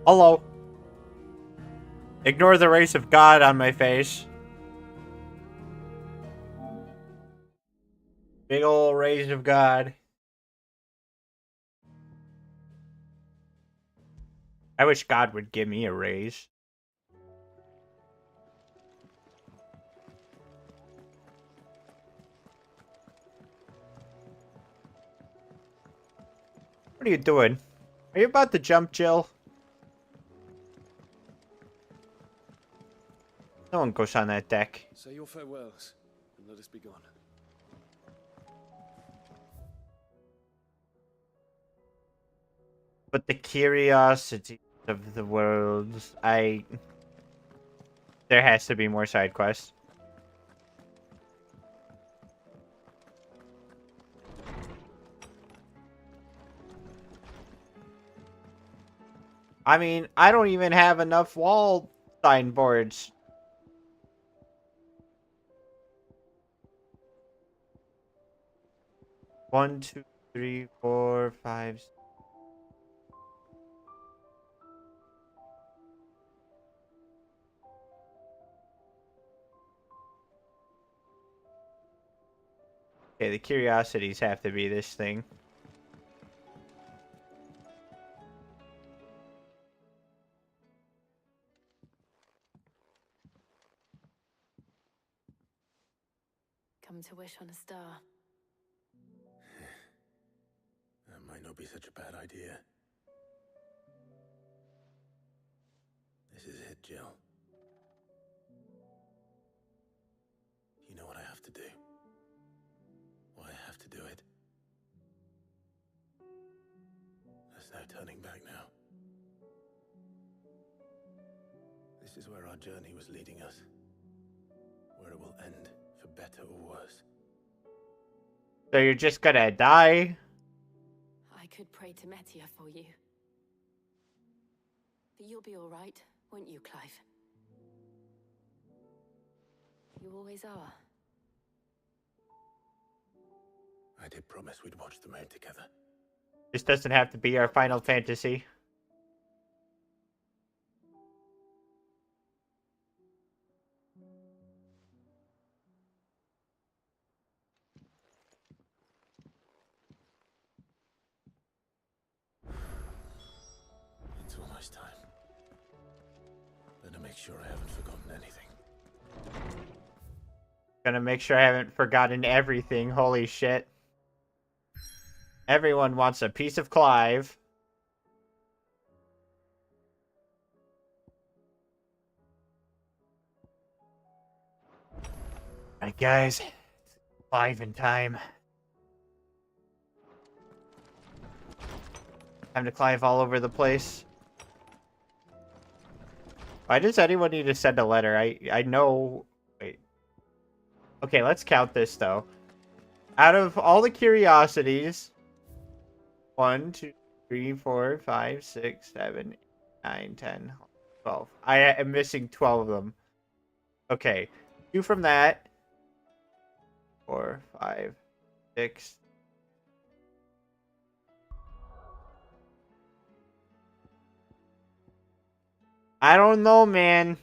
Hello. Ignore the race of God on my face. Big ol' race of God. I wish God would give me a raise. What are you doing? Are you about to jump, Jill? No one goes on that deck. Say your farewells, and let us be gone. But the curiosity of the worlds, there has to be more side quests. I mean, I don't even have enough wall signboards. One, two, three, four, five. Okay, the curiosities have to be this thing. Come to wish on a star. That might not be such a bad idea. This is it, Jill. You know what I have to do. Why I have to do it. There's no turning back now. This is where our journey was leading us. Where it will end, for better or worse. So you're just gonna die? I could pray to Metia for you. But you'll be all right, won't you, Clive? You always are. I did promise we'd watch the moon together. This doesn't have to be our Final Fantasy. It's almost time. Better make sure I haven't forgotten anything. Gonna make sure I haven't forgotten everything. Holy shit. Everyone wants a piece of Clive. Alright, guys. Clive in time. Time to Clive all over the place. Why does anyone need to send a letter? I know... Wait. Okay, let's count this, though. Out of all the curiosities... 1, 2, 3, 4, 5, 6, 7, 8, 9, 10, 12. I am missing 12 of them. Okay. 2 from that. 4, 5, 6. I don't know, man.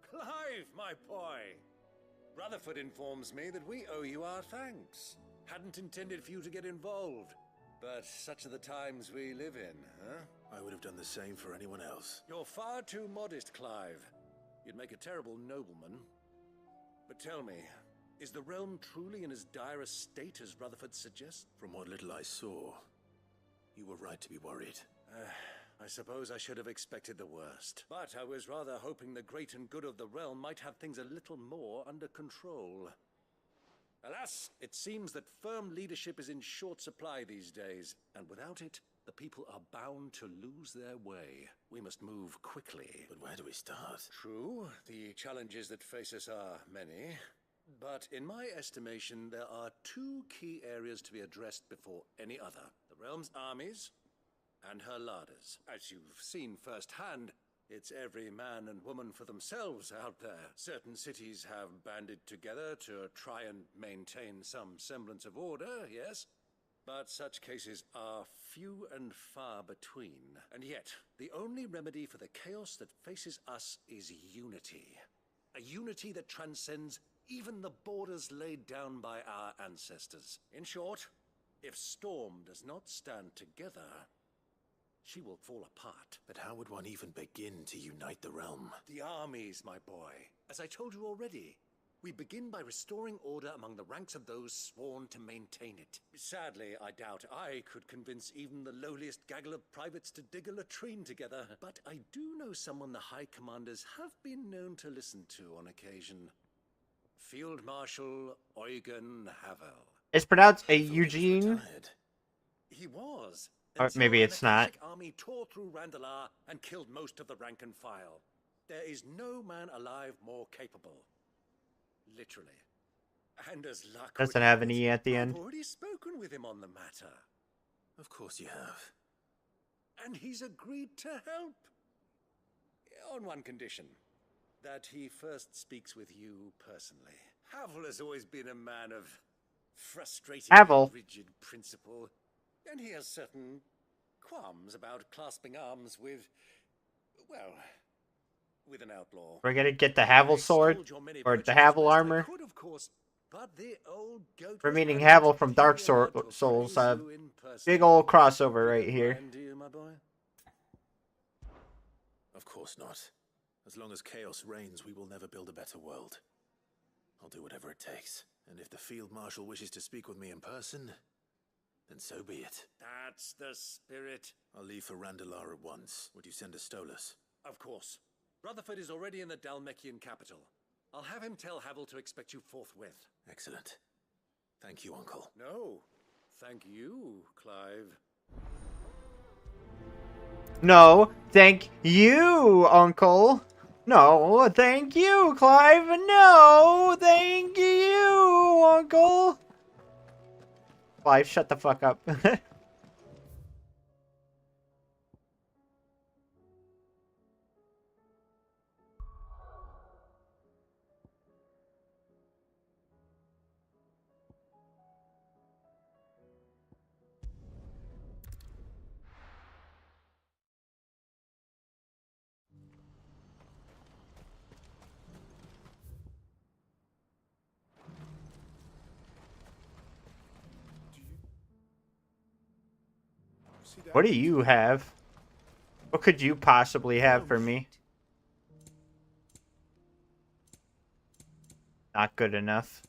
Clive, my boy! Rutherford informs me that we owe you our thanks. Hadn't intended for you to get involved, but such are the times we live in, huh? I would have done the same for anyone else. You're far too modest, Clive. You'd make a terrible nobleman. But tell me, is the realm truly in as dire a state as Rutherford suggests? From what little I saw, you were right to be worried. I suppose I should have expected the worst. But I was rather hoping the great and good of the realm might have things a little more under control. Alas, it seems that firm leadership is in short supply these days, and without it, the people are bound to lose their way. We must move quickly. But where do we start? True, the challenges that face us are many. But in my estimation, there are two key areas to be addressed before any other. The realm's armies and her larders. As you've seen firsthand, it's every man and woman for themselves out there. Certain cities have banded together to try and maintain some semblance of order, yes? But such cases are few and far between. And yet, the only remedy for the chaos that faces us is unity. A unity that transcends even the borders laid down by our ancestors. In short, if Storm does not stand together, she will fall apart. But how would one even begin to unite the realm? The armies, my boy. As I told you already, we begin by restoring order among the ranks of those sworn to maintain it. Sadly, I doubt I could convince even the lowliest gaggle of privates to dig a latrine together. But I do know someone the High Commanders have been known to listen to on occasion. Field Marshal Eugen Havel. It's pronounced a I thought he was Eugene. retired. He was. Or until maybe an it's not. Akashic army tore through Randalar and killed most of the rank and file. There is no man alive more capable. Literally. And as luck Doesn't would have have an it, E at the I've end. already spoken with him on the matter. Of course you have. And he's agreed to help. On one condition. That he first speaks with you personally. Havel has always been a man of frustrating Havel. rigid principle. And he has certain qualms about clasping arms with, well, with an outlaw. We're gonna get the Havel sword or the Havel armor. Could, of course, but the old goat We're was meeting adamant Havel from he'd Dark be allowed to Souls. appraise you in person. Big old crossover You right don't here. mind, do you, my boy? Of course not. As long as chaos reigns, we will never build a better world. I'll do whatever it takes. And if the Field Marshal wishes to speak with me in person, then so be it. That's the spirit. I'll leave for Randalar at once. Would you send a Stolas? Of course. Rutherford is already in the Dalmekian capital. I'll have him tell Havel to expect you forthwith. Excellent. Thank you, Uncle. No, thank you, Clive. No, thank you, Uncle. No, thank you, Clive. No, thank you, Uncle. Clive, shut the fuck up. What do you have? What could you possibly have for me? Not good enough.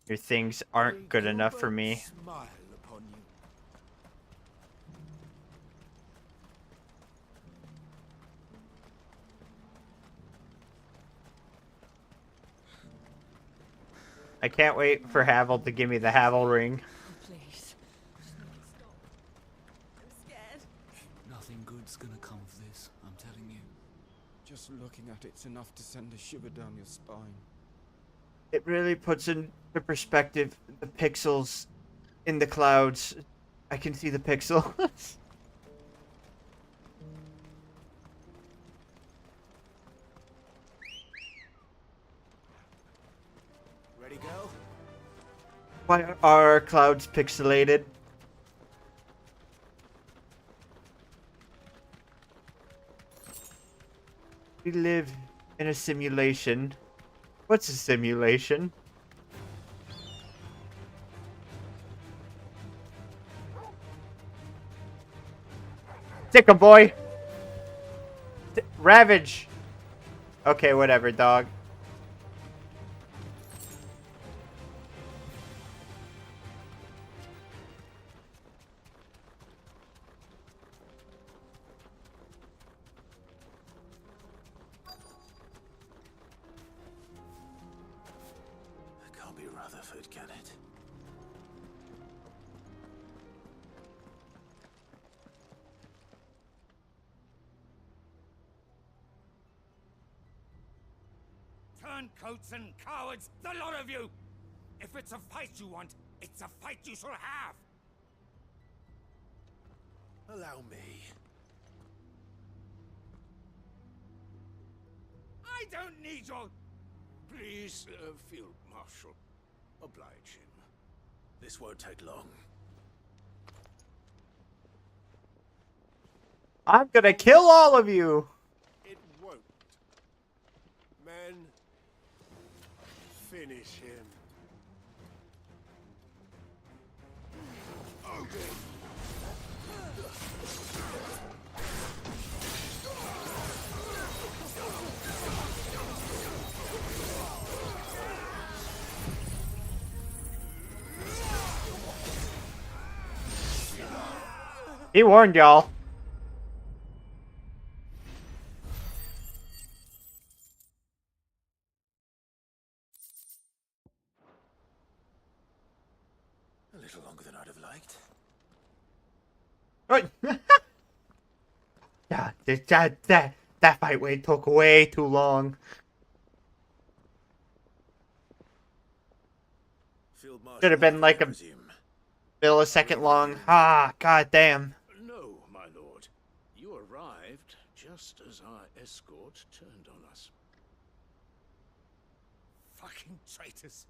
Your things aren't good enough for me. Smile upon you. I can't wait for Havel to give me the Havel ring. Please. I'm scared. Nothing good's gonna come of this, I'm telling you. Just looking at it's enough to send a shiver down your spine. It really puts into perspective the pixels in the clouds. I can see the pixels. Ready, go? Why are our clouds pixelated? We live in a simulation. What's a simulation? Stick 'em, boy! Ravage! Okay, whatever, dog. It can't be Rutherford, can it? Turncoats and cowards, the lot of you! If it's a fight you want, it's a fight you shall have! Allow me. I don't need your... Please, Field Marshal, oblige him. This won't take long. I'm gonna kill all of you. It won't. Men, finish him. He warned y'all. A little longer than I'd have liked. Right. Yeah, that fight took way too long. Field Marshal, Should have been like I a presume. millisecond long. Ah, goddamn. No, my lord. You arrived just as our escort turned on us. Fucking traitors.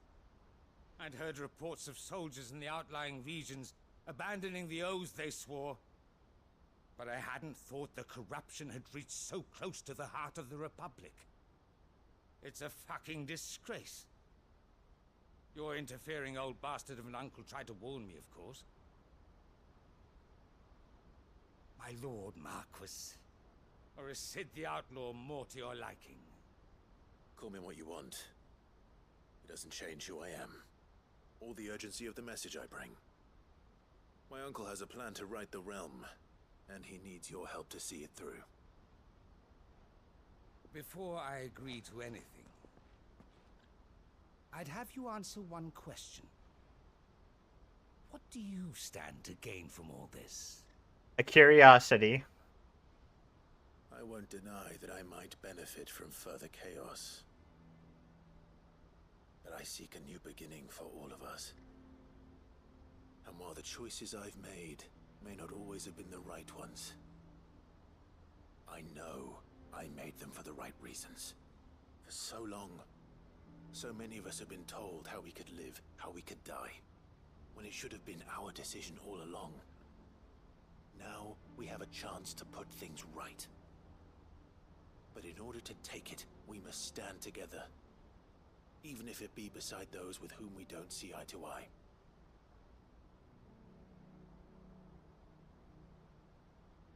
I'd heard reports of soldiers in the outlying regions abandoning the oaths they swore. But I hadn't thought the corruption had reached so close to the heart of the Republic. It's a fucking disgrace. Your interfering old bastard of an uncle tried to warn me, of course. My lord Marquis. Or is Sid the Outlaw more to your liking? Call me what you want. It doesn't change who I am, or the urgency of the message I bring. My uncle has a plan to right the realm, and he needs your help to see it through. Before I agree to anything, I'd have you answer one question. What do you stand to gain from all this? A curiosity. I won't deny that I might benefit from further chaos. But I seek a new beginning for all of us. And while the choices I've made may not always have been the right ones, I know I made them for the right reasons. For so long, so many of us have been told how we could live, how we could die, when it should have been our decision all along. Now we have a chance to put things right. But in order to take it, we must stand together, even if it be beside those with whom we don't see eye to eye.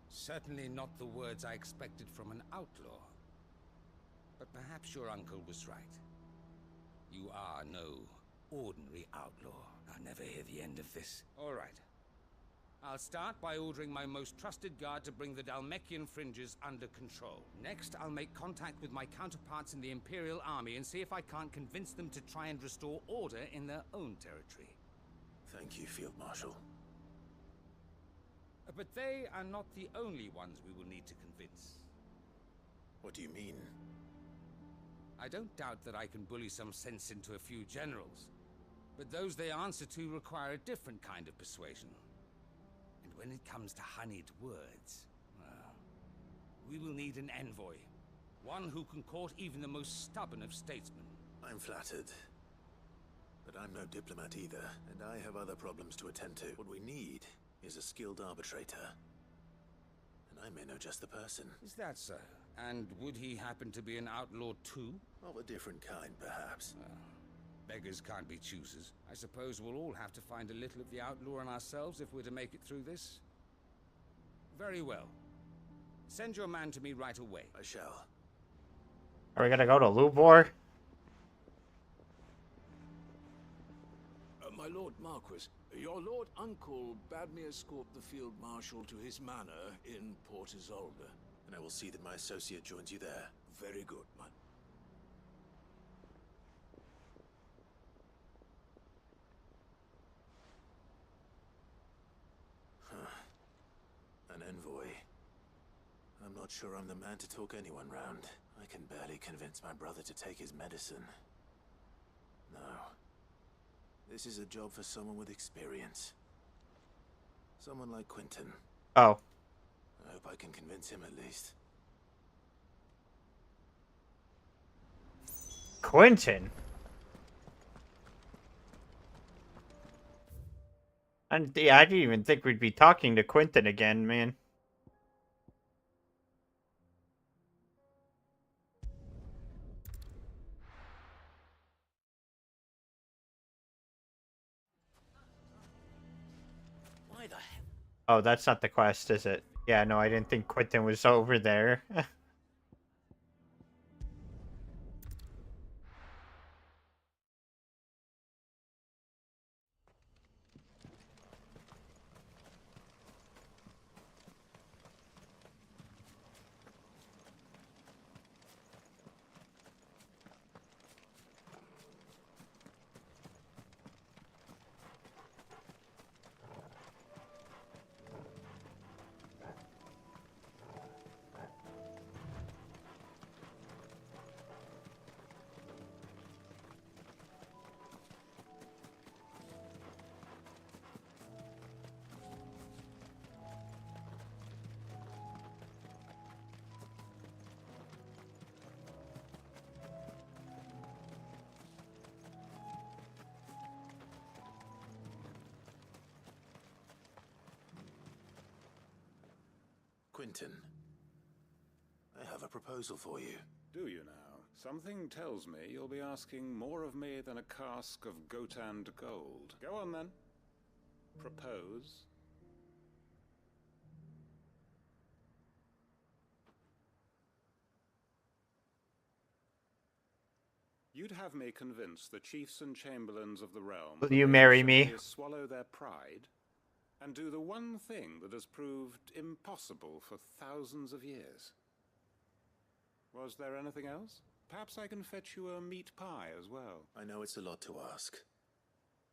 Certainly not the words I expected from an outlaw. But perhaps your uncle was right. You are no ordinary outlaw. I'll never hear the end of this. All right. I'll start by ordering my most trusted guard to bring the Dalmekian fringes under control. Next, I'll make contact with my counterparts in the Imperial Army and see if I can't convince them to try and restore order in their own territory. Thank you, Field Marshal. But they are not the only ones we will need to convince. What do you mean? I don't doubt that I can bully some sense into a few generals, but those they answer to require a different kind of persuasion. And when it comes to honeyed words, well, we will need an envoy. One who can court even the most stubborn of statesmen. I'm flattered. But I'm no diplomat either, and I have other problems to attend to. What we need is a skilled arbitrator. And I may know just the person. Is that so? And would he happen to be an outlaw too? Of a different kind, perhaps. Beggars can't be choosers. I suppose we'll all have to find a little of the outlaw in ourselves if we're to make it through this. Very well. Send your man to me right away. I shall. Are we gonna go to Lubor? My Lord Marquis, your Lord Uncle bade me escort the Field Marshal to his manor in Port Isolde. And I will see that my associate joins you there. Very good, man. An envoy. I'm not sure I'm the man to talk anyone round. I can barely convince my brother to take his medicine. No. This is a job for someone with experience. Someone like Quentin. Oh. I hope I can convince him at least. Quentin? And yeah, I didn't even think we'd be talking to Quentin again, man. Why the hell? Oh, that's not the quest, is it? Yeah, no, I didn't think Quentin was over there. Quentin, I have a proposal for you. Do you now? Something tells me you'll be asking more of me than a cask of Gotand gold. Go on then. Propose. You'd have me convince the chiefs and chamberlains of the realm Will that you they marry should me? simply swallow their pride and do the one thing that has proved impossible for thousands of years. Was there anything else? Perhaps I can fetch you a meat pie as well. I know it's a lot to ask,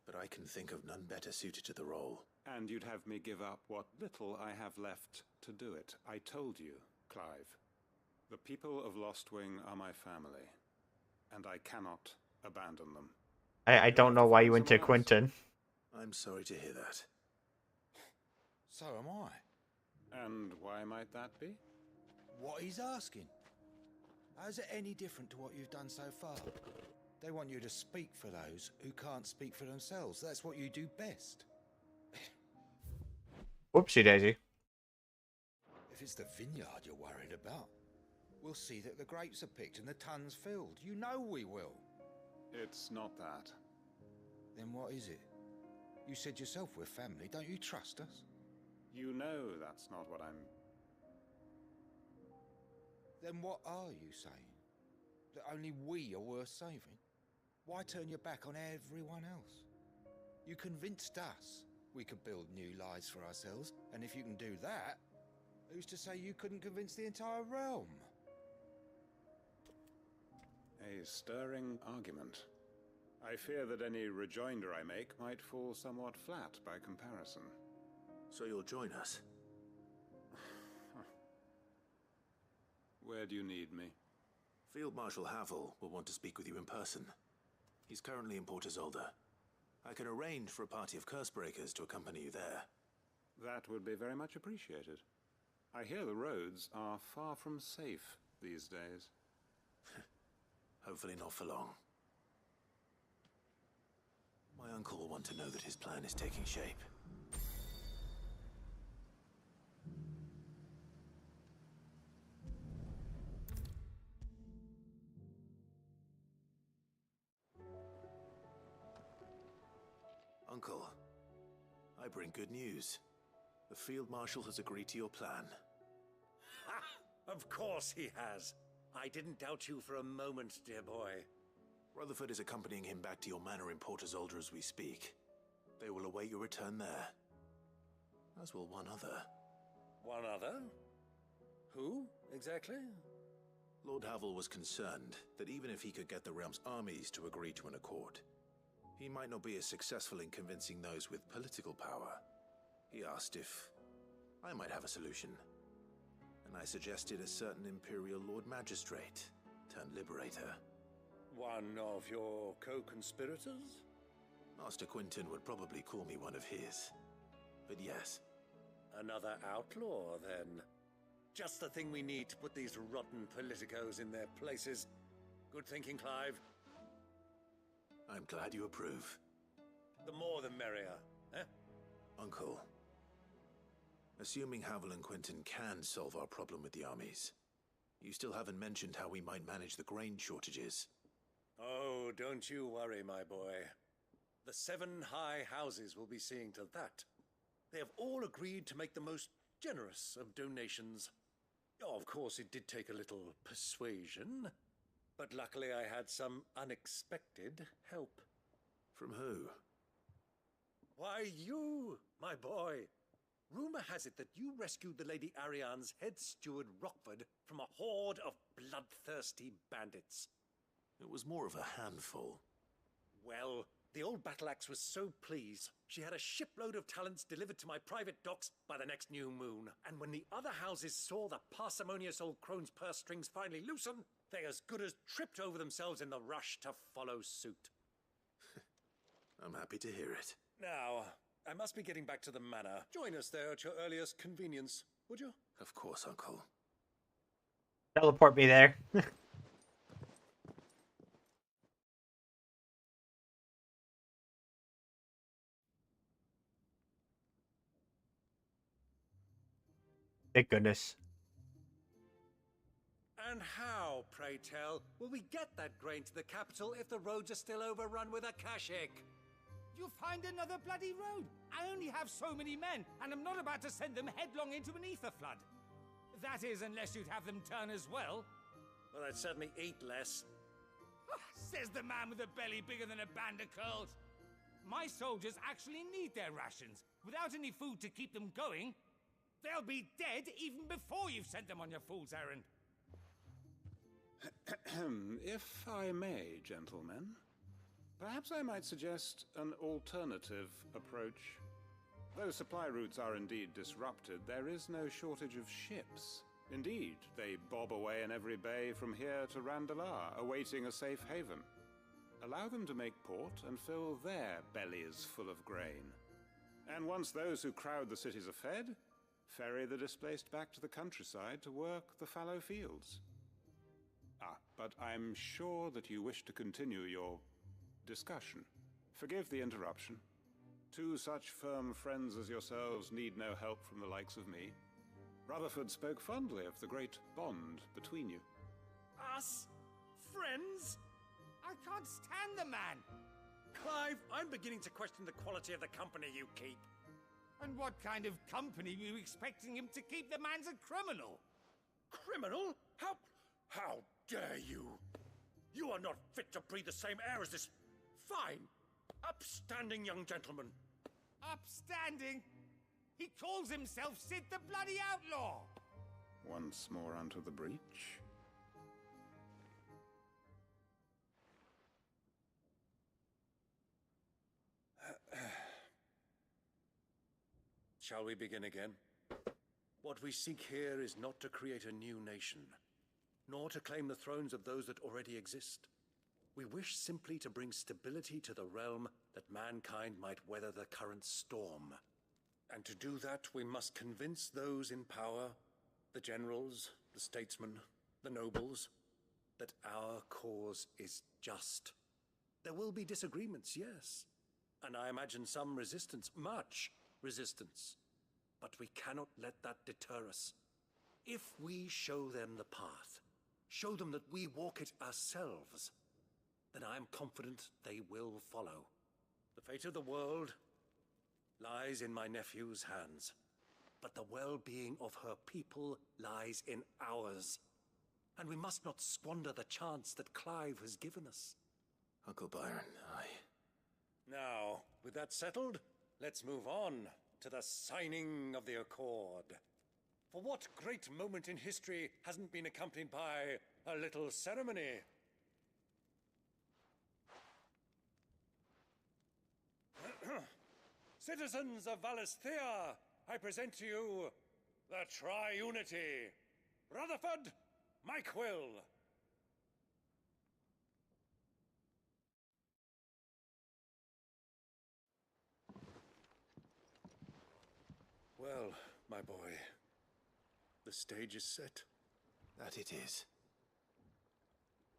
but I can think of none better suited to the role. And you'd have me give up what little I have left to do it. I told you, Clive. The people of Lostwing are my family, and I cannot abandon them. I don't know why you went to Quentin. I'm sorry to hear that. So am I. And why might that be? What he's asking. How's it any different to what you've done so far? They want you to speak for those who can't speak for themselves. That's what you do best. Whoopsie daisy. If it's the vineyard you're worried about, we'll see that the grapes are picked and the tons filled. You know we will. It's not that. Then what is it? You said yourself we're family. Don't you trust us? You know that's not what I'm... Then what are you saying? That only we are worth saving? Why turn your back on everyone else? You convinced us we could build new lives for ourselves, and if you can do that, who's to say you couldn't convince the entire realm? A stirring argument. I fear that any rejoinder I make might fall somewhat flat by comparison. So you'll join us? Where do you need me? Field Marshal Havel will want to speak with you in person. He's currently in Port Isolde. I can arrange for a party of Cursebreakers to accompany you there. That would be very much appreciated. I hear the roads are far from safe these days. Hopefully not for long. My uncle will want to know that his plan is taking shape. Uncle, I bring good news. The Field Marshal has agreed to your plan. Ha! Of course he has. I didn't doubt you for a moment, dear boy. Rutherford is accompanying him back to your manor in Port Isolde as we speak. They will await your return there. As will one other. One other? Who, exactly? Lord Havel was concerned that even if he could get the realm's armies to agree to an accord, he might not be as successful in convincing those with political power. He asked if I might have a solution, and I suggested a certain Imperial Lord Magistrate. turned liberator. One of your co-conspirators? Master Quinton would probably call me one of his. But yes. Another outlaw, then. Just the thing we need to put these rotten politicos in their places. Good thinking, Clive. I'm glad you approve. The more the merrier, eh? Uncle, assuming Havel and Quinton can solve our problem with the armies, you still haven't mentioned how we might manage the grain shortages. Oh, don't you worry, my boy. The 7 high houses will be seeing to that. They have all agreed to make the most generous of donations. Oh, of course, it did take a little persuasion, but luckily I had some unexpected help. From who? Why, you, my boy. Rumor has it that you rescued the Lady Ariane's head steward Rockford from a horde of bloodthirsty bandits. It was more of a handful. Well, the old battle axe was so pleased, she had a shipload of talents delivered to my private docks by the next new moon. And when the other houses saw the parsimonious old crone's purse strings finally loosen, they as good as tripped over themselves in the rush to follow suit. I'm happy to hear it. Now, I must be getting back to the manor. Join us there at your earliest convenience, would you? Of course, Uncle. Teleport me there. Thank goodness. And how, pray tell, will we get that grain to the capital if the roads are still overrun with Akashic? You'll find another bloody road. I only have so many men, and I'm not about to send them headlong into an ether flood. That is, unless you'd have them turn as well. Well, I'd certainly eat less. Says the man with a belly bigger than a band of curls. My soldiers actually need their rations. Without any food to keep them going, they'll be dead even before you've sent them on your fool's errand. If I may, gentlemen, perhaps I might suggest an alternative approach. Though supply routes are indeed disrupted, there is no shortage of ships. Indeed, they bob away in every bay from here to Randalar, awaiting a safe haven. Allow them to make port and fill their bellies full of grain. And once those who crowd the cities are fed, ferry the displaced back to the countryside to work the fallow fields. But I'm sure that you wish to continue your discussion. Forgive the interruption. 2 such firm friends as yourselves need no help from the likes of me. Rutherford spoke fondly of the great bond between you. Us? Friends? I can't stand the man. Clive, I'm beginning to question the quality of the company you keep. And what kind of company were you expecting him to keep? The man's a criminal. Criminal? How dare you? You are not fit to breathe the same air as this fine, upstanding young gentleman. Upstanding? He calls himself Sid the Bloody Outlaw. Once more unto the breach. Shall we begin again? What we seek here is not to create a new nation, nor to claim the thrones of those that already exist. We wish simply to bring stability to the realm that mankind might weather the current storm. And to do that, we must convince those in power, the generals, the statesmen, the nobles, that our cause is just. There will be disagreements, yes, and I imagine some resistance, much resistance. But we cannot let that deter us. If we show them the path, show them that we walk it ourselves, then I am confident they will follow. The fate of the world lies in my nephew's hands, but the well-being of her people lies in ours. And we must not squander the chance that Clive has given us. Uncle Byron, Now, with that settled, let's move on to the signing of the Accord. For what great moment in history hasn't been accompanied by a little ceremony? Citizens of Valisthea, I present to you the Triunity. Rutherford, Mike Will. My boy, the stage is set. That it is.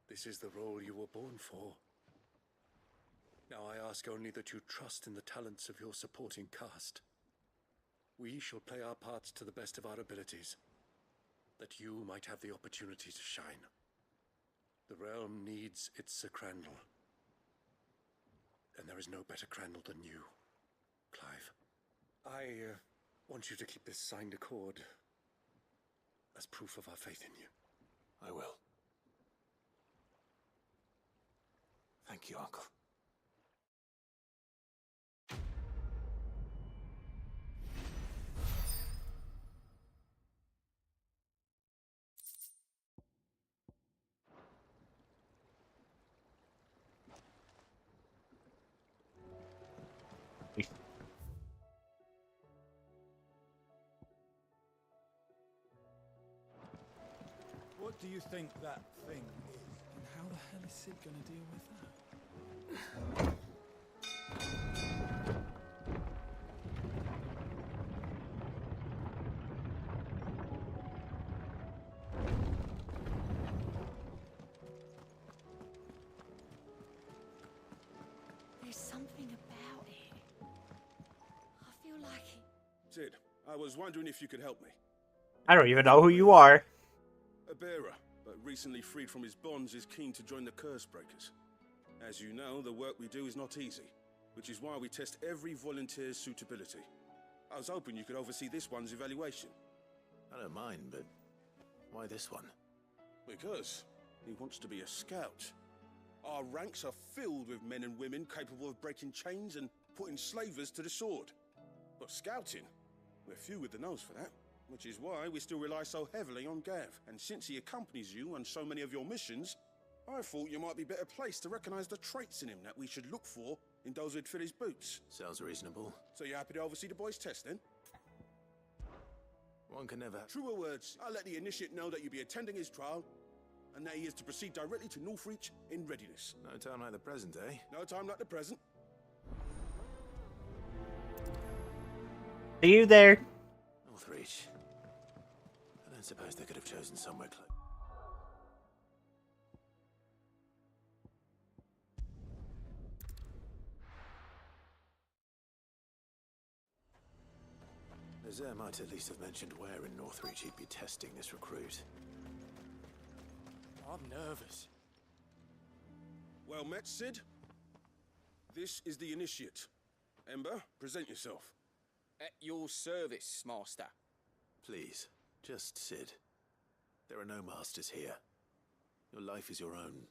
This is the role you were born for. Now I ask only that you trust in the talents of your supporting cast. We shall play our parts to the best of our abilities, that you might have the opportunity to shine. The realm needs its Sir Crandall, and there is no better Crandall than you, Clive. I want you to keep this signed accord as proof of our faith in you. I will. Thank you, Uncle. What do you think that thing is? And how the hell is Sid gonna deal with that? There's something about it. I feel like it. Sid, I was wondering if you could help me. I don't even know who you are. A bearer, but recently freed from his bonds, is keen to join the Curse Breakers. As you know, the work we do is not easy, which is why we test every volunteer's suitability. I was hoping you could oversee this one's evaluation. I don't mind, but why this one? Because he wants to be a scout. Our ranks are filled with men and women capable of breaking chains and putting slavers to the sword. But scouting, we're few with the nose for that. Which is why we still rely so heavily on Gav. And since he accompanies you on so many of your missions, I thought you might be better placed to recognize the traits in him that we should look for in those who'd fill his boots. Sounds reasonable. So you're happy to oversee the boys' test, then? One can never... Truer words, I'll let the initiate know that you'll be attending his trial, and that he is to proceed directly to Northreach in readiness. No time like the present, eh? No time like the present. See you there. Northreach. I don't suppose they could have chosen somewhere close. Lazare might at least have mentioned where in Northreach he'd be testing this recruit. I'm nervous. Well met, Sid. This is the initiate. Ember, present yourself. At your service, Master. Please, just Sid. There are no masters here. Your life is your own.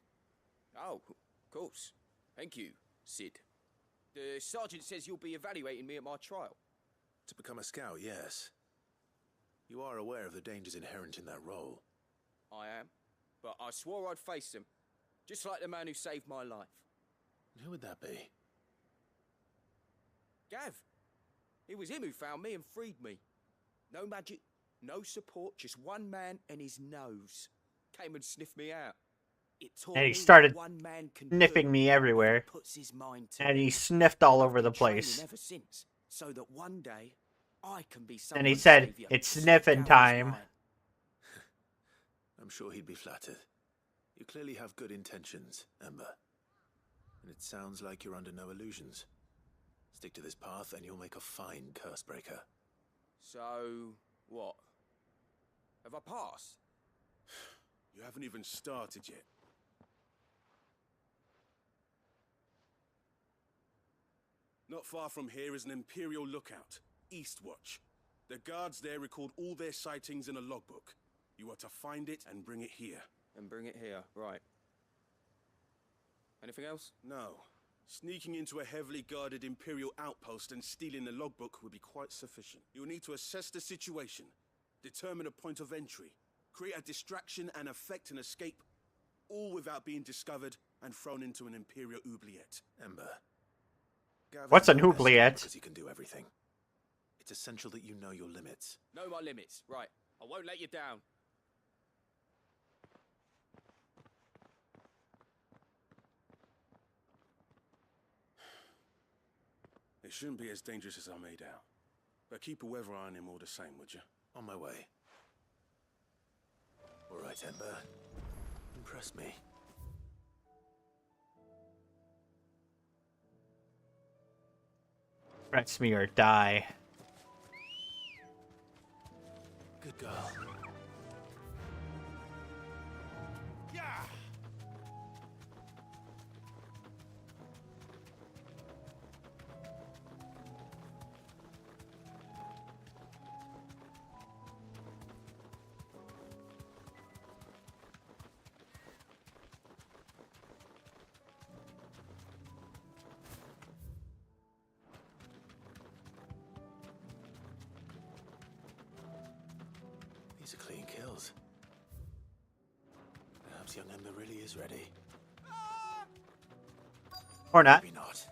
Oh, of course. Thank you, Sid. The sergeant says you'll be evaluating me at my trial. To become a scout, yes. You are aware of the dangers inherent in that role. I am. But I swore I'd face them. Just like the man who saved my life. Who would that be? Gav. It was him who found me and freed me. No magic, no support, just one man and his nose. Came and sniffed me out. It taught And he me started what one man can sniffing do me if he everywhere. puts his mind to And it. he sniffed all I've over the been training place. ever since, so that one day I can be And he someone's said, saviour. "It's Set sniffing Gav's time." mind. I'm sure he'd be flattered. You clearly have good intentions, Ember. And it sounds like you're under no illusions. Stick to this path and you'll make a fine curse breaker. So, what? Have I passed? You haven't even started yet. Not far from here is an Imperial lookout, Eastwatch. The guards there record all their sightings in a logbook. You are to find it and bring it here. And bring it here, right. Anything else? No. Sneaking into a heavily guarded Imperial outpost and stealing the logbook would be quite sufficient. You'll need to assess the situation, determine a point of entry, create a distraction and effect an escape, all without being discovered and thrown into an Imperial oubliette. Ember. Gav What's isn't an the best oubliette? Because he can do everything. It's essential that you know your limits. Know my limits, right. I won't let you down. It shouldn't be as dangerous as I made out. But keep a weather eye on him all the same, would you? On my way. All right, Ember. Impress me. Press me or die. Good girl. These are clean kills. Perhaps young Ember really is ready. Or not. Maybe not.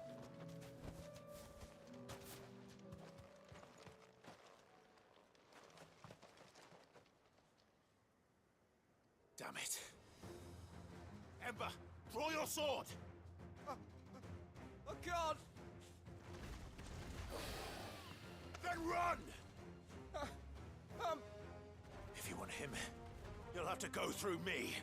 Damn it. Ember, draw your sword! I can't! Then run! If you want him, you'll have to go through me.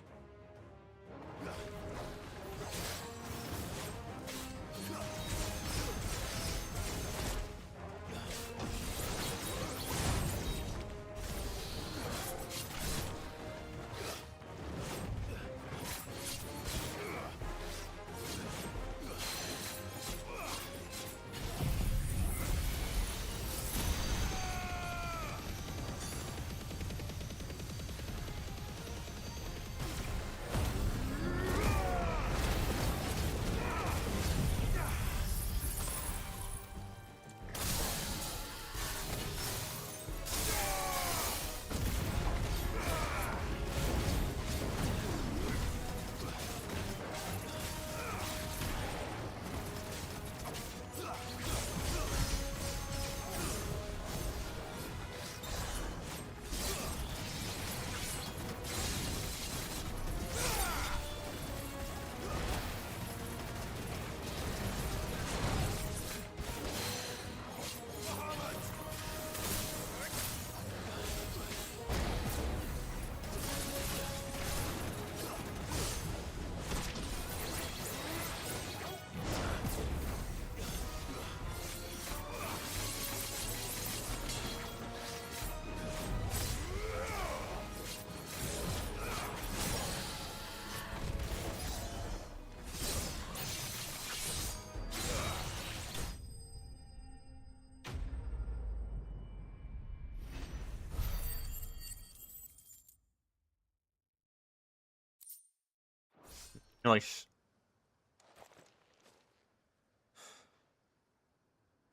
Nice.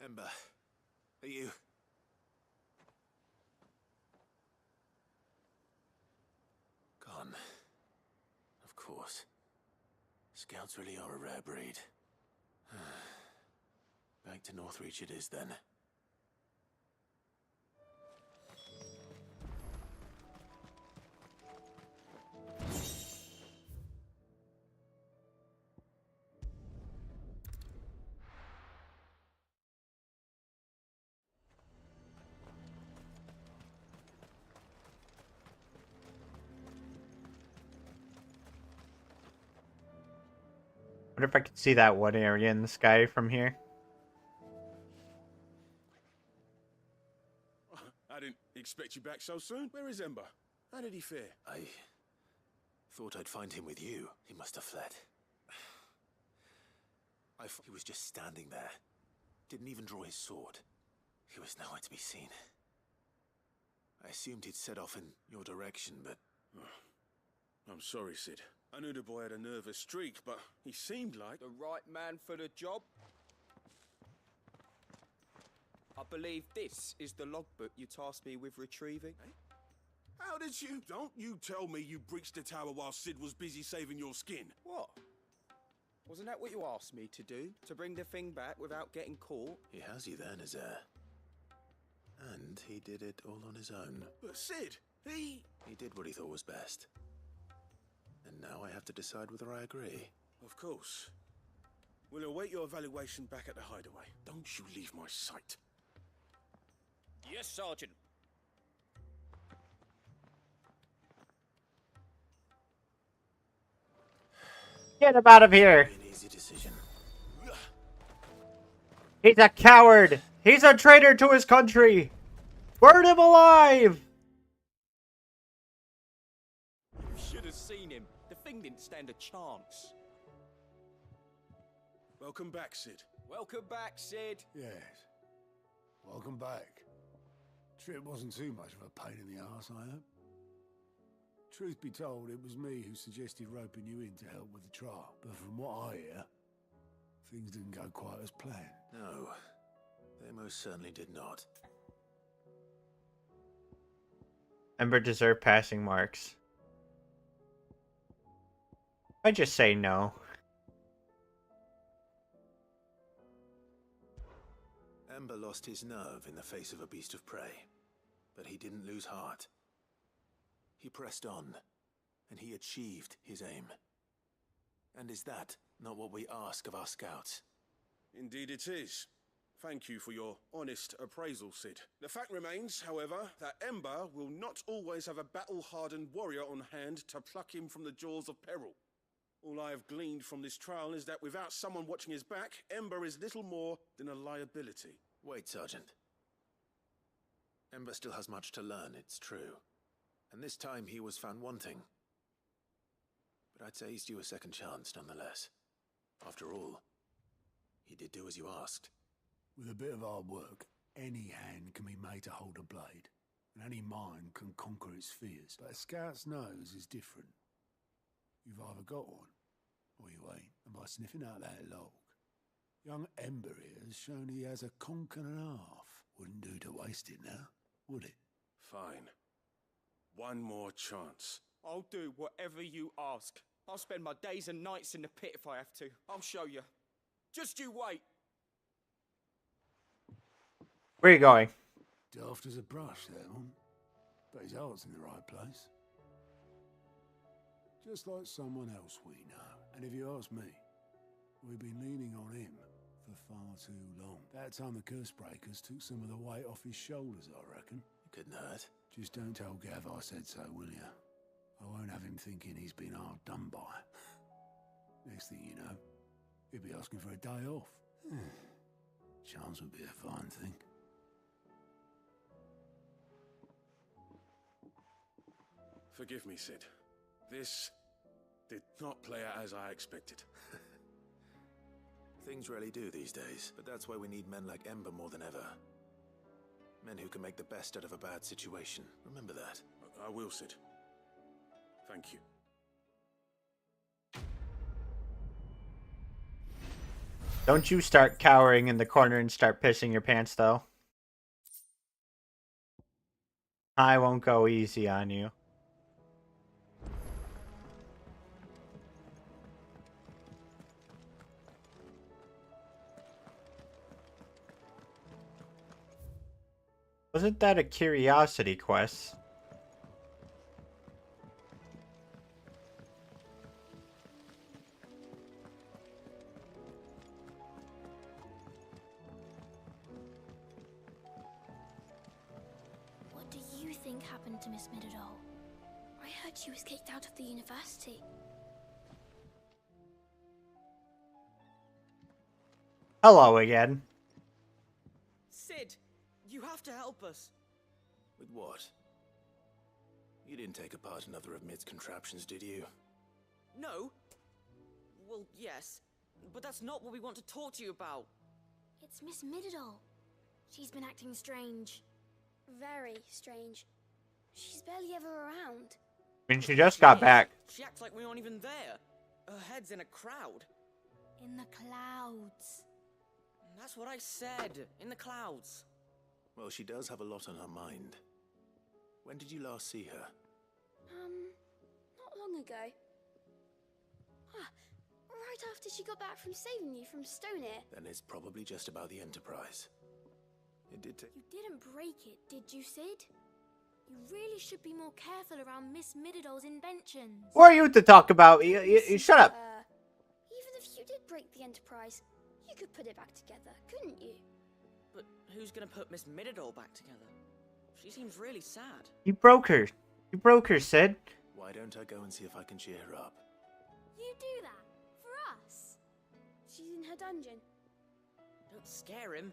Ember, are you... Gone. Of course. Scouts really are a rare breed. Back to Northreach it is then. Wonder if I could see that one area in the sky from here. I didn't expect you back so soon. Where is Ember? How did he fare? I thought I'd find him with you. He must have fled. He was just standing there. Didn't even draw his sword. He was nowhere to be seen. I assumed he'd set off in your direction, but... I'm sorry, Sid. I knew the boy had a nervous streak, but he seemed like... The right man for the job? I believe this is the logbook you tasked me with retrieving. Eh? How did you... Don't you tell me you breached the tower while Sid was busy saving your skin. What? Wasn't that what you asked me to do? To bring the thing back without getting caught? He has you there, Nazaire. And he did it all on his own. But Sid, he did what he thought was best. And now I have to decide whether I agree. Of course. We'll await your evaluation back at the hideaway. Don't you leave my sight. Yes, Sergeant. Get him out of here. An easy decision. He's a coward. He's a traitor to his country. Burn him alive. You should have seen him. The thing didn't stand a chance. Welcome back, Sid. Welcome back, Sid. Yes. Welcome back. Trip wasn't too much of a pain in the arse, I hope. Truth be told, it was me who suggested roping you in to help with the trial. But from what I hear, things didn't go quite as planned. No, they most certainly did not. Ember deserved passing marks. I just say no. Ember lost his nerve in the face of a beast of prey, but he didn't lose heart. He pressed on, and he achieved his aim. And is that not what we ask of our scouts? Indeed it is. Thank you for your honest appraisal, Sid. The fact remains, however, that Ember will not always have a battle-hardened warrior on hand to pluck him from the jaws of peril. All I have gleaned from this trial is that without someone watching his back, Ember is little more than a liability. Wait, Sergeant. Ember still has much to learn, it's true. And this time he was found wanting. But I'd say he's due a second chance, nonetheless. After all, he did do as you asked. With a bit of hard work, any hand can be made to hold a blade, and any mind can conquer its fears. But a scout's nose is different. You've either got one, or you ain't. And by sniffing out that log, young Ember here has shown he has a conch and a half. Wouldn't do to waste it now, would it? Fine. One more chance. I'll do whatever you ask. I'll spend my days and nights in the pit if I have to. I'll show you. Just you wait. Where are you going? Daft as a brush, that one. But his heart's in the right place. Just like someone else we know. And if you ask me, we've been leaning on him for far too long. That time the curse breakers took some of the weight off his shoulders, I reckon. It couldn't hurt. Just don't tell Gav I said so, will you? I won't have him thinking he's been hard done by. Next thing you know, he'll be asking for a day off. Chance would be a fine thing. Forgive me, Sid. This did not play out as I expected. Things really do these days, but that's why we need men like Ember more than ever. Men who can make the best out of a bad situation. Remember that. I will, Sid. Thank you. Don't you start cowering in the corner and start pissing your pants, though. I won't go easy on you. Wasn't that a curiosity quest? What do you think happened to Miss Middledore? I heard she was kicked out of the university. Hello again. Sid, you have to help us. With what? You didn't take apart another of Mid's contraptions, did you? No. Well, yes. But that's not what we want to talk to you about. It's Miss Middledore. She's been acting strange. Very strange. She's barely ever around. I mean, she just got back. She acts like we aren't even there. Her head's in a crowd. In the clouds. That's what I said. In the clouds. Well, she does have a lot on her mind. When did you last see her? Not long ago. Right after she got back from saving you from Stonear. Then it's probably just about the Enterprise. It did take... You didn't break it, did you, Sid? You really should be more careful around Miss Middeldore's inventions. Who are you to talk about? Shut up. Even if you did break the Enterprise, you could put it back together, couldn't you? But who's gonna put Miss Mididol back together? She seems really sad. You broke her. You broke her, Sid. Why don't I go and see if I can cheer her up? You do that? For us? She's in her dungeon. Don't scare him.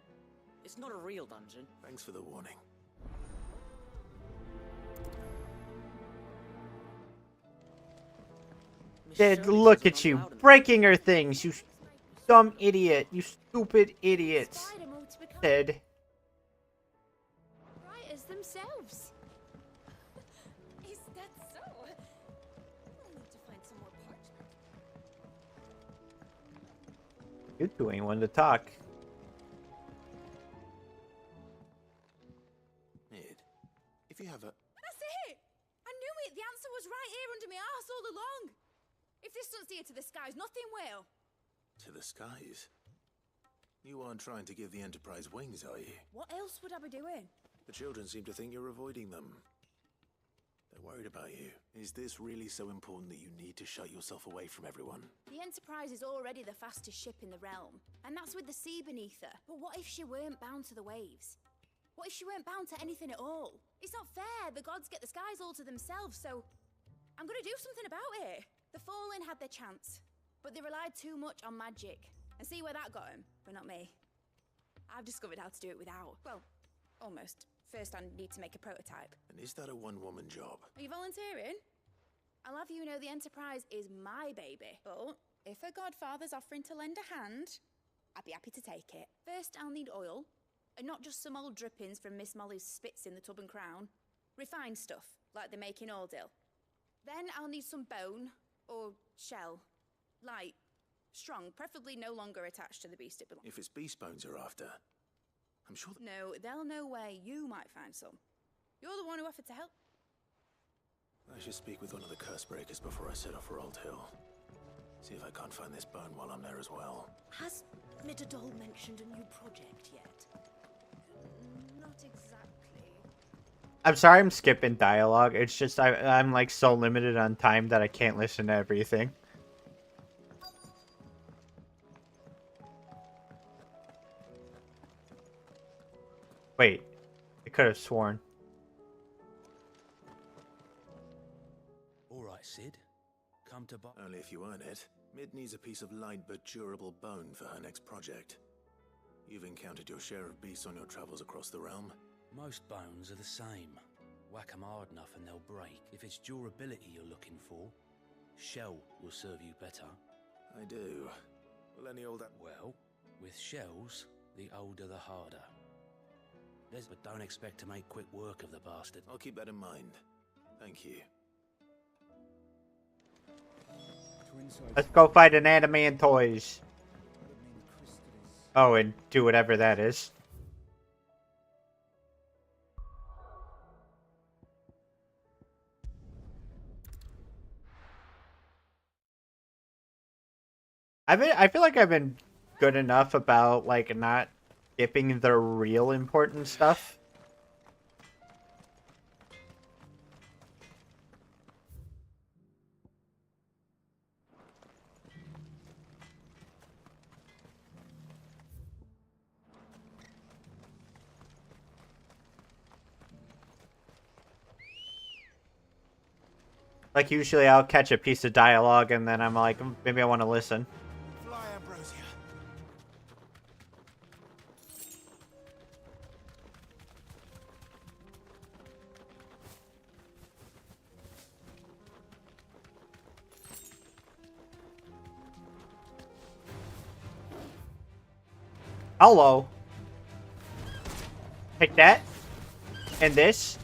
It's not a real dungeon. Thanks for the warning. Miss Sid, Shirley look says at we're you, not allowed in breaking her things, you dumb idiot, you stupid idiots. Inspired 'em all to become Sid. writers themselves. Is that so? I'll need to find some more parchment. You two ain't one to talk. Mid, if you have a... That's it! I knew it! The answer was right here under my arse all along! If this doesn't steer to the skies, nothing will! To the skies? You aren't trying to give the Enterprise wings, are you? What else would I be doing? The children seem to think you're avoiding them. They're worried about you. Is this really so important that you need to shut yourself away from everyone? The Enterprise is already the fastest ship in the realm, and that's with the sea beneath her. But what if she weren't bound to the waves? What if she weren't bound to anything at all? It's not fair. The gods get the skies all to themselves, so I'm gonna do something about it. The Fallen had their chance, but they relied too much on magic. And see where that got them, but not me. I've discovered how to do it without. Well, almost. First, I need to make a prototype. And is that a one-woman job? Are you volunteering? I'll have you know the Enterprise is my baby. But if a godfather's offering to lend a hand, I'd be happy to take it. First, I'll need oil, and not just some old drippings from Miss Molly's spits in the tub and crown. Refined stuff, like they make in Ordil. Then I'll need some bone, or shell. Light, strong, preferably no longer attached to the beast it belongs. If it's beast bones you're after, I'm sure that... No, they'll know where you might find some. You're the one who offered to help. I should speak with one of the curse breakers before I set off for Old Hill. See if I can't find this bone while I'm there as well. Has Mididol mentioned a new project yet? Not exactly. I'm sorry I'm skipping dialogue, it's just I'm like so limited on time that I can't listen to everything. Wait, I could have sworn. All right, Sid. Come to buy. Only if you earn it. Mid needs a piece of light but durable bone for her next project. You've encountered your share of beasts on your travels across the realm. Most bones are the same. Whack 'em hard enough and they'll break. If it's durability you're looking for, shell will serve you better. I do. Will any old... Well, with shells, the older the harder. But don't expect to make quick work of the bastard. I'll keep that in mind. Thank you. Let's go fight an anime and toys. Oh, and do whatever that is. I feel like I've been good enough about like not skipping the real important stuff. Like usually I'll catch a piece of dialogue and then I'm like, maybe I want to listen. Fly, Ambrosia. Hello. Take that. And this.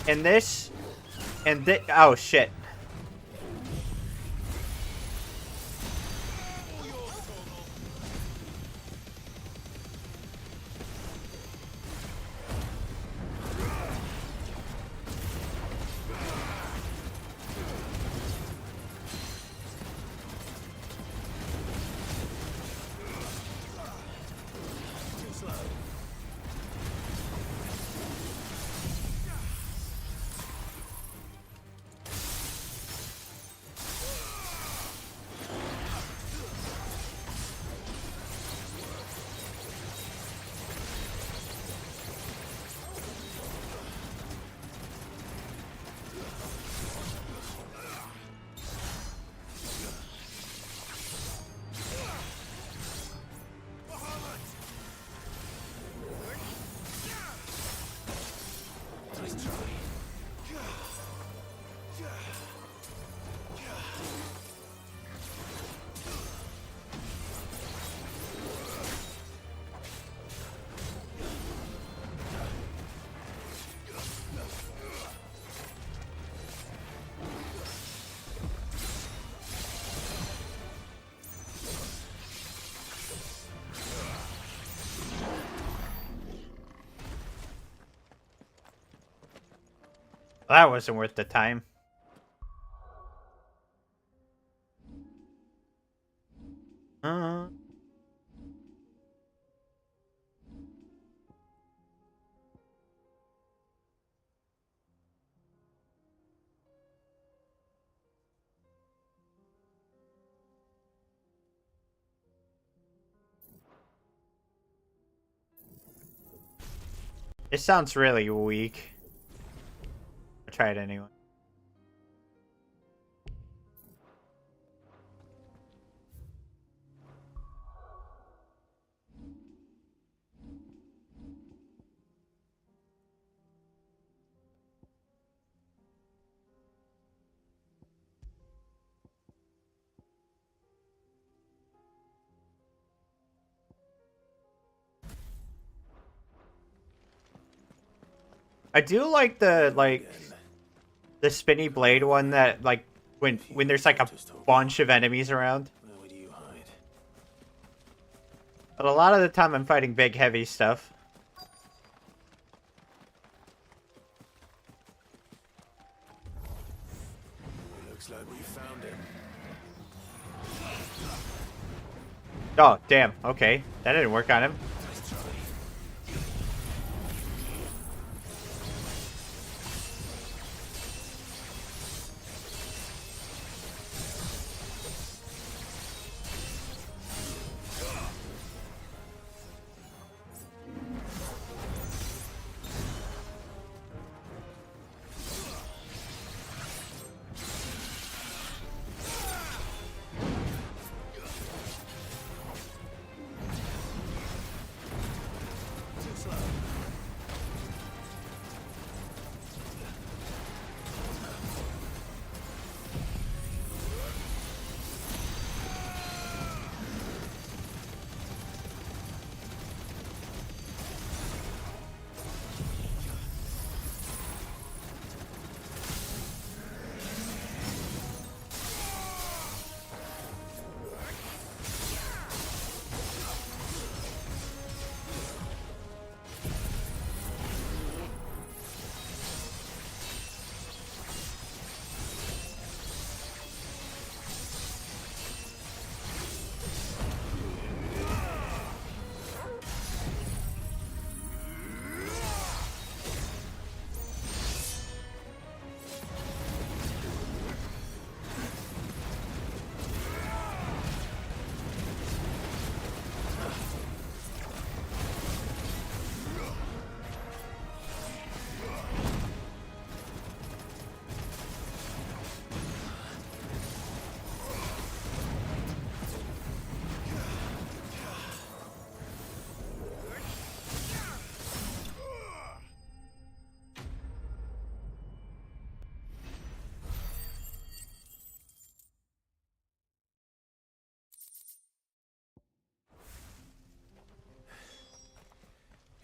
And this. And this. Oh, shit. That wasn't worth the time. It sounds really weak. I'll try it anyway. I do like the spinny blade one that when there's like a bunch of enemies around. Where do you hide? But a lot of the time I'm fighting big heavy stuff. Looks like we found him. Oh, damn. Okay. That didn't work on him.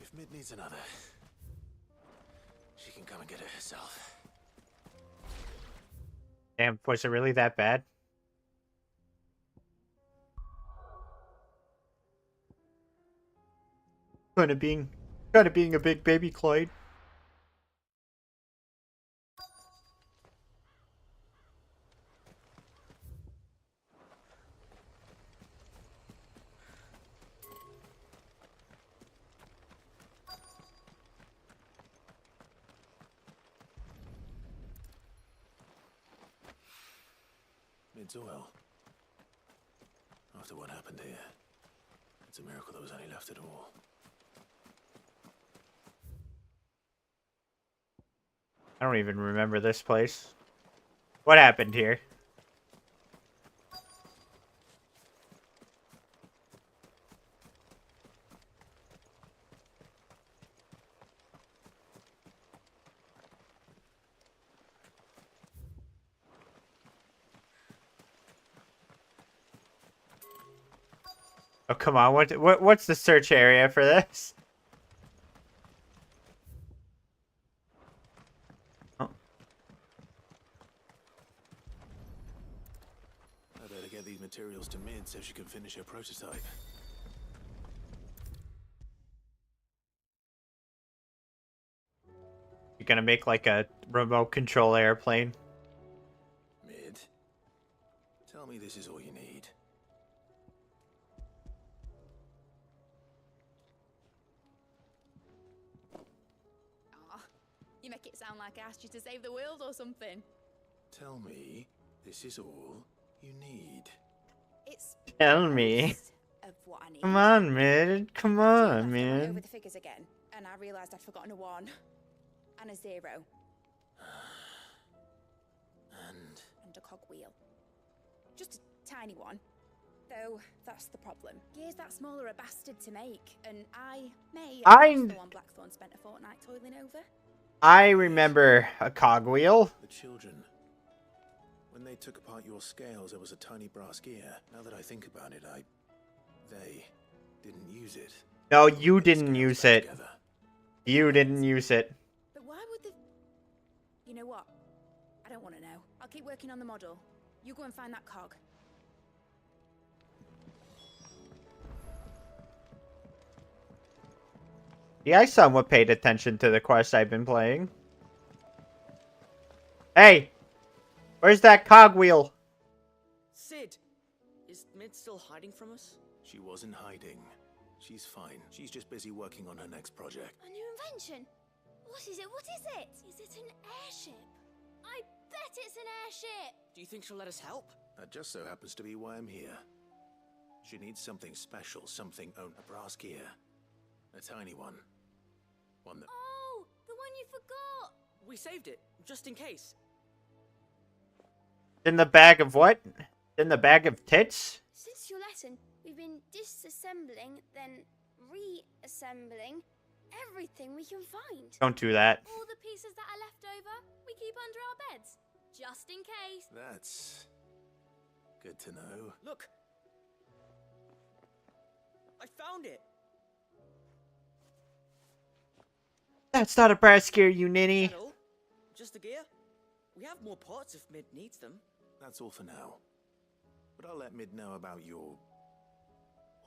If Mid needs another, she can come and get it herself. Damn, was it really that bad? Kind of being a big baby Clyde. Mid's well. After what happened here, it's a miracle there was any left at all. I don't even remember this place. What happened here? Oh, come on. What's the search area for this? Oh. I better get these materials to Mid so she can finish her prototype. You're gonna make like a remote control airplane. Mid, tell me this is all you need. Aw, you make it sound like I asked you to save the world or something. Tell me this is all you need. It's Tell me. of what I need. Come on, Mid. Come After you on, left, I went over man. the figures again, and I realised I'd forgotten a 1 and a 0 and a cogwheel. Just a tiny one. Though that's the problem. Gears that small are a bastard to make, and I that's the one Blackthorn spent a fortnight toiling over. I remember a cogwheel. The children. When they took apart your scales, there was a tiny brass gear. Now that I think about it, they didn't use it. No, you didn't use it. You didn't use it. But why would the... You know what? I don't want to know. I'll keep working on the model. You go and find that cog. Yeah, I somewhat paid attention to the quest I've been playing. Hey! Where's that cogwheel? Sid, is Mid still hiding from us? She wasn't hiding. She's fine. She's just busy working on her next project. A new invention? What is it? What is it? Is it an airship? I bet it's an airship! Do you think she'll let us help? That just so happens to be why I'm here. She needs something special, something a brass gear. A tiny one. One that... Oh, the one you forgot! We saved it, just in case. In the bag of what? In the bag of tits? Since your lesson, we've been disassembling, then reassembling everything we can find. Don't do that. All the pieces that are left over, we keep under our beds, just in case. That's... good to know. Look! I found it! That's not a brass gear, you ninny. That all? Just a gear? We have more parts if Mid needs them. That's all for now. But I'll let Mid know about your...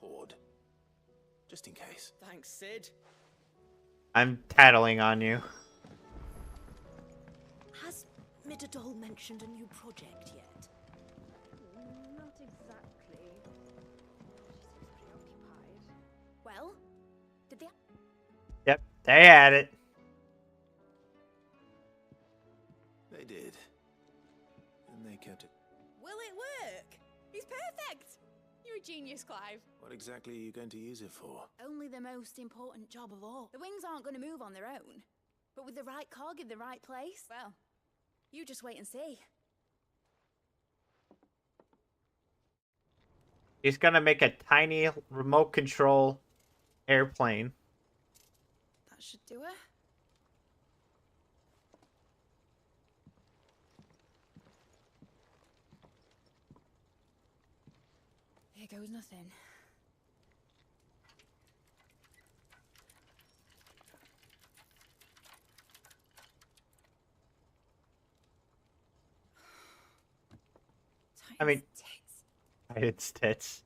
hoard. Just in case. Thanks, Sid. I'm tattling on you. Has Midadol mentioned a new project yet? Not exactly. She seems preoccupied. Well, did they... Yep, they had it. They did. And they kept it. Will it work? He's perfect! You're a genius, Clive. What exactly are you going to use it for? Only the most important job of all. The wings aren't going to move on their own. But with the right cog in the right place, well, you just wait and see. He's gonna make a tiny remote control airplane. That should do it. Here goes nothing. I mean, it's tits.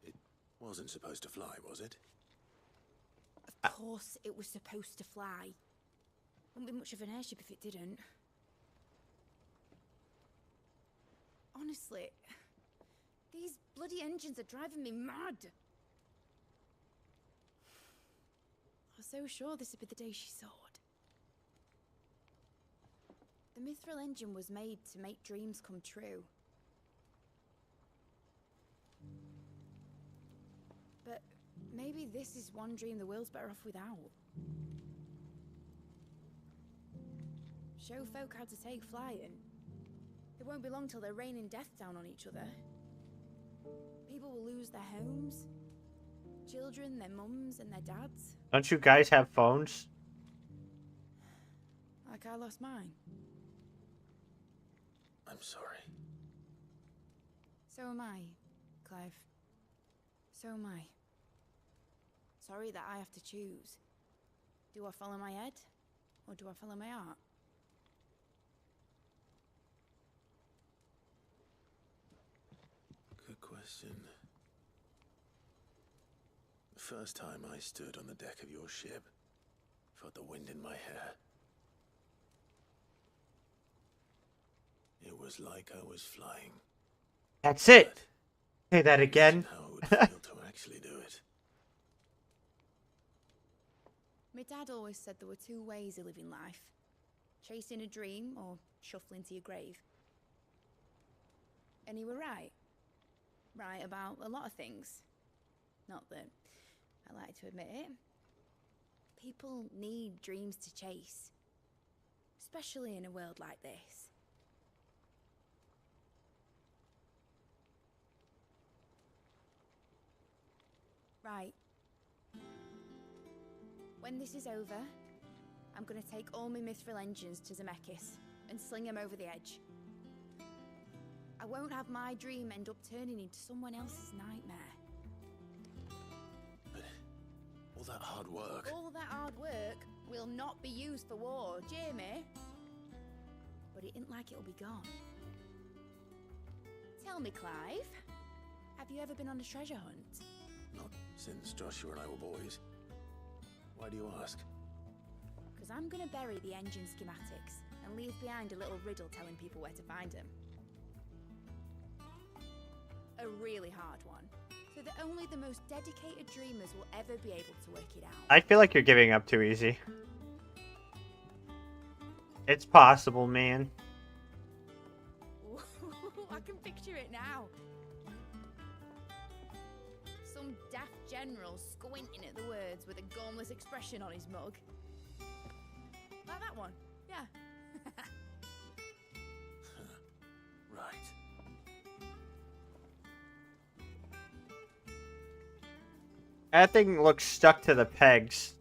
It wasn't supposed to fly, was it? Of course it was supposed to fly. Wouldn't be much of an airship if it didn't. Honestly, these bloody engines are driving me mad. I was so sure this would be the day she soared. The Mithril engine was made to make dreams come true. But maybe this is one dream the world's better off without. Show folk how to take flying. It won't be long till they're raining death down on each other. People will lose their homes. Children, their mums and their dads. Don't you guys have phones? Like I lost mine. I'm sorry. So am I, Clive. So am I. Sorry that I have to choose. Do I follow my head? Or do I follow my heart? Good question. The first time I stood on the deck of your ship, felt the wind in my hair. It was like I was flying. That's it. Say that again. How it would feel to actually do it. My dad always said there were two ways of living life. Chasing a dream or shuffling to your grave. And he were right. Right about a lot of things. Not that I like to admit it. People need dreams to chase. Especially in a world like this. Right. When this is over, I'm gonna take all my mithril engines to Zemeckis and sling them over the edge. I won't have my dream end up turning into someone else's nightmare. But all that hard work... All that hard work will not be used for war, Jamie. But it ain't like it'll be gone. Tell me, Clive, have you ever been on a treasure hunt? Not since Joshua and I were boys. Why do you ask? Because I'm going to bury the engine schematics and leave behind a little riddle telling people where to find them. A really hard one, so that only the most dedicated dreamers will ever be able to work it out. I feel like you're giving up too easy. It's possible, man. I can picture it now. Some daft general squinting at the words with a gormless expression on his mug. Like that one, yeah. Right. That thing looks stuck to the pegs.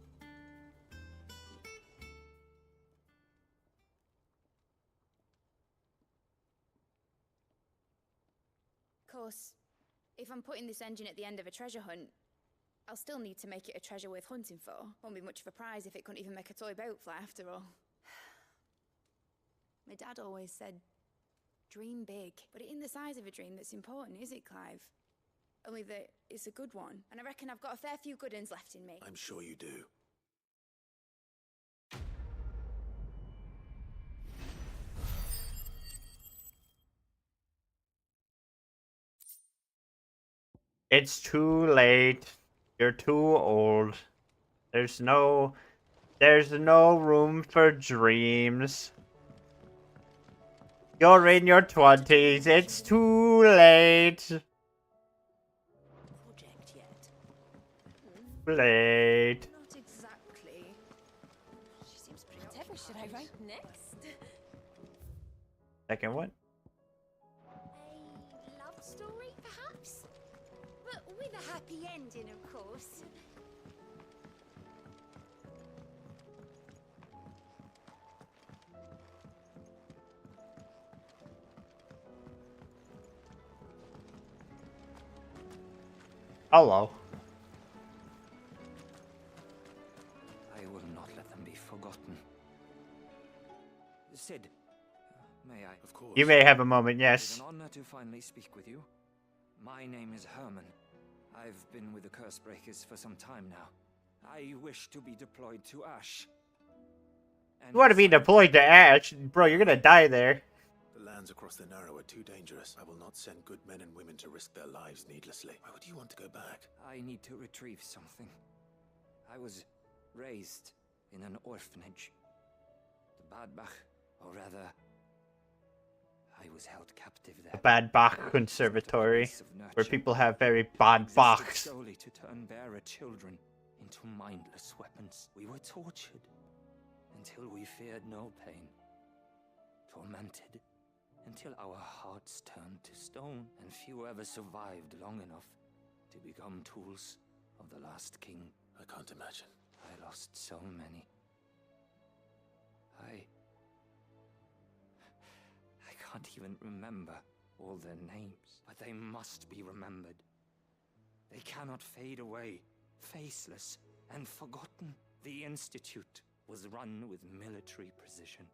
Of course, if I'm putting this engine at the end of a treasure hunt, I'll still need to make it a treasure worth hunting for. Won't be much of a prize if it couldn't even make a toy boat fly after all. My dad always said, dream big. But it ain't the size of a dream that's important, is it, Clive? Only that it's a good one. And I reckon I've got a fair few good uns left in me. I'm sure you do. It's too late. You're too old. There's no room for dreams. You're in your 20s. It's too late. Project yet? Late. Not exactly. She seems pretty. Whatever should I write next? Second one. A love story, perhaps? But with a happy ending, of course. Hello. I will not let them be forgotten. Sid, may I? Of course. You may have a moment, It's yes. an honor to finally speak with you. My name is Herman. I've been with the Cursebreakers for some time now. I wish to be deployed to Ash. And You want to be deployed to Ash? Bro, you're gonna die there. The lands across the Narrow are too dangerous. I will not send good men and women to risk their lives needlessly. Why would you want to go back? I need to retrieve something. I was raised in an orphanage. The Badbach, or rather, I was held captive there. Bad Bach Conservatory, where people have very bad Bachs. Solely to turn bearer children into mindless weapons. We were tortured until we feared no pain. Tormented until our hearts turned to stone, and few ever survived long enough to become tools of the last king. I can't imagine. I lost so many. I can't even remember all their names, but they must be remembered. They cannot fade away, faceless and forgotten. The Institute was run with military precision.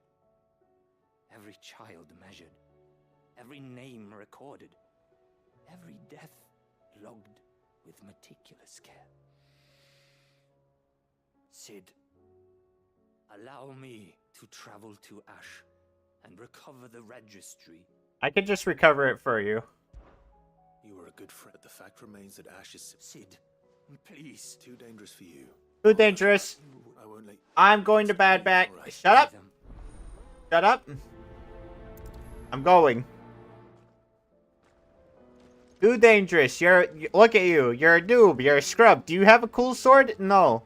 Every child measured, every name recorded, every death logged with meticulous care. Sid, Allow me to travel to Ash and recover the registry. I could just recover it for you. You were a good friend, but the fact remains that Ash is... Sid, please. Too dangerous for you. Too dangerous. I won't let... I'm going to Bad Back. Shut up. Shut up. I'm going. Too dangerous. Look at you. You're a noob. You're a scrub. Do you have a cool sword? No.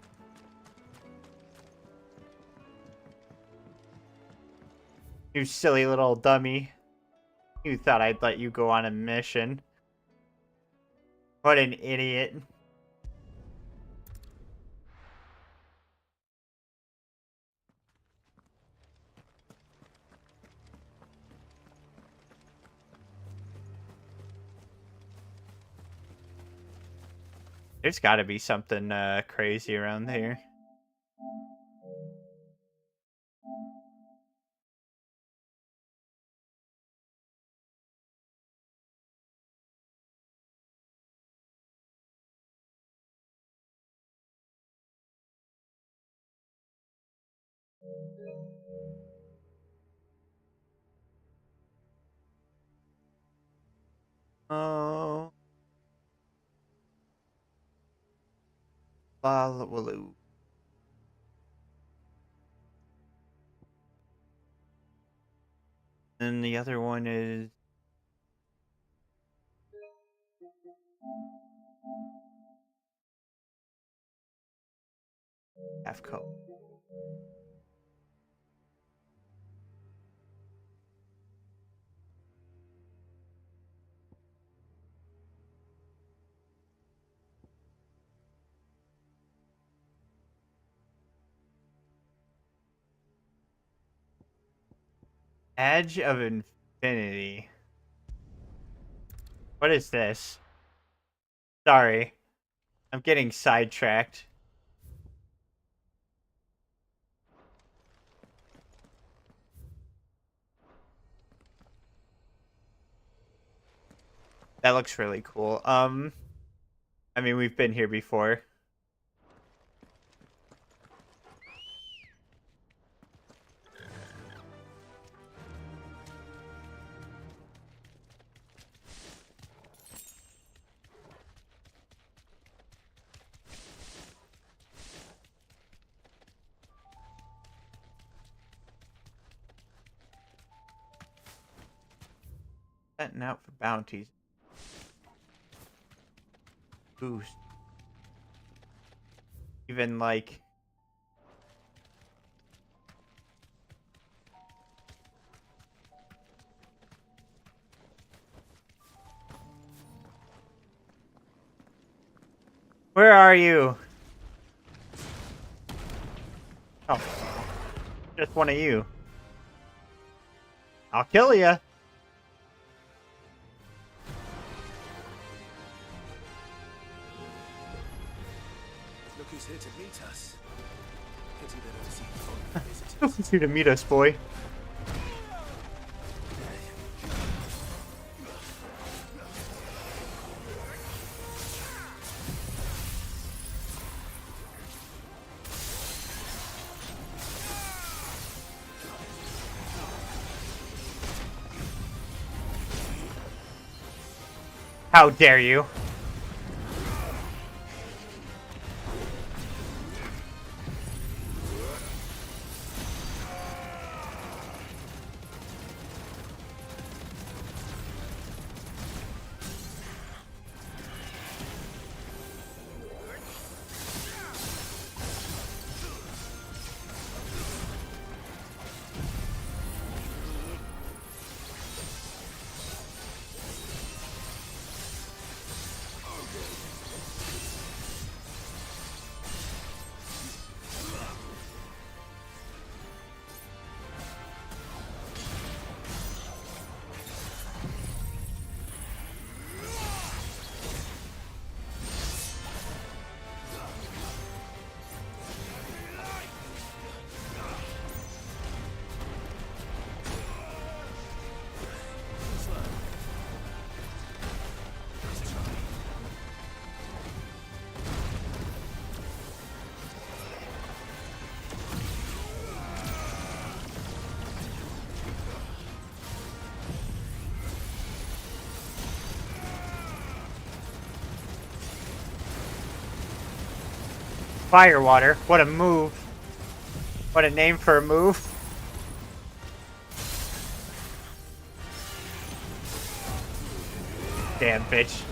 You silly little dummy. You thought I'd let you go on a mission. What an idiot. There's gotta be something crazy around here. Oh. Balwaloo. And the other one is Halfco. Edge of Infinity. What is this? Sorry. I'm getting sidetracked. That looks really cool. I mean, we've been here before. Setting out for bounties. Boost. Even like... Where are you? Oh. Just one of you. I'll kill ya. Look who's here to meet us. Pity they don't see foreign visitors. Who's here to meet us, boy? How dare you? Firewater. What a move. What a name for a move. Damn, bitch.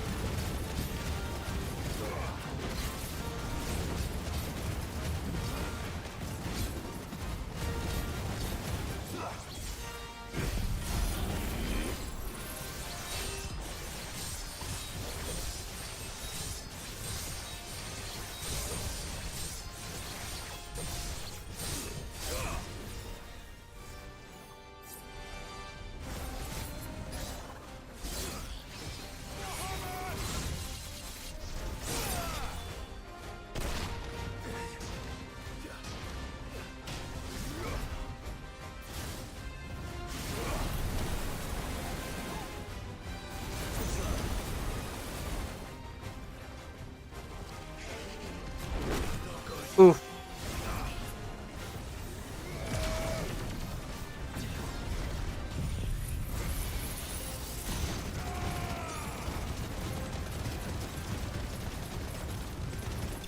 Oof.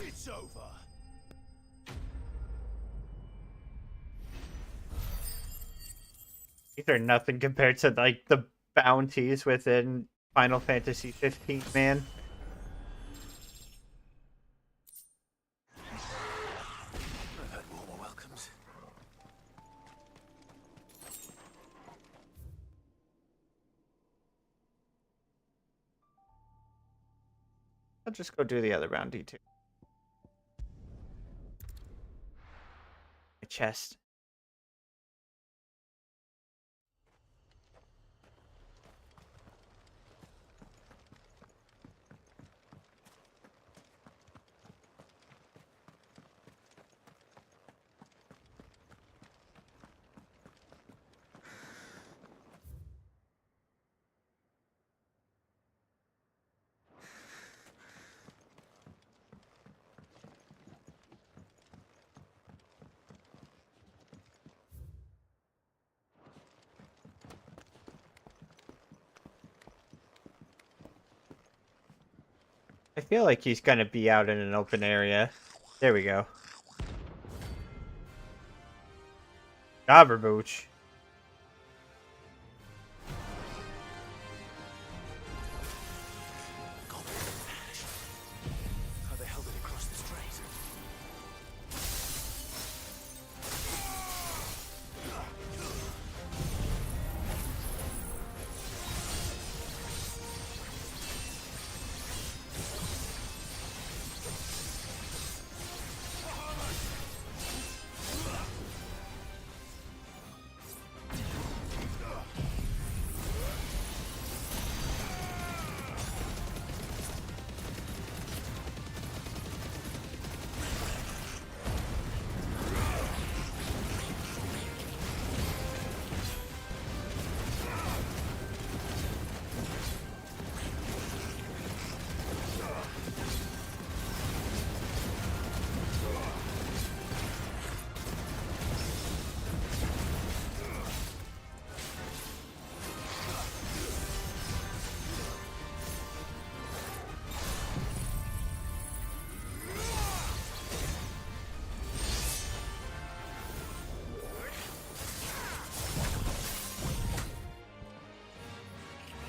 It's over. These are nothing compared to like the bounties within Final Fantasy 15, man. I've had warmer welcomes. I'll just go do the other bounty too. My chest. I feel like he's gonna be out in an open area. There we go. Gobberbooch. How the hell did it cross the strait?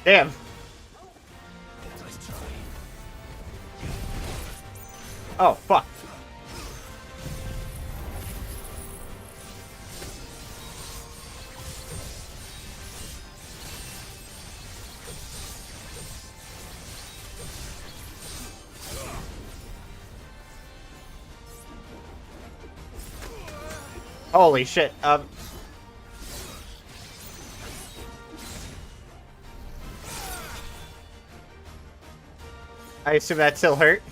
Damn. Oh, fuck. Holy shit. I assume that still hurt.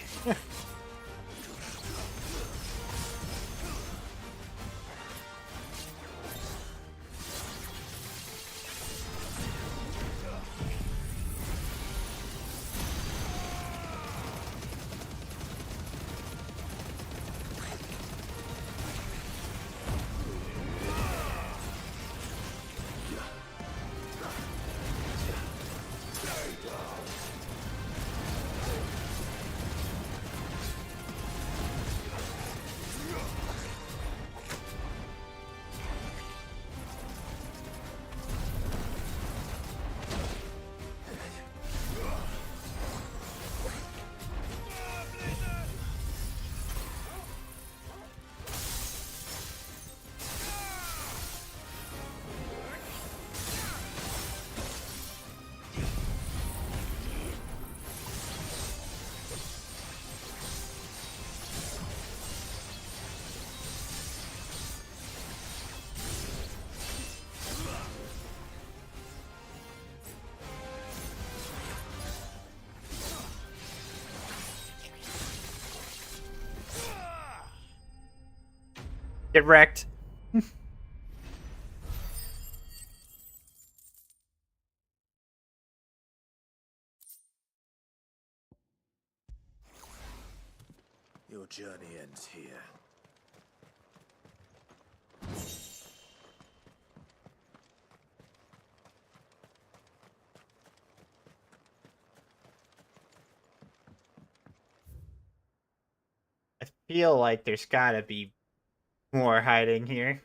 Get wrecked. Your journey ends here. I feel like there's gotta be more hiding here.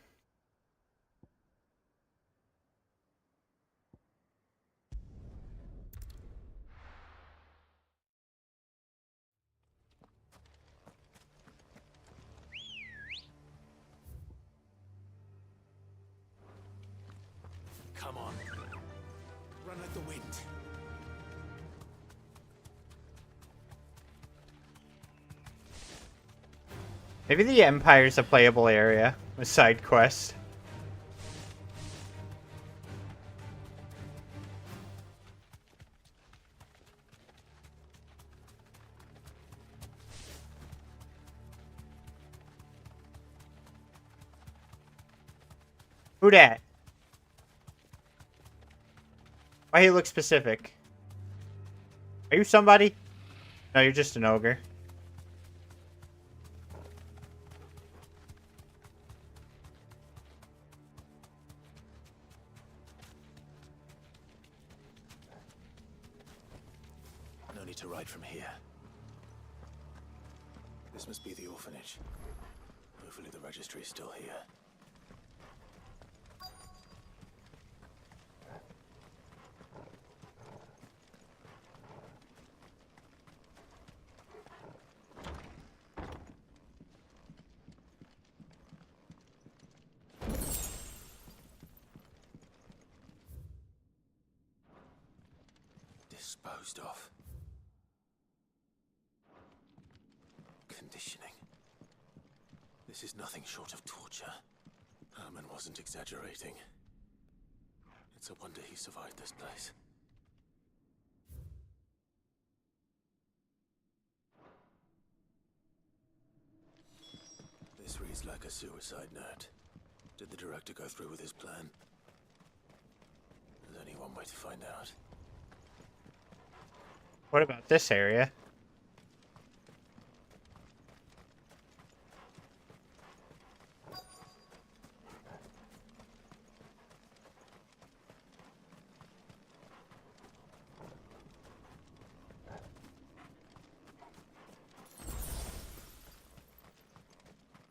Come on. Run like the wind. Maybe the Empire's a playable area with side quests. Who dat? Why he look specific? Are you somebody? No, you're just an ogre. No need to ride from here. This must be the orphanage. Hopefully the registry is still here. Disposed of. Conditioning. This is nothing short of torture. Herman wasn't exaggerating. It's a wonder he survived this place. This reads like a suicide note. Did the director go through with his plan? There's only one way to find out. What about this area?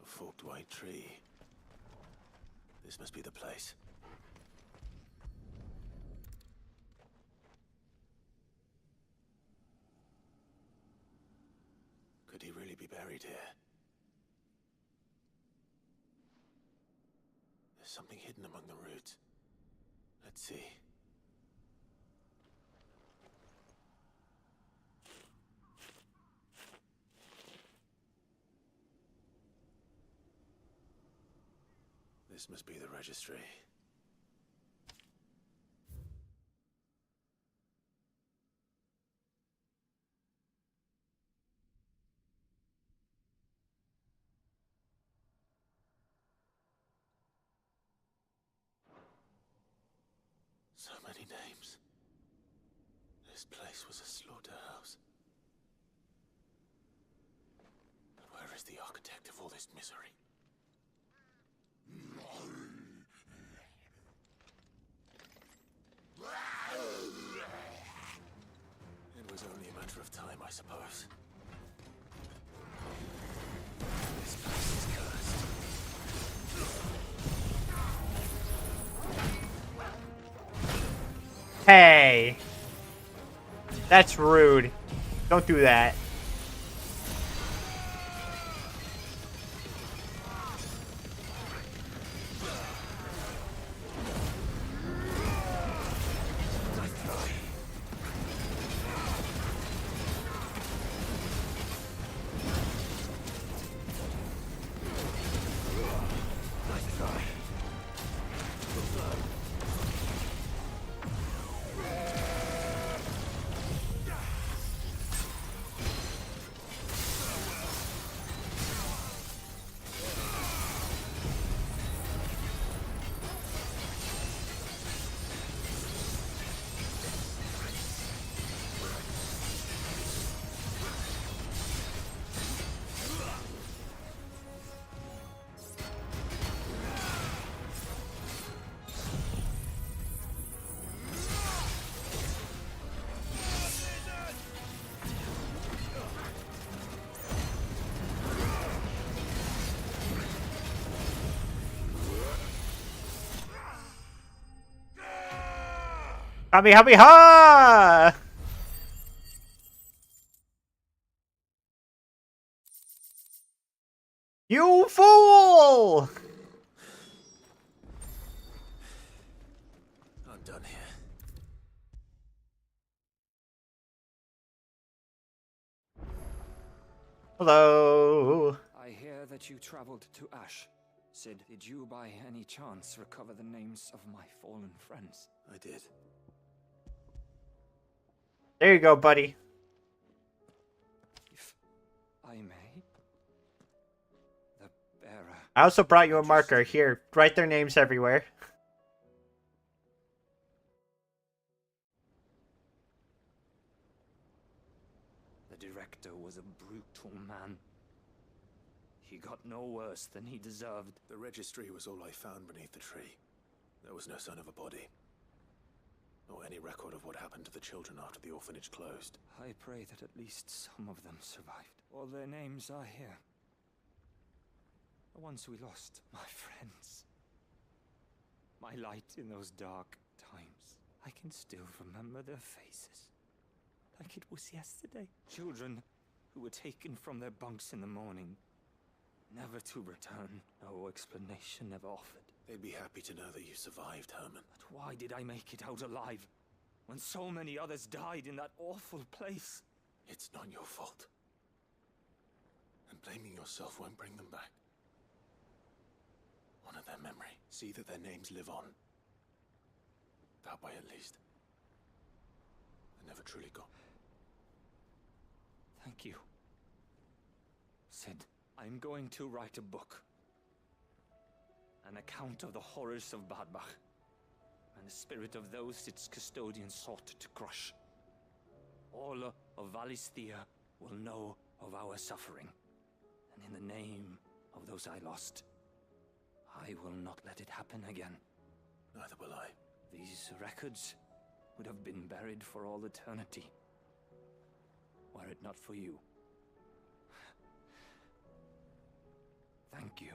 A forked white tree. This must be the place. Could he really be buried here? There's something hidden among the roots. Let's see. This must be the registry. So many names. This place was a slaughterhouse. But where is the architect of all this misery? It was only a matter of time, I suppose. This place is cursed. Hey! That's rude. Don't do that. Kamehameha! You fool! I'm done here. Hello. I hear that you traveled to Ash. Sid, did you by any chance recover the names of my fallen friends? I did. There you go, buddy. If I may, the bearer. I also brought you a marker. Here, write their names everywhere. The director was a brutal man. He got no worse than he deserved. The registry was all I found beneath the tree. There was no sign of a body. Or any record of what happened to the children after the orphanage closed. I pray that at least some of them survived. All their names are here. The ones we lost, my friends. My light in those dark times. I can still remember their faces. Like it was yesterday. Children who were taken from their bunks in the morning. Never to return. No explanation ever offered. They'd be happy to know that you survived, Herman. But why did I make it out alive? When so many others died in that awful place? It's not your fault. And blaming yourself won't bring them back. Honor their memory. See that their names live on. That way at least. They're never truly gone. Thank you. Sid, I'm going to write a book. An account of the horrors of Badbach, and the spirit of those its custodians sought to crush. All of Valisthea will know of our suffering, and in the name of those I lost, I will not let it happen again. Neither will I. These records would have been buried for all eternity, were it not for you. Thank you.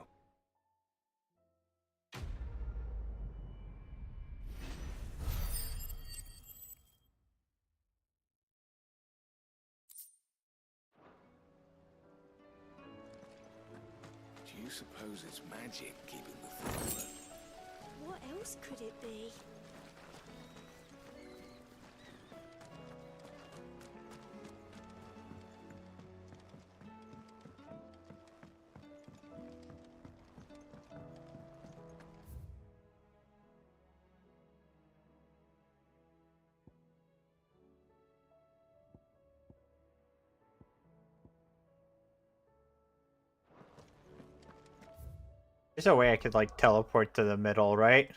Do you suppose it's magic keeping the thing afloat? What else could it be? There's a way I could, like, teleport to the middle, right?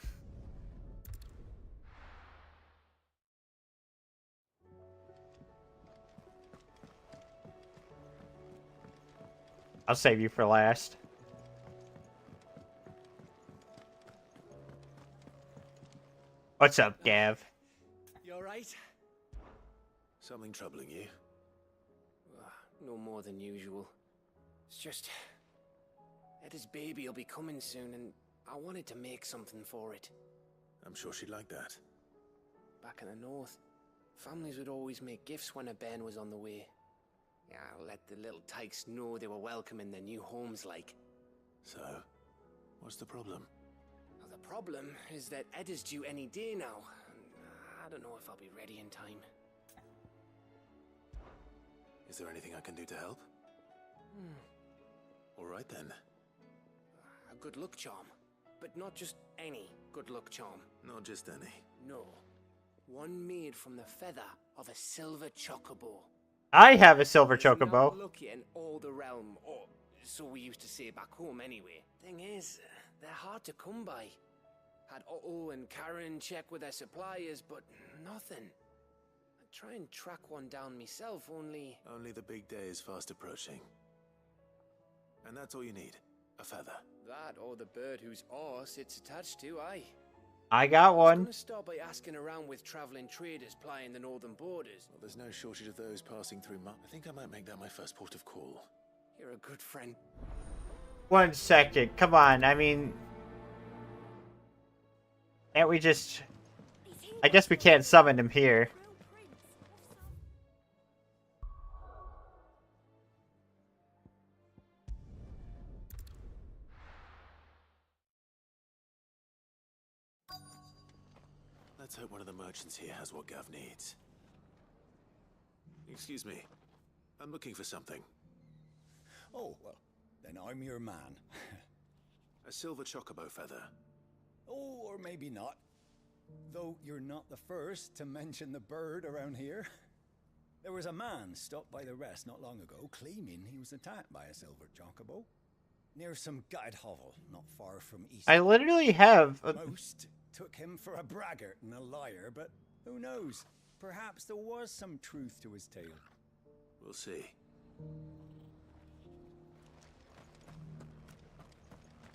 I'll save you for last. What's up, Gav? You alright? Something troubling you? No more than usual. It's just... Etta's baby will be coming soon, and I wanted to make something for it. I'm sure she'd like that. Back in the north, families would always make gifts when a bairn was on the way. Yeah, let the little tykes know they were welcome in their new homes, like. So, what's the problem? Well, the problem is that Etta's due any day now, and I don't know if I'll be ready in time. Is there anything I can do to help? All right then. A good luck charm. But not just any good luck charm. Not just any. No. One made from the feather of a silver chocobo. I have a silver There's chocobo. not lucky in all the realm, or so we used to say back home anyway. Thing is, they're hard to come by. Had Otto and Karen check with their suppliers, but nothing. I try and track one down myself, only... Only the big day is fast approaching. And that's all you need. A feather. That or the bird whose arse it's attached to, aye. I got I was one. gonna start by asking around with traveling traders plying the northern borders. Well, there's no shortage of those passing through I think I might make that my first port of call. You're a good friend. 1 second. Come on. I mean... Can't we just... It's him. I guess we can't summon him here. Let's hope one of the merchants here has what Gav needs. Excuse me. I'm looking for something. Oh, well, then I'm your man. A silver chocobo feather. Oh, or maybe not. Though you're not the first to mention the bird around here. There was a man stopped by the rest not long ago, claiming he was attacked by a silver chocobo. Near some gutted hovel, not far from East. I literally have... Most took him for a braggart and a liar, but who knows? Perhaps there was some truth to his tale. We'll see.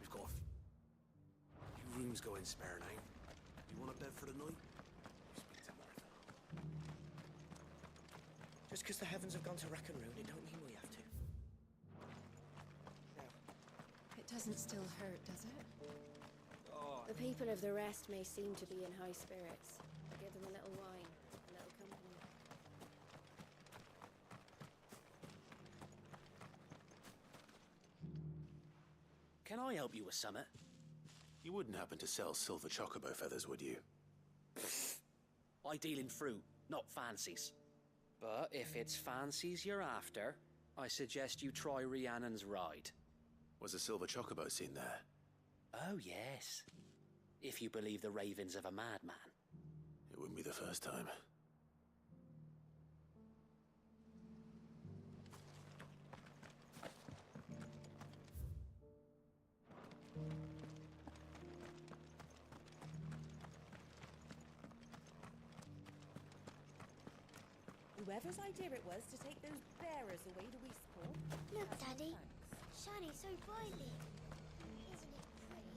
We've got a few rooms going spare now. You want a bed for the night? Speak to Martha. Just because the heavens have gone to rack and ruin, it don't mean we have to. It doesn't still hurt, does it? The people of the rest may seem to be in high spirits. Give them a little wine, a little company. Can I help you with something? You wouldn't happen to sell silver chocobo feathers, would you? I deal in fruit, not fancies. But if it's fancies you're after, I suggest you try Rhiannon's ride. Was a silver chocobo seen there? Oh, yes. If you believe the ravings of a madman. It wouldn't be the first time. Whoever's idea it was to take those bearers away to Eastport. Look, Daddy. Shining so brightly. Isn't it pretty?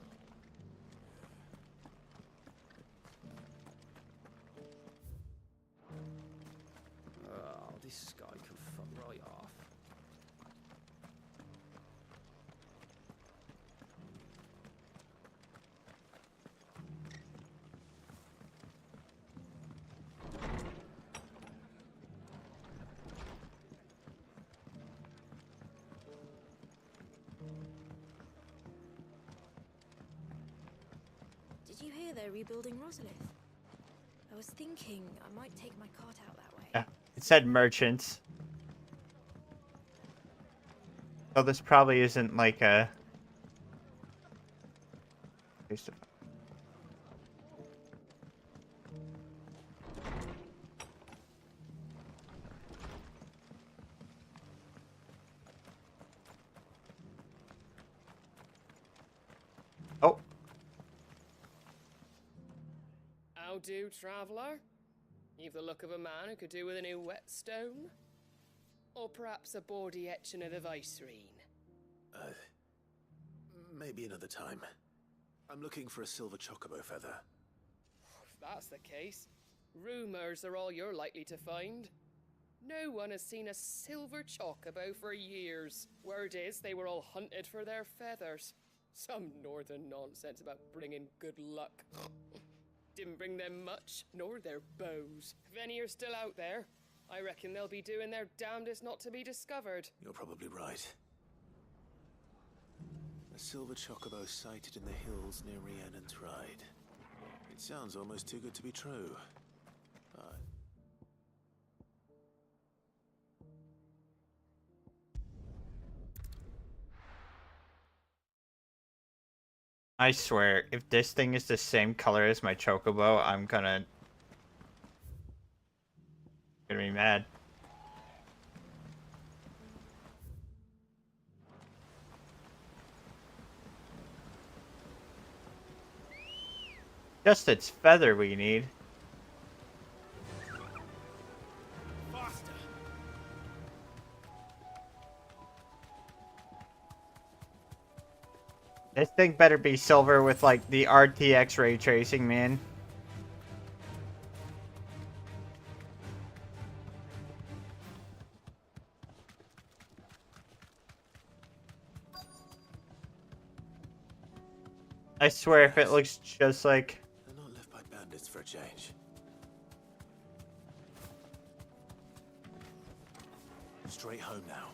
Oh, this guy can fuck right off. Did you hear they're rebuilding Rosalith? I was thinking I might take my cart out that way. Yeah, it said merchants. So this probably isn't like a... Oh. How do, traveller? You've the look of a man who could do with a new whetstone? Or perhaps a bawdy etching of the Vicerine? Maybe another time. I'm looking for a silver chocobo feather. If that's the case, rumours are all you're likely to find. No one has seen a silver chocobo for years. Word is they were all hunted for their feathers. Some northern nonsense about bringing good luck. Didn't bring them much, nor their bows. If any are still out there, I reckon they'll be doing their damnedest not to be discovered. You're probably right. A silver chocobo sighted in the hills near Rhiannon's Ride. It sounds almost too good to be true. I swear, if this thing is the same color as my chocobo, I'm gonna be mad. Just its feather we need. This thing better be silver with like the RTX ray tracing, man. I swear if it looks just like... They're not left by bandits for a change. great home now.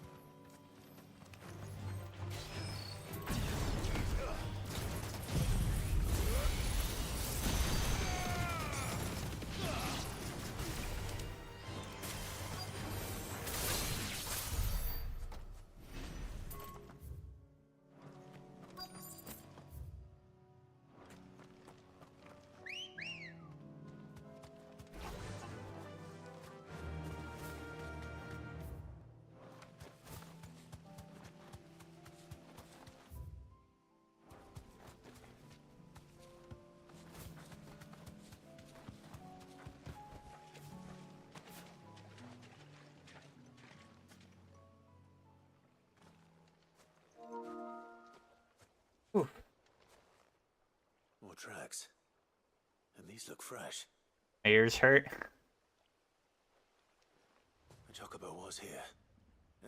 More tracks. And these look fresh. My ears hurt. A chocobo was here.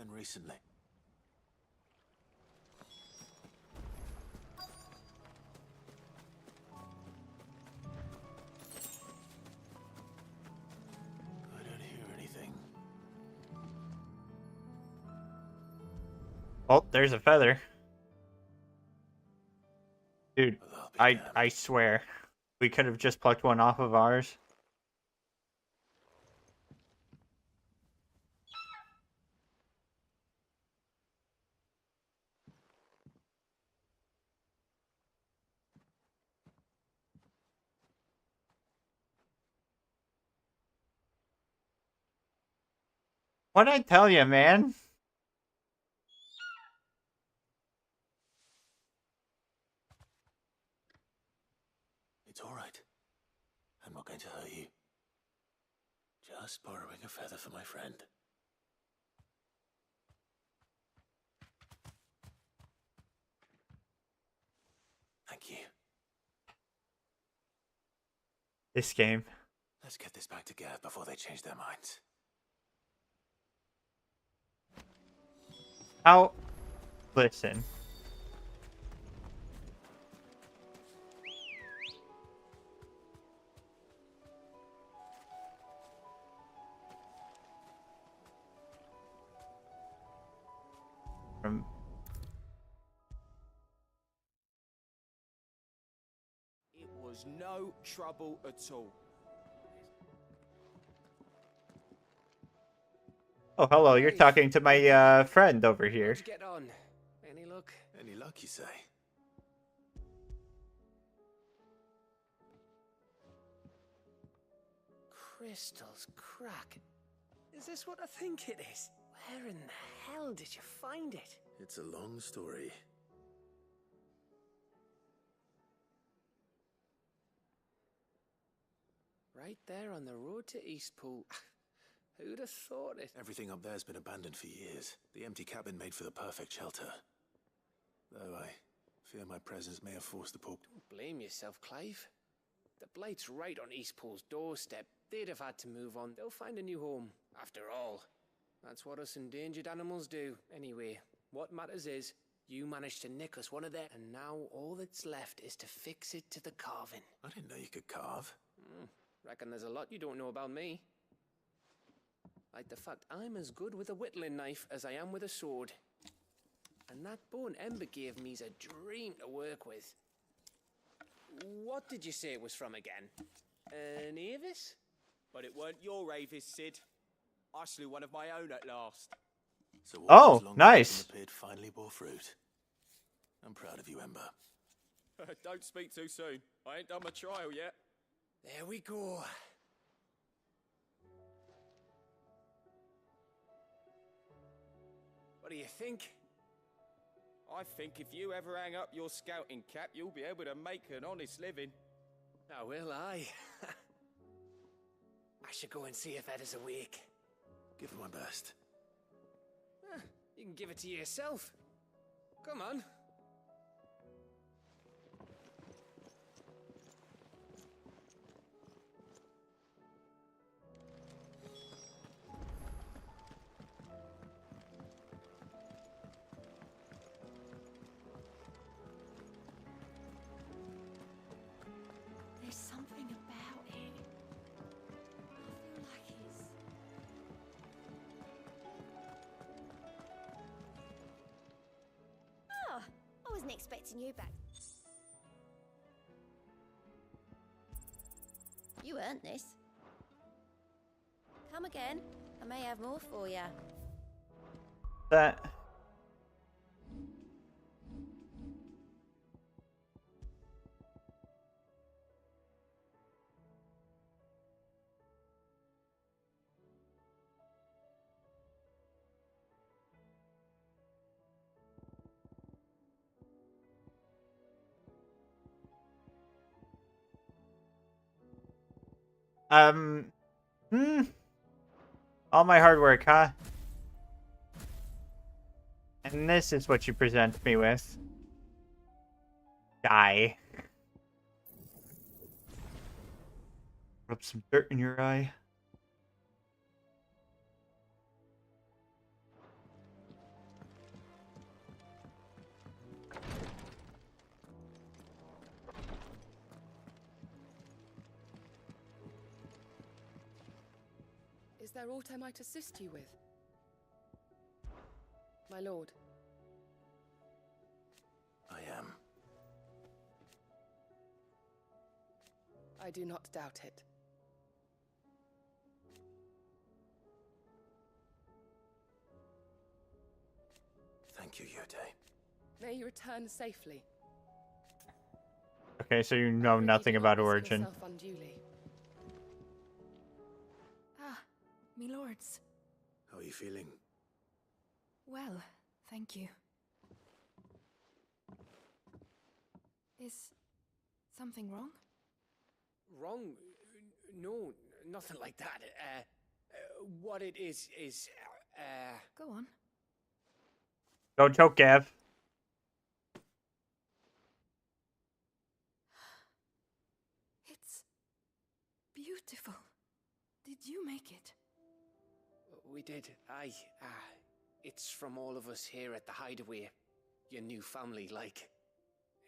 And recently. I don't hear anything. Oh, there's a feather. Dude, I swear. We could have just plucked one off of ours. What'd I tell you, man? It's all right. I'm not going to hurt you. Just borrowing a feather for my friend. Thank you. This game. Let's get this back to Gav before they change their minds. How? Listen. From It was no trouble at all. Oh, hello. You're talking to my friend over here. How'd you get on? Any luck? Any luck, you say? Crystals crack. Is this what I think it is? Where in the hell did you find it? It's a long story. Right there on the road to Eastpool. Who'd have thought it? Everything up there's been abandoned for years. The empty cabin made for the perfect shelter. Though I fear my presence may have forced the poor... Don't blame yourself, Clive. The Blight's right on Eastpool's doorstep. They'd have had to move on. They'll find a new home. After all, that's what us endangered animals do. Anyway, what matters is, you managed to nick us one of their... And now all that's left is to fix it to the carving. I didn't know you could carve. Reckon there's a lot you don't know about me. Like the fact I'm as good with a whittling knife as I am with a sword. And that bone Ember gave me's a dream to work with. What did you say it was from again? An Avis? But it weren't your Avis, Sid. I slew one of my own at last. So oh, nice. The pit finally bore fruit. I'm proud of you, Ember. Don't speak too soon. I ain't done my trial yet. There we go. What do you think? I think if you ever hang up your scouting cap, you'll be able to make an honest living. Now will I? I should go and see if Ed is awake. Give it my best. You can give it to yourself. Come on. There's something about it. I feel like it's... wasn't expecting you back. You earned this. Come again. I may have more for you. That. All my hard work, huh? And this is what you present me with. Die. Rub some dirt in your eye. Is there aught I might assist you with? My lord. I am. I do not doubt it. Thank you, Yute. May you return safely. Okay, so you know nothing about Origin. Ah, me lords. How are you feeling? Well, thank you. Is something wrong? Wrong? No, nothing like that. What it is, Go on. Don't choke, Gav. It's beautiful. Did you make it? We did. Aye. It's from all of us here at the Hideaway. Your new family, like.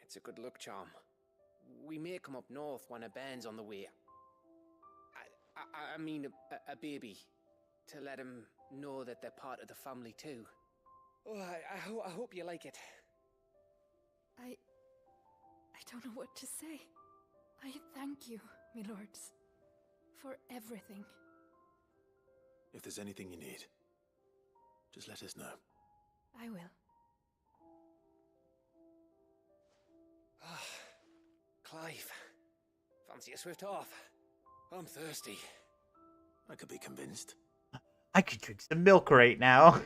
It's a good luck charm. We may come up north when a band's on the way. I mean, a baby. To let him know that they're part of the family too. Oh, I hope you like it. I don't know what to say. I thank you, my lords, for everything. If there's anything you need, just let us know. I will. Clive, fancy a swift off? I'm thirsty. I could be convinced. I could drink some milk right now.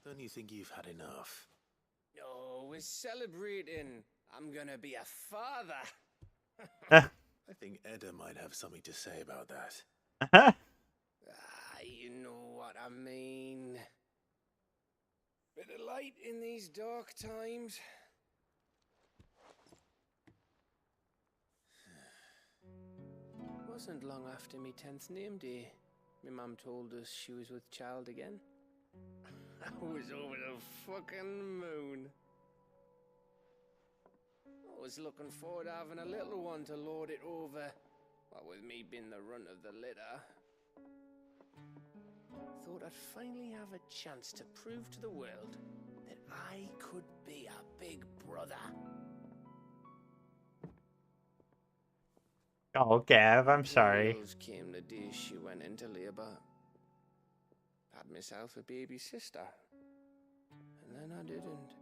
Don't you think you've had enough? No, we're celebrating. I'm gonna be a father. I think Edda might have something to say about that. You know what I mean. Bit of light in these dark times. Wasn't long after me 10th name day. My mum told us she was with child again. I was over the fucking moon. I was looking forward to having a little one to lord it over. What with me being the runt of the litter. Thought I'd finally have a chance to prove to the world that I could be a big brother. Oh, Gav, I'm sorry. Girls came the day she went into labour. Had myself a baby sister. And then I didn't.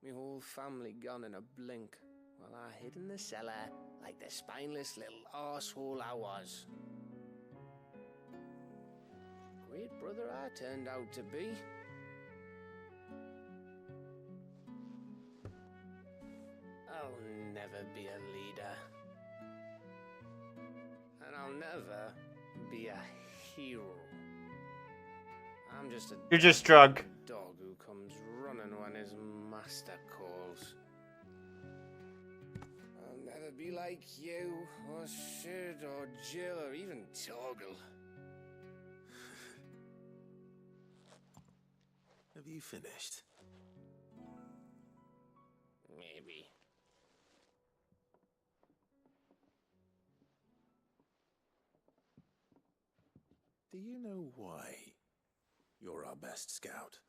My whole family gone in a blink, while I hid in the cellar like the spineless little arsehole I was. Great brother I turned out to be. I'll never be a leader. And I'll never be a hero. I'm just a You're just drunk. dog who comes running when his master calls. I'll never be like you, or Sid, or Jill, or even Torgal. Have you finished? Maybe. Do you know why you're our best scout?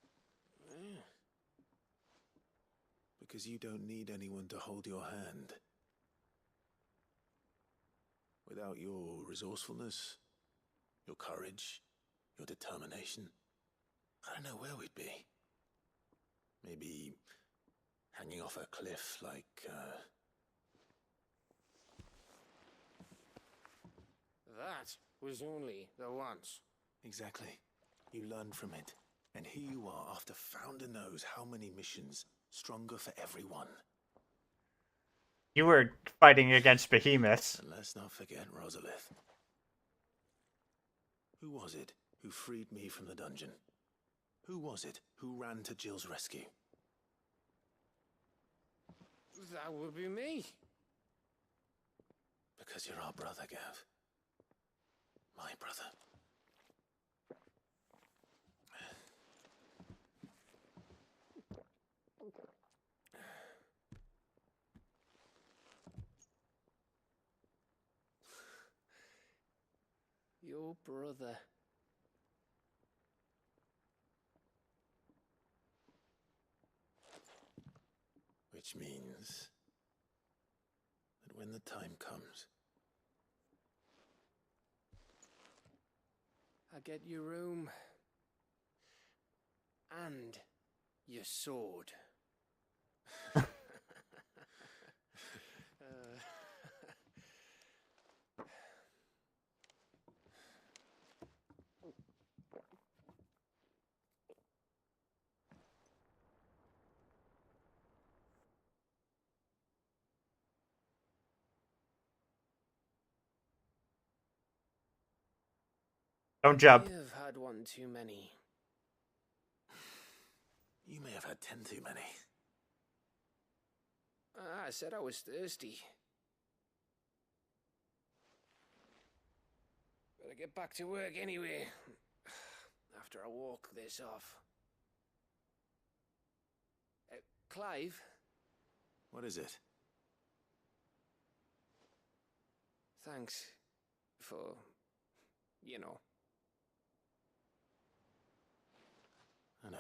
Because you don't need anyone to hold your hand. Without your resourcefulness, your courage, your determination, I don't know where we'd be. Maybe hanging off a cliff like, That was only the once. Exactly. You learned from it. And here you are after Founder knows how many missions, stronger for everyone. You were fighting against behemoths. And let's not forget Rosalith. Who was it who freed me from the dungeon? Who was it who ran to Jill's rescue? That would be me. Because you're our brother, Gav. My brother. Your brother. Which means that when the time comes, I get your room. And your sword. Don't jump. You've had one too many. you may have had 10 too many. I said I was thirsty. Better get back to work anyway. After I walk this off. Clive? What is it? Thanks for, you know. I know.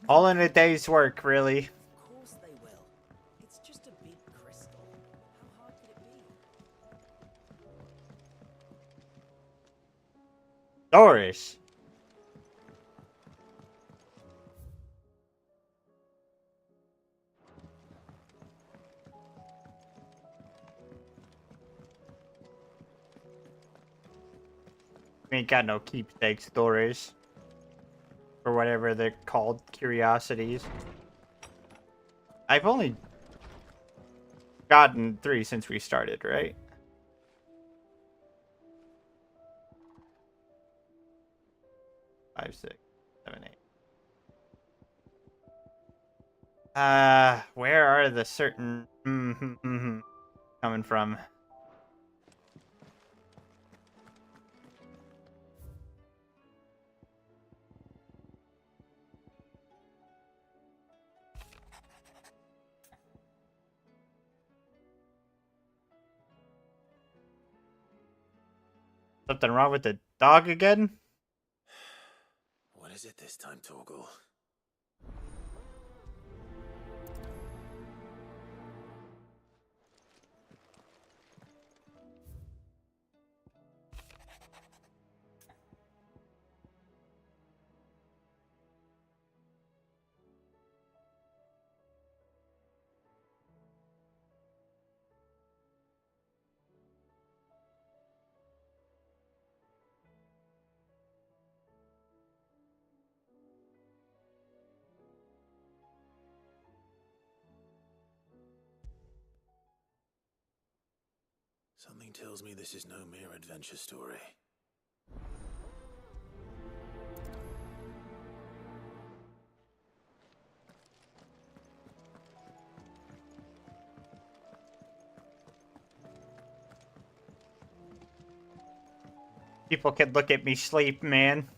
All in a day's work, really. Of course they will. It's just a big crystal. How hard could it be? Doris. We ain't got no keepsakes, Doris. Or whatever they're called, curiosities. I've only gotten 3 since we started, right? Five, 6, 7, 8. Where are the certain coming from? Something wrong with the dog again? What is it this time, Torgal? Something tells me this is no mere adventure story. People can look at me sleep, man.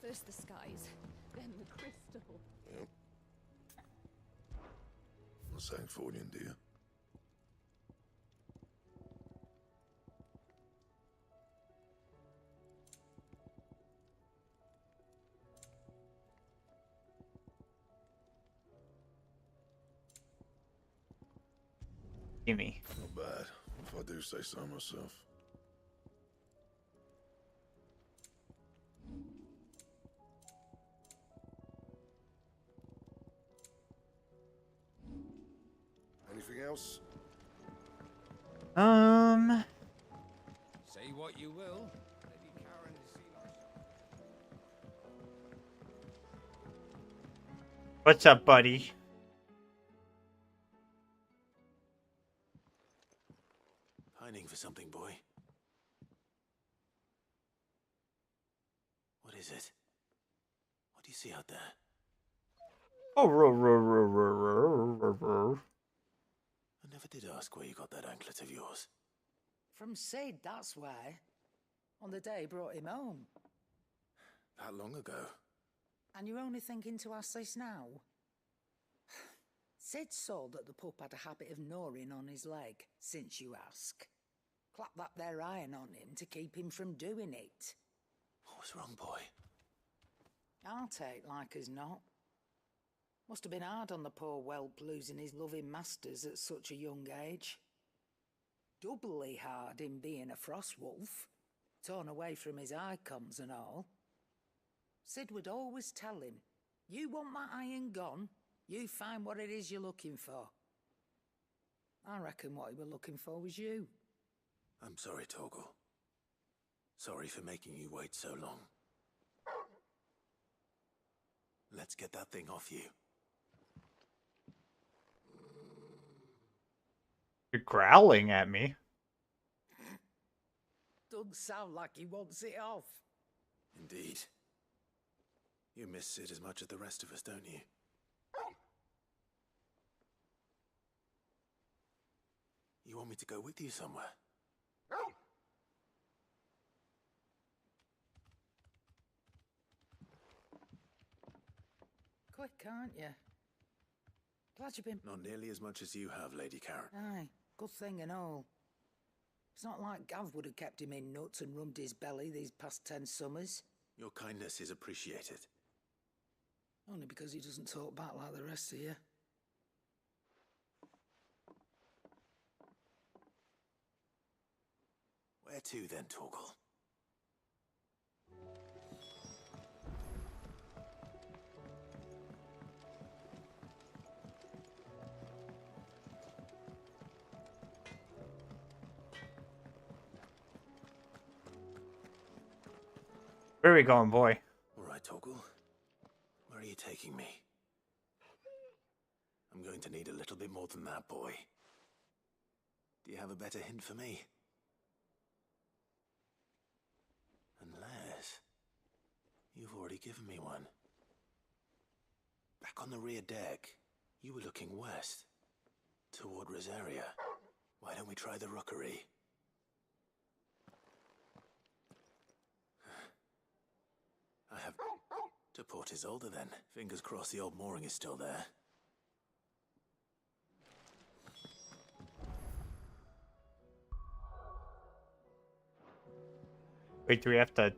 First the skies, then the crystal. Yep. Not saying fortune, do you? Gimme. Not bad, if I do say so myself. Anything else? Say what you will. Lady Karen has seen our shop. What's up, buddy? Pining for something, boy. What is it? What do you see out there? Oh, I never did ask where you got that anklet of yours. From Sid, that's why. On the day he brought him home. That long ago? And you're only thinking to ask this now? Sid saw that the pup had a habit of gnawing on his leg, since you ask. Clap that there iron on him to keep him from doing it. What was wrong, boy? I'll take like as not. Must have been hard on the poor whelp losing his loving masters at such a young age. Doubly hard in being a frost wolf, torn away from his icons and all. Sid would always tell him, you want that iron gone, you find what it is you're looking for. I reckon what he were looking for was you. I'm sorry, Torgal. Sorry for making you wait so long. Let's get that thing off you. You're growling at me. Doesn't sound like he wants it off. Indeed. You miss Sid as much as the rest of us, don't you? You want me to go with you somewhere? Quick, aren't you? Glad you've been... Not nearly as much as you have, Lady Karen. Aye, good thing and all. It's not like Gav would have kept him in nuts and rubbed his belly these past 10 summers. Your kindness is appreciated. Only because he doesn't talk back like the rest of you. Where to then, Torgal? Where are we going, boy? All right, Torgal. Where are you taking me? I'm going to need a little bit more than that, boy. Do you have a better hint for me? Unless... you've already given me one. Back on the rear deck, you were looking west. Toward Rosaria. Why don't we try the rookery? I have... to Port Isolde, then. Fingers crossed the old mooring is still there. Wait, do we have to...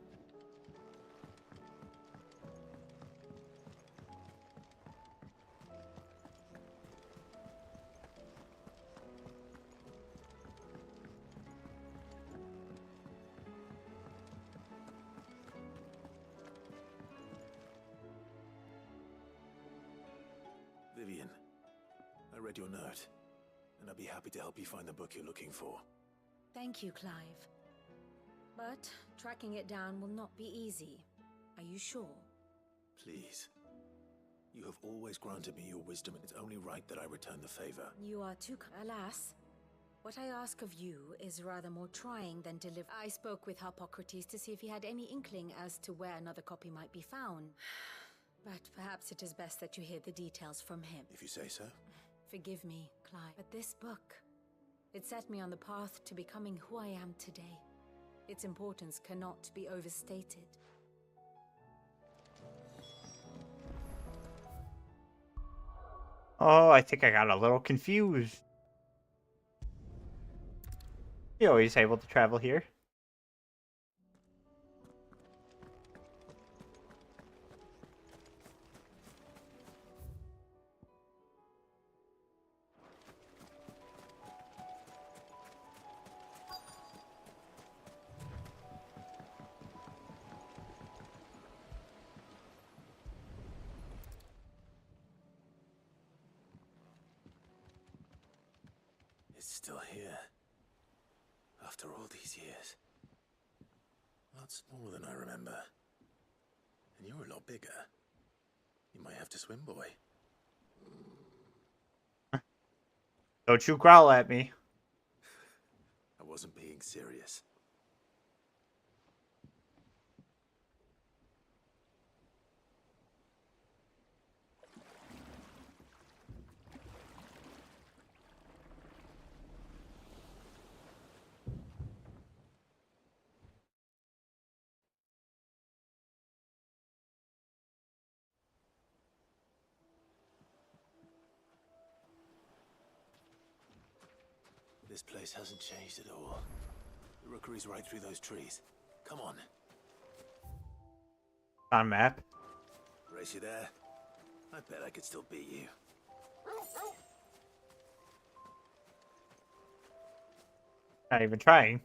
Vivian, I read your note, and I'd be happy to help you find the book you're looking for. Thank you, Clive. But tracking it down will not be easy. Are you sure? Please. You have always granted me your wisdom, and it's only right that I return the favor. You are too... Alas, what I ask of you is rather more trying than deliver. I spoke with Harpocrates to see if he had any inkling as to where another copy might be found. But perhaps it is best that you hear the details from him. If you say so. Forgive me, Clive, but this book, it set me on the path to becoming who I am today. Its importance cannot be overstated. Oh, I think I got a little confused. You're always able to travel here. It's still here. After all these years. A lot smaller than I remember. And you're a lot bigger. You might have to swim, boy. Don't you growl at me. I wasn't being serious. This place hasn't changed at all. The rookery's right through those trees. Come on. On map. Race you there? I bet I could still beat you. Not even trying.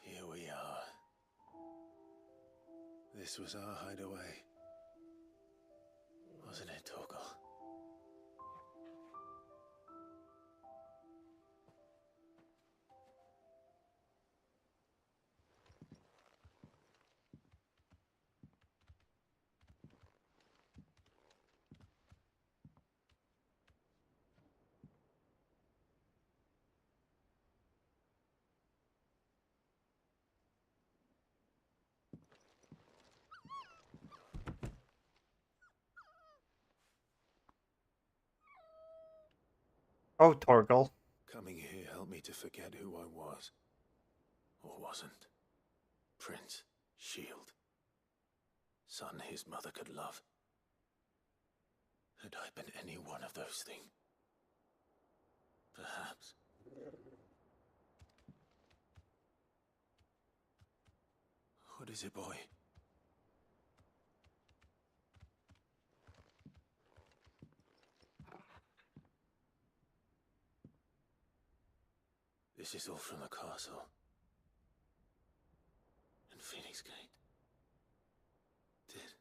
Here we are. This was our hideaway. Wasn't it, Torgal? Oh, Torgal. Coming here helped me to forget who I was. Or wasn't. Prince, shield. Son his mother could love. Had I been any one of those things? Perhaps. What is it, boy? This is all from the castle. And Phoenix Gate. Did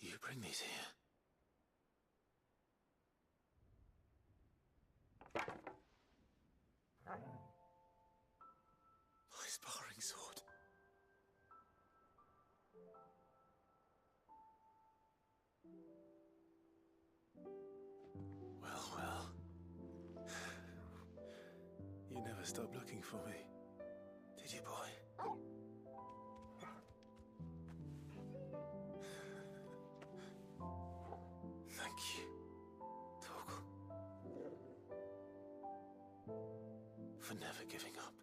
you bring these here? My sparring sword. Well. You never stopped looking for me, did you, boy? Thank you, Torgal. For never giving up.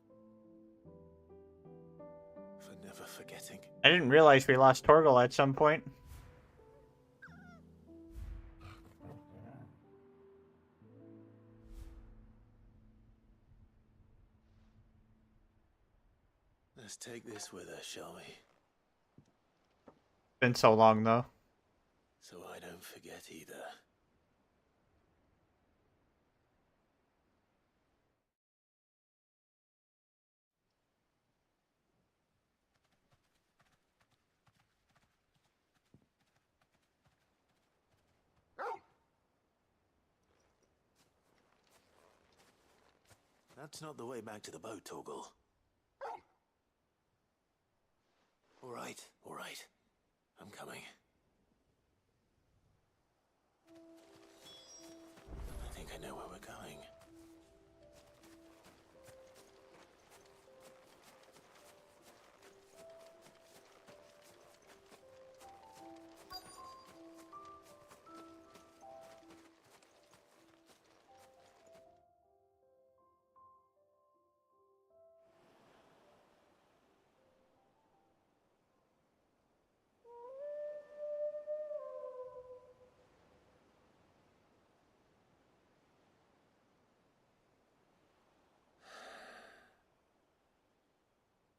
For never forgetting. I didn't realize we lost Torgal at some point. Let's take this with us, shall we? Been so long, though. So I don't forget either. That's not the way back to the boat, Torgal. All right. I'm coming. I think I know where we're going.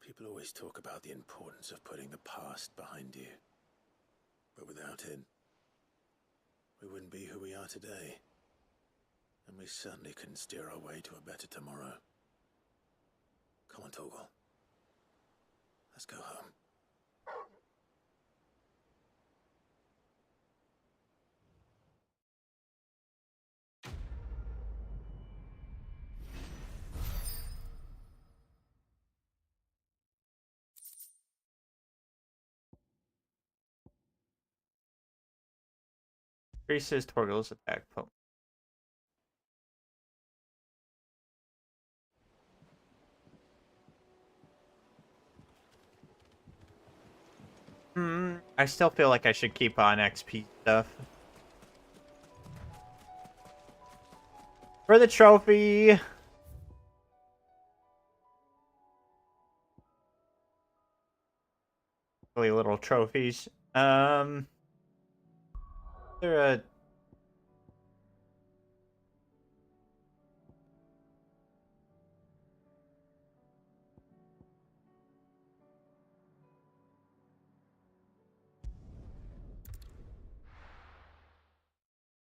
People always talk about the importance of putting the past behind you. But without it, we wouldn't be who we are today. And we certainly couldn't steer our way to a better tomorrow. Come on, Torgal. Let's go home. Increases Torgal's attack poke. I still feel like I should keep on XP stuff. For the trophy! Really little trophies. There a...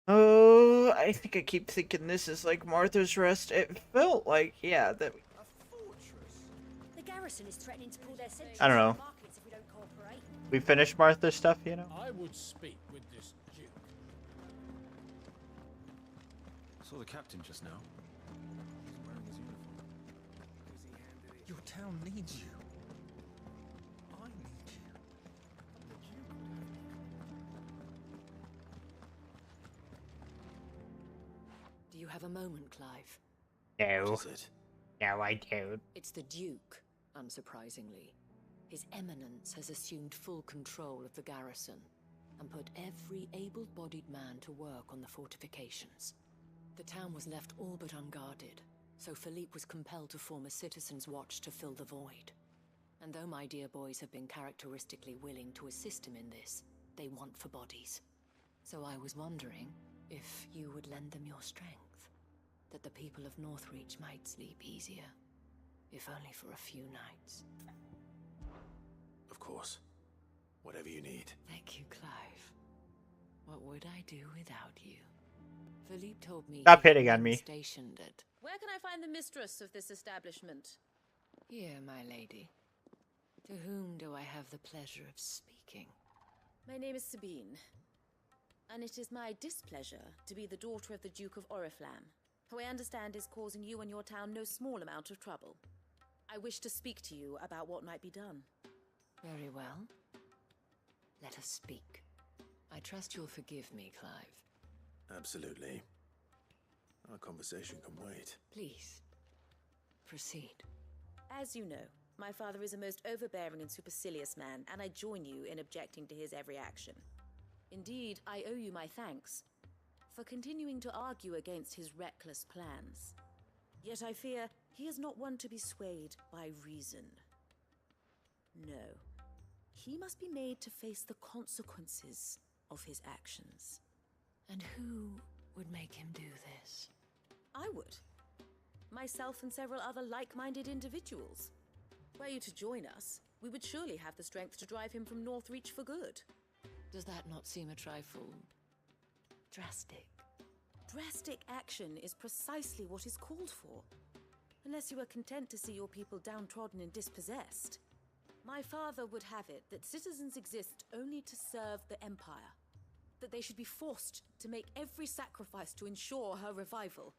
Oh, I think I keep thinking this is like Martha's Rest. It felt like, yeah, that... The garrison is threatening to pull their sentries I don't know. from the markets if we don't cooperate. We finished Martha's stuff, you know? I would speak with this Duke. Saw the captain just now. He's wearing his uniform. Your town needs you. I need you. Do you have a moment, Clive? No. What is it? No, I don't. It's the Duke, unsurprisingly. His Eminence has assumed full control of the garrison and put every able-bodied man to work on the fortifications. The town was left all but unguarded, so Philippe was compelled to form a citizens' watch to fill the void. And though my dear boys have been characteristically willing to assist him in this, they want for bodies. So I was wondering if you would lend them your strength, that the people of Northreach might sleep easier, if only for a few nights. Of course. Whatever you need. Thank you, Clive. What would I do without you? Philippe told me Stop he had hitting on been me. stationed at... Where can I find the mistress of this establishment? Here, my lady. To whom do I have the pleasure of speaking? My name is Sabine, and it is my displeasure to be the daughter of the Duke of Oriflamme, who I understand is causing you and your town no small amount of trouble. I wish to speak to you about what might be done. Very well. Let us speak. I trust you'll forgive me, Clive. Absolutely. Our conversation can wait. Please, proceed. As you know, my father is a most overbearing and supercilious man, and I join you in objecting to his every action. Indeed, I owe you my thanks for continuing to argue against his reckless plans. Yet I fear he is not one to be swayed by reason. No, he must be made to face the consequences of his actions. And who would make him do this? I would. Myself and several other like-minded individuals. Were you to join us, we would surely have the strength to drive him from Northreach for good. Does that not seem a trifle... drastic? Drastic action is precisely what is called for. Unless you are content to see your people downtrodden and dispossessed. My father would have it that citizens exist only to serve the Empire. That they should be forced to make every sacrifice to ensure her revival.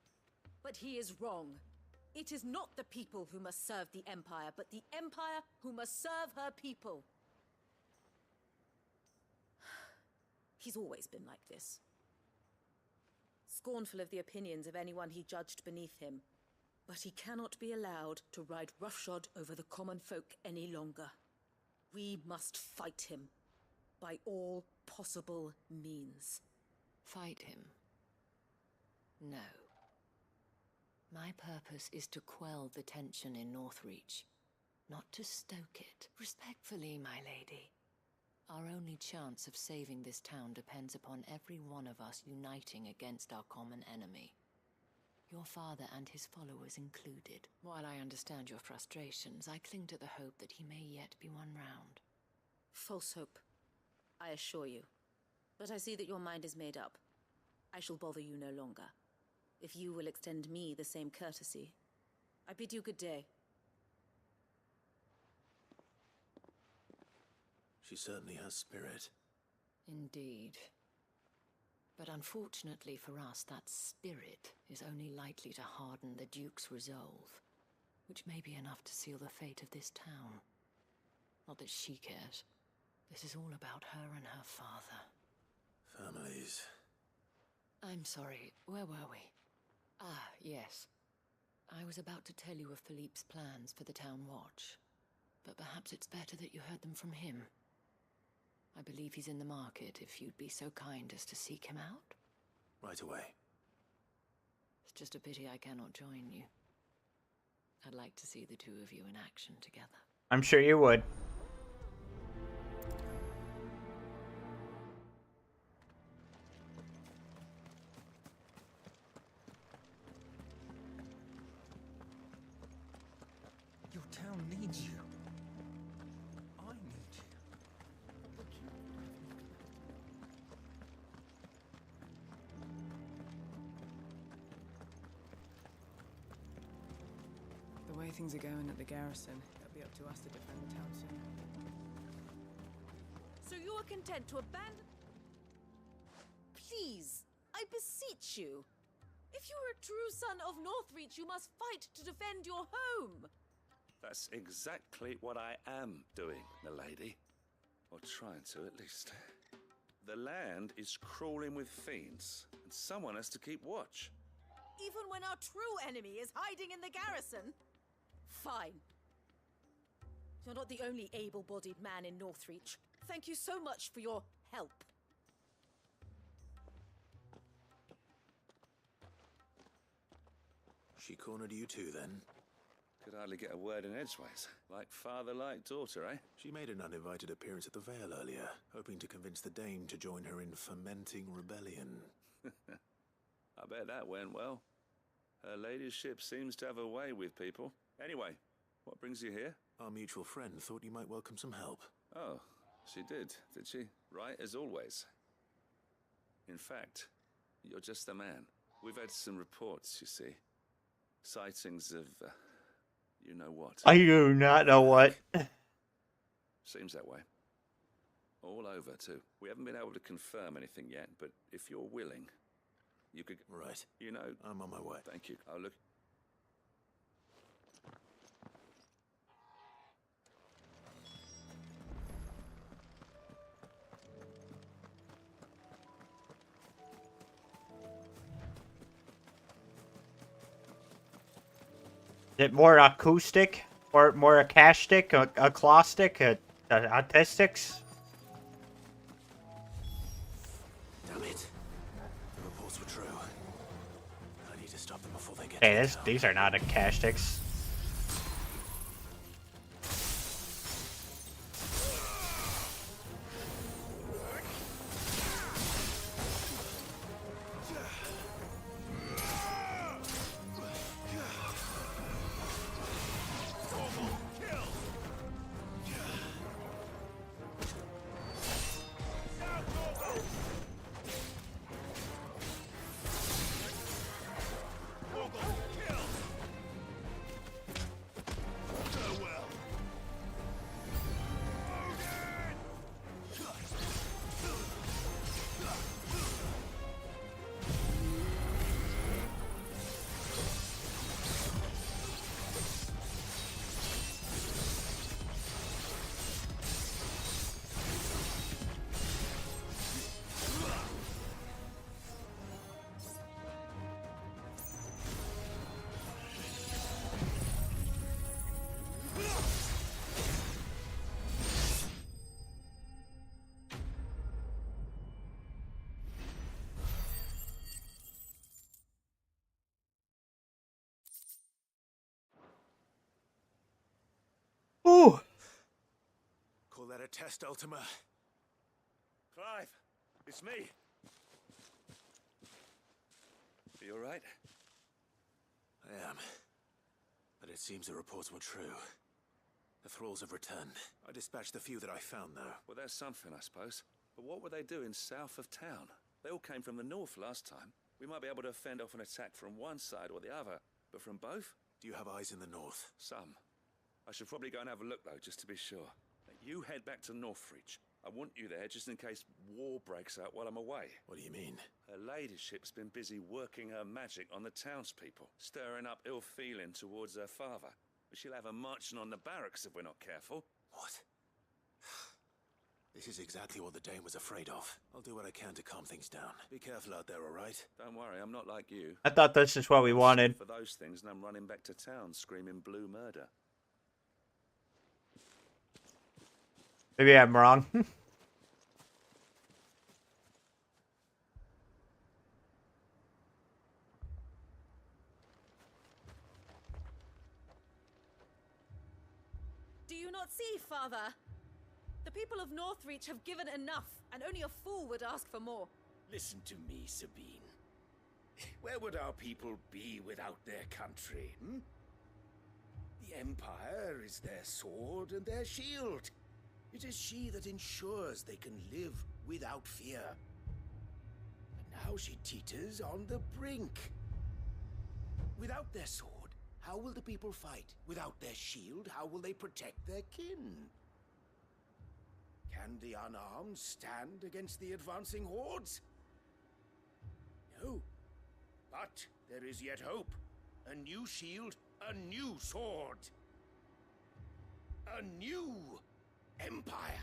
But he is wrong. It is not the people who must serve the Empire, but the Empire who must serve her people. He's always been like this. Scornful of the opinions of anyone he judged beneath him. But he cannot be allowed to ride roughshod over the common folk any longer. We must fight him by all possible means. Fight him? No. My purpose is to quell the tension in Northreach, not to stoke it. Respectfully, my lady. Our only chance of saving this town depends upon every one of us uniting against our common enemy. Your father and his followers included. While I understand your frustrations, I cling to the hope that he may yet be won round. False hope, I assure you. But I see that your mind is made up. I shall bother you no longer. If you will extend me the same courtesy, I bid you good day. She certainly has spirit. Indeed. But unfortunately for us, that spirit is only likely to harden the Duke's resolve, which may be enough to seal the fate of this town. Not that she cares. This is all about her and her father. Families. I'm sorry, where were we? Ah, yes. I was about to tell you of Philippe's plans for the town watch, but perhaps it's better that you heard them from him. I believe he's in the market, if you'd be so kind as to seek him out. Right away. It's just a pity I cannot join you. I'd like to see the two of you in action together. I'm sure you would. Your town needs you. I need you. The way things are going at the garrison, it'll be up to us to defend the town soon. So you are content to abandon... Please, I beseech you. If you are a true son of Northreach, you must fight to defend your home. That's exactly what I am doing, milady. Or trying to, at least. The land is crawling with fiends, and someone has to keep watch. Even when our true enemy is hiding in the garrison? Fine. You're not the only able-bodied man in Northreach. Thank you so much for your help. She cornered you too, then? Could hardly get a word in edgeways. Like father, like daughter, eh? She made an uninvited appearance at the Vale earlier, hoping to convince the Dame to join her in fomenting rebellion. I bet that went well. Her ladyship seems to have a way with people. Anyway, what brings you here? Our mutual friend thought you might welcome some help. Oh, she did she? Right as always. In fact, you're just the man. We've had some reports, you see. Sightings of, you know what. I do not know what. Seems that way. All over, too. We haven't been able to confirm anything yet, but if you're willing, you could... Right. You know... I'm on my way. Thank you. Oh, look... Is it more acoustic? Or more acastic? Aclostic? Autistics? Damn it. The reports were true. I need to stop them before they get Hey, these are not acastics. test, Ultima? Clive, it's me. Are you alright? I am. But it seems the reports were true. The thralls have returned. I dispatched the few that I found, though. Well, that's something, I suppose. But what were they doing south of town? They all came from the north last time. We might be able to fend off an attack from one side or the other, but from both? Do you have eyes in the north? Some. I should probably go and have a look, though, just to be sure. You head back to Northreach. I want you there just in case war breaks out while I'm away. What do you mean? Her ladyship's been busy working her magic on the townspeople, stirring up ill feeling towards her father. But she'll have her marching on the barracks if we're not careful. What? This is exactly what the Dane was afraid of. I'll do what I can to calm things down. Be careful out there, all right? Don't worry, I'm not like you. I thought this is what we wanted. For those things, and I'm running back to town screaming blue murder. Maybe I'm wrong. Do you not see, Father? The people of Northreach have given enough, and only a fool would ask for more. Listen to me, Sabine. Where would our people be without their country, hmm? The Empire is their sword and their shield. It is she that ensures they can live without fear. But now she teeters on the brink. Without their sword, how will the people fight? Without their shield, how will they protect their kin? Can the unarmed stand against the advancing hordes? No. But there is yet hope. A new shield, a new sword. A new empire.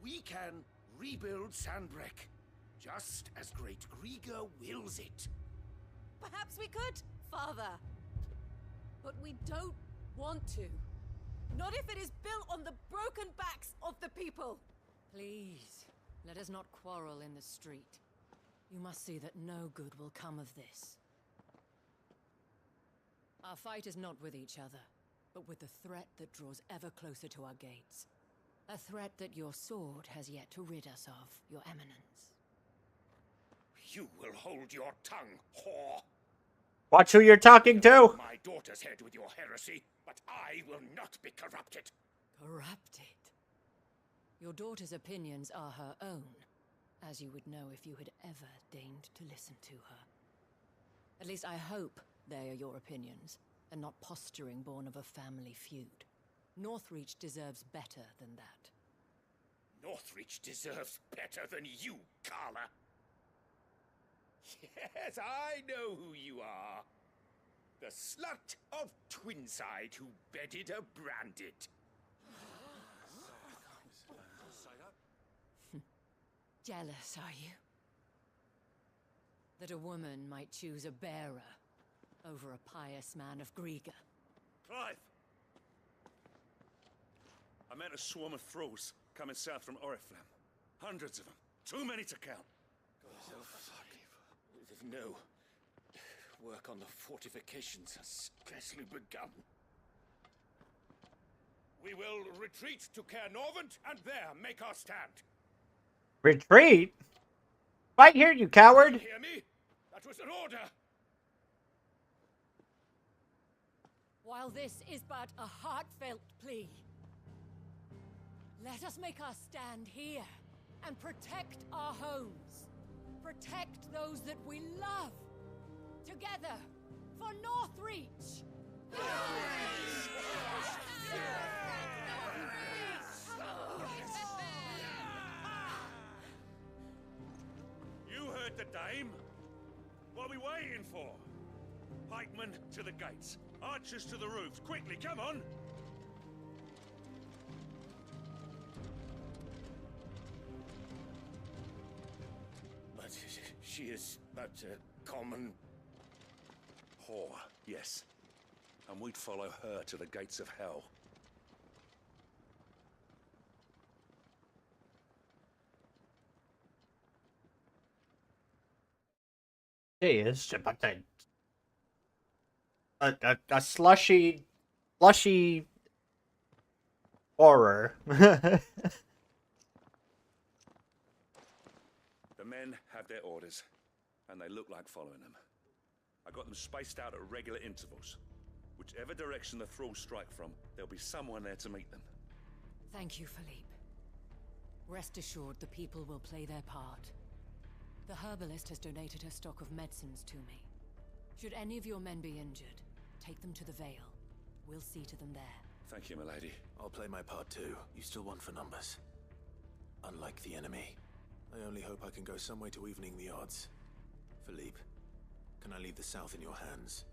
We can rebuild Sandbreck, just as Great Grieger wills it. Perhaps we could, Father. But we don't want to. Not if it is built on the broken backs of the people. Please, let us not quarrel in the street. You must see that no good will come of this. Our fight is not with each other, but with the threat that draws ever closer to our gates. A threat that your sword has yet to rid us of, Your Eminence. You will hold your tongue, whore. Watch who you're talking to. My daughter's head with your heresy, but I will not be corrupted. Corrupted? Your daughter's opinions are her own, as you would know if you had ever deigned to listen to her. At least I hope they are your opinions, and not posturing born of a family feud. Northreach deserves better than that. Northreach deserves better than you, Carla. Yes, I know who you are. The slut of Twinside who bedded a Branded. Jealous, are you? That a woman might choose a bearer over a pious man of Grieger. Clive! I met a swarm of thralls coming south from Oriflamme. Hundreds of them. Too many to count. No. Work on the fortifications has scarcely begun. We will retreat to Caer Norvent and there make our stand. Retreat? Fight here, you coward! You hear me? That was an order. While this is but a heartfelt plea, let us make our stand here and protect our homes. Protect those that we love. Together for Northreach. You heard the dame. What are we waiting for? Pikemen to the gates. Archers to the roofs. Quickly, come on! But she is but a common whore, yes. And we'd follow her to the gates of hell. She is but a slushy Horror. The men have their orders, and they look like following them. I got them spaced out at regular intervals. Whichever direction the thralls strike from, there'll be someone there to meet them. Thank you, Philippe. Rest assured the people will play their part. The herbalist has donated her stock of medicines to me. Should any of your men be injured, take them to the Vale. We'll see to them there. Thank you, milady. I'll play my part too. You still won for numbers. Unlike the enemy. I only hope I can go some way to evening the odds. Philippe, can I leave the south in your hands?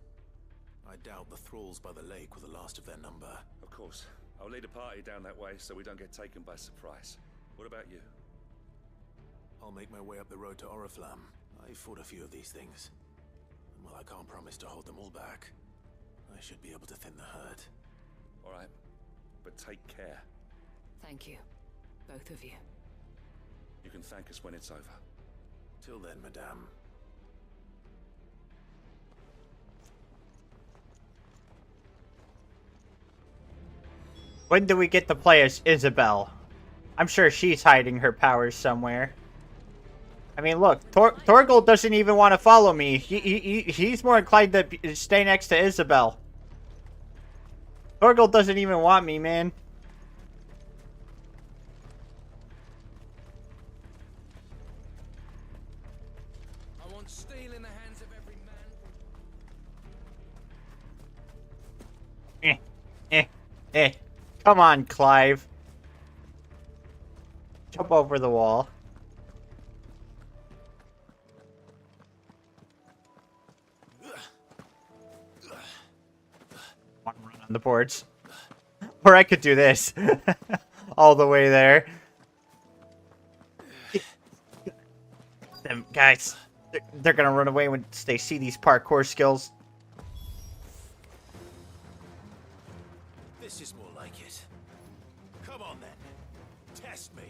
I doubt the thralls by the lake were the last of their number. Of course. I'll lead a party down that way so we don't get taken by surprise. What about you? I'll make my way up the road to Oriflamme. I fought a few of these things. And while I can't promise to hold them all back, I should be able to thin the herd. All right, but take care. Thank you, both of you. You can thank us when it's over. Till then, madame. When do we get to play as Isabel? I'm sure she's hiding her powers somewhere. I mean, look, Torgal doesn't even want to follow me. He's more inclined to stay next to Isabel. Torgal doesn't even want me, man. I want steel in the hands of every man. Come on, Clive. Jump over the wall. Run on the boards. Or I could do this. All the way there. Them guys. They're gonna run away once they see these parkour skills. This is more like it. Come on then. Test me.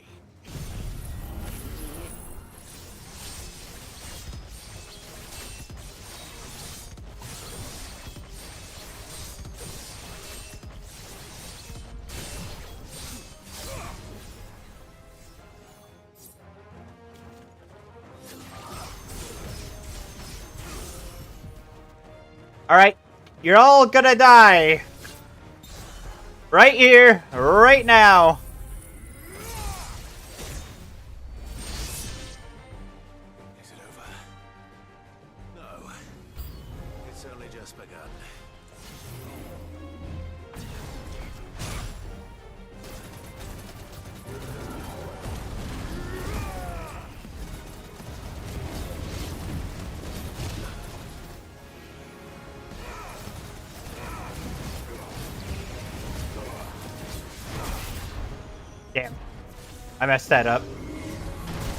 Alright. You're all gonna die. Right here, right now. Is it over? No. It's only just begun. Damn. I messed that up.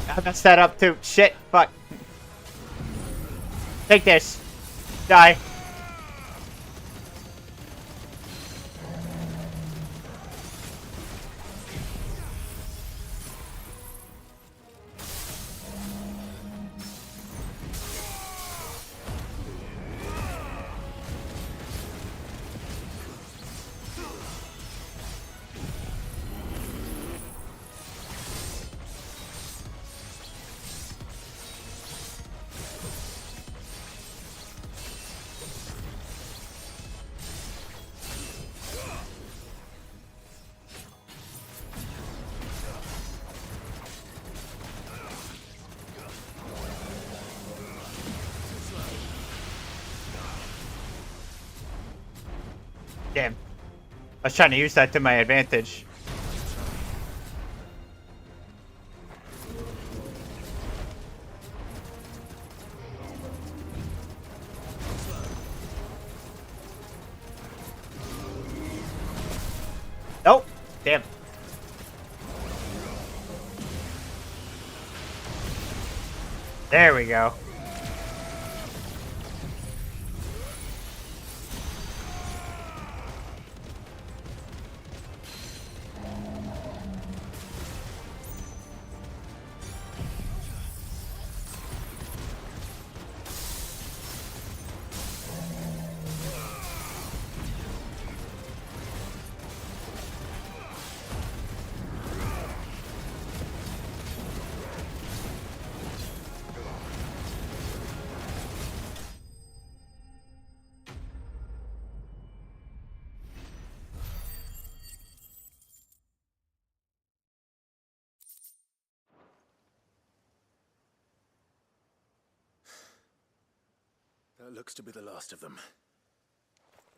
I messed that up too. Shit. Fuck. Take this. Die. Damn. I was trying to use that to my advantage. Nope. Damn. There we go. That looks to be the last of them.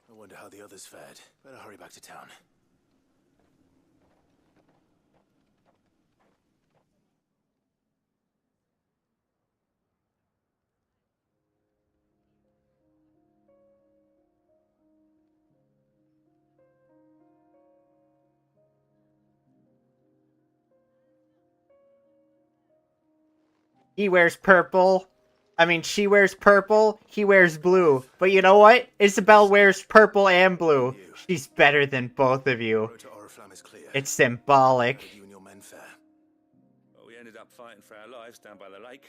I wonder how the others fared. Better hurry back to town. He wears purple. I mean, she wears purple. He wears blue. But you know what? Isabel wears purple and blue. She's better than both of you. It's symbolic. You and your men fare. Well, we ended up fighting for our lives down by the lake.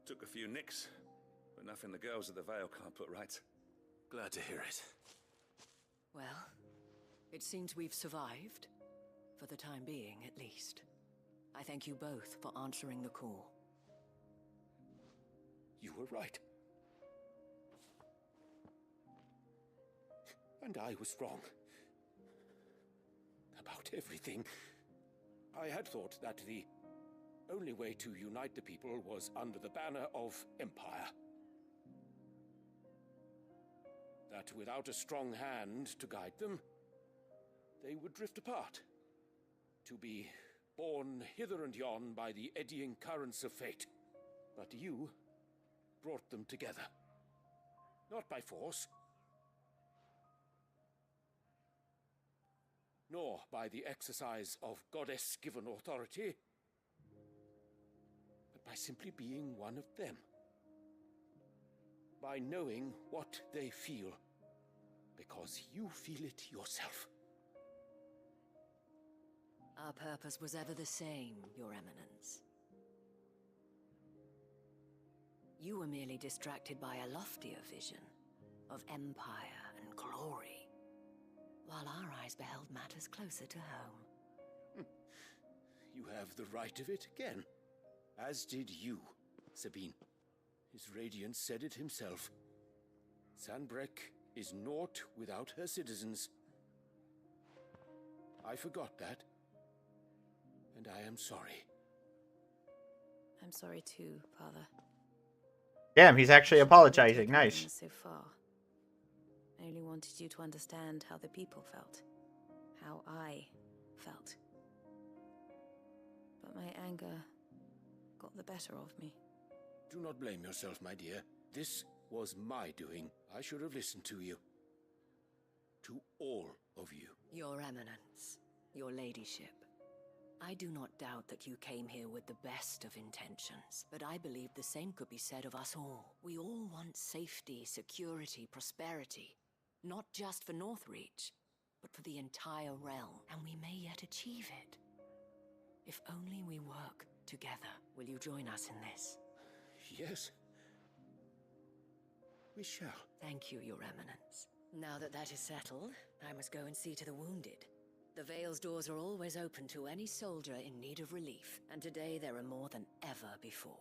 Took a few nicks, but nothing the girls of the Vale can't put right. Glad to hear it. Well, it seems we've survived. For the time being, at least. I thank you both for answering the call. You were right. And I was wrong. About everything. I had thought that the only way to unite the people was under the banner of Empire. That without a strong hand to guide them, they would drift apart. To be borne hither and yon by the eddying currents of fate. But you brought them together. Not by force, nor by the exercise of goddess-given authority, but by simply being one of them. By knowing what they feel, because you feel it yourself. Our purpose was ever the same, Your Eminence. You were merely distracted by a loftier vision of empire and glory, while our eyes beheld matters closer to home. You have the right of it again, as did you, Sabine. His Radiance said it himself. Sanbreque is naught without her citizens. I forgot that, and I am sorry. I'm sorry too, Father. Damn, he's actually apologizing. Nice. So far. I only wanted you to understand how the people felt. How I felt. But my anger got the better of me. Do not blame yourself, my dear. This was my doing. I should have listened to you. To all of you. Your Eminence, your Ladyship. I do not doubt that you came here with the best of intentions, but I believe the same could be said of us all. We all want safety, security, prosperity. Not just for Northreach, but for the entire realm, and we may yet achieve it. If only we work together. Will you join us in this? Yes. We shall. Thank you, Your Eminence. Now that that is settled, I must go and see to the wounded. The Vale's doors are always open to any soldier in need of relief, and today there are more than ever before.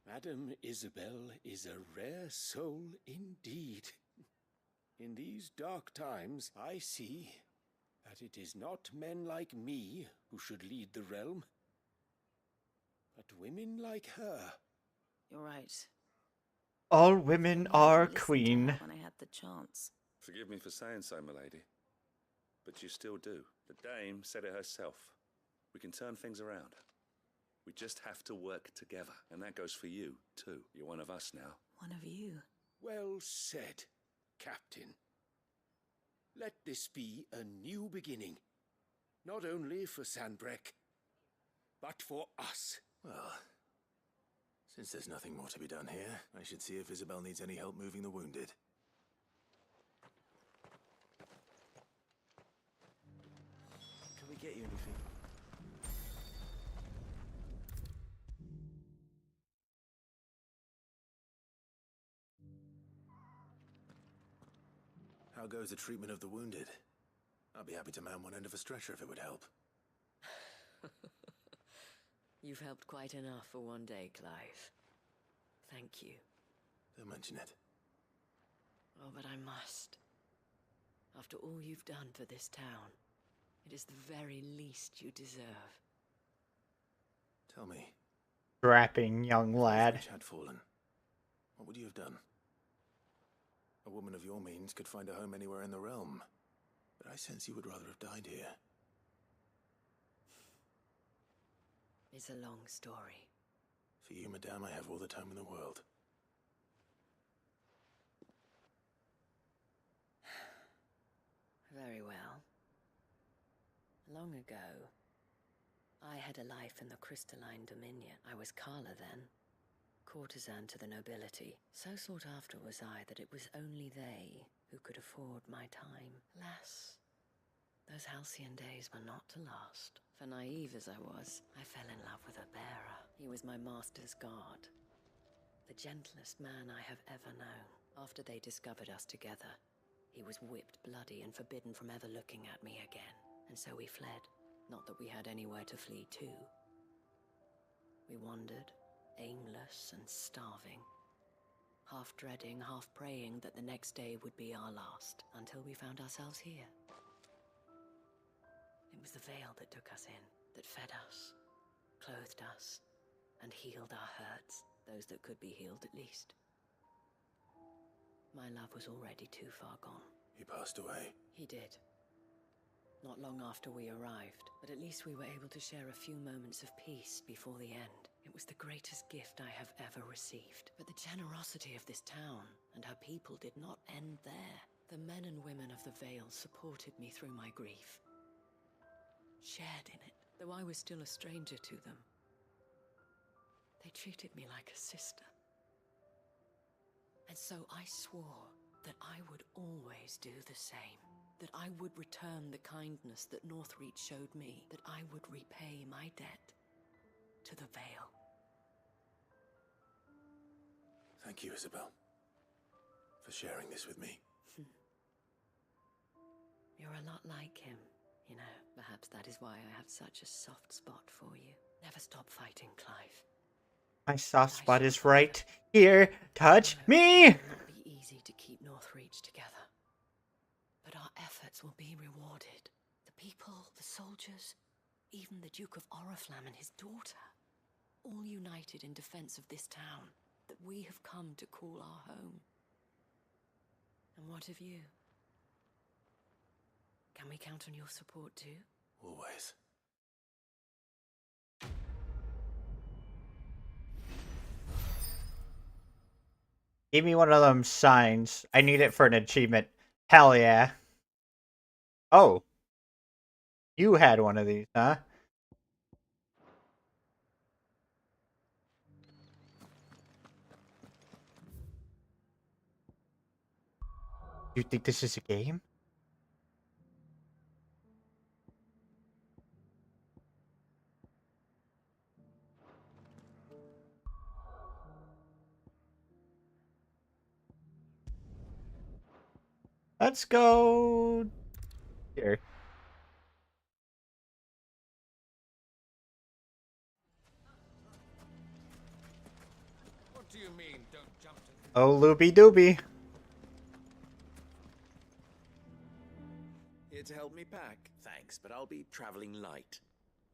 Madame Isabel is a rare soul indeed. In these dark times, I see that it is not men like me who should lead the realm, but women like her. You're right. All women are Listen to queen. her when I had the chance. Forgive me for saying so, milady, but you still do. The dame said it herself. We can turn things around. We just have to work together, and that goes for you, too. You're one of us now. One of you. Well said, Captain. Let this be a new beginning. Not only for Sanbreque, but for us. Well, since there's nothing more to be done here, I should see if Isabel needs any help moving the wounded. Can we get you anything? How goes the treatment of the wounded? I'd be happy to man one end of a stretcher if it would help. You've helped quite enough for one day, Clive. Thank you. Don't mention it. Oh, but I must. After all you've done for this town. It is the very least you deserve. Tell me, Strapping young if lad. Northridge had fallen, what would you have done? A woman of your means could find a home anywhere in the realm, but I sense you would rather have died here. It's a long story. For you, madame, I have all the time in the world. Very well. Long ago, I had a life in the crystalline dominion. I was Carla then, courtesan to the nobility. So sought after was I that it was only they who could afford my time. Alas, those halcyon days were not to last. For naive as I was, I fell in love with a bearer. He was my master's guard, the gentlest man I have ever known. After they discovered us together, he was whipped bloody and forbidden from ever looking at me again. And so we fled. Not that we had anywhere to flee to. We wandered, aimless and starving, half dreading, half praying that the next day would be our last, until we found ourselves here. It was the veil that took us in, that fed us, clothed us, and healed our hurts, those that could be healed at least. My love was already too far gone. He passed away. He did. Not long after we arrived, but at least we were able to share a few moments of peace before the end. It was the greatest gift I have ever received. But the generosity of this town and her people did not end there. The men and women of the Vale supported me through my grief, shared in it, though I was still a stranger to them. They treated me like a sister. And so I swore that I would always do the same. That I would return the kindness that Northreach showed me. That I would repay my debt to the Vale. Thank you, Isabel, for sharing this with me. You're a lot like him, you know. Perhaps that is why I have such a soft spot for you. Never stop fighting, Clive. My soft spot is right here. Touch me! It will not be easy to keep Northreach together. But our efforts will be rewarded. The people, the soldiers, even the Duke of Oriflamme and his daughter, all united in defense of this town that we have come to call our home. And what of you? Can we count on your support too? Always. Give me one of them signs. I need it for an achievement. Hell yeah. Oh. You had one of these, huh? You think this is a game? Let's go here. What do you mean, don't jump to... Oh, loopy doopy. Here to help me pack? Thanks, but I'll be traveling light.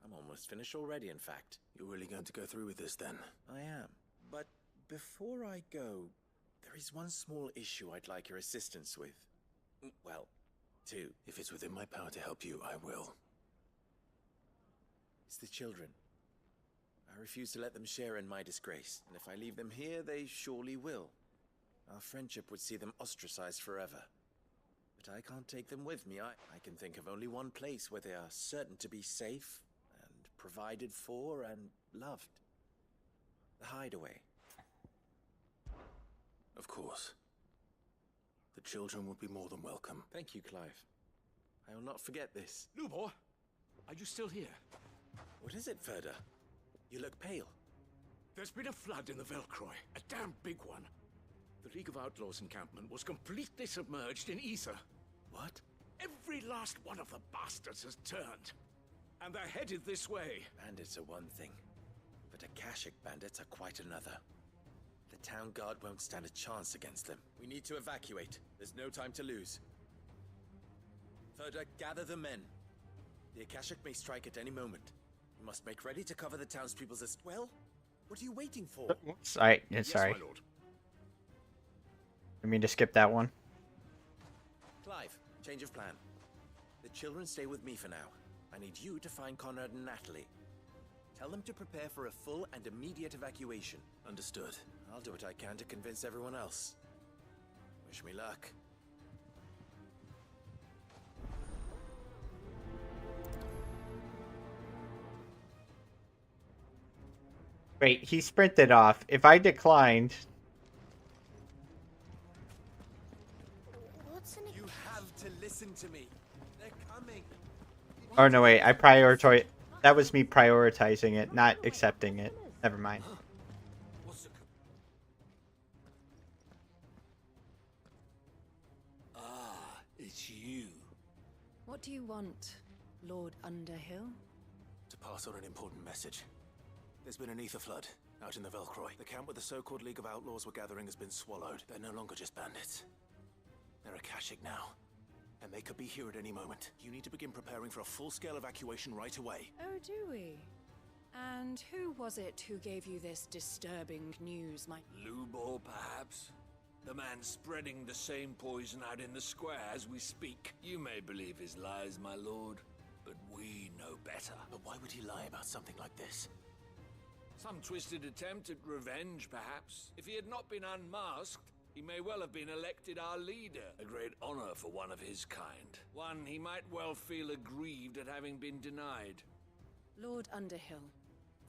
I'm almost finished already, in fact. You're really going to go through with this, then? I am. But before I go, there is one small issue I'd like your assistance with. Well, two. If it's within my power to help you, I will. It's the children. I refuse to let them share in my disgrace, and if I leave them here, they surely will. Our friendship would see them ostracized forever. But I can't take them with me. I can think of only one place where they are certain to be safe, and provided for, and loved. The Hideaway. Of course. The children will be more than welcome. Thank you, Clive. I will not forget this. Lubor, are you still here? What is it, Ferda? You look pale. There's been a flood in the Velcroy, a damn big one. The League of Outlaws encampment was completely submerged in ether. What? Every last one of the bastards has turned. And they're headed this way. Bandits are one thing, but Akashic bandits are quite another. The town guard won't stand a chance against them. We need to evacuate. There's no time to lose. Ferda, gather the men. The Akashic may strike at any moment. You must make ready to cover the townspeople's as well. What are you waiting for? Sorry, Yes, sorry. my lord. I mean to skip that one. Clive, change of plan. The children stay with me for now. I need you to find Conrad and Natalie. Tell them to prepare for a full and immediate evacuation. Understood. I'll do what I can to convince everyone else. Wish me luck. Wait, he sprinted off. If I declined... You have to listen to me. They're coming. Oh, no, wait. I prioritize... That was me prioritizing it, not accepting it. Never mind. Ah, it's you. What do you want, Lord Underhill? To pass on an important message. There's been an ether flood out in the Velcroy. The camp where the so-called League of Outlaws were gathering has been swallowed. They're no longer just bandits. They're Akashic now. And they could be here at any moment. You need to begin preparing for a full-scale evacuation right away. Oh, do we? And who was it who gave you this disturbing news, my... Lubor, perhaps? The man spreading the same poison out in the square as we speak. You may believe his lies, my lord, but we know better. But why would he lie about something like this? Some twisted attempt at revenge, perhaps. If he had not been unmasked, he may well have been elected our leader. A great honor for one of his kind. One he might well feel aggrieved at having been denied. Lord Underhill,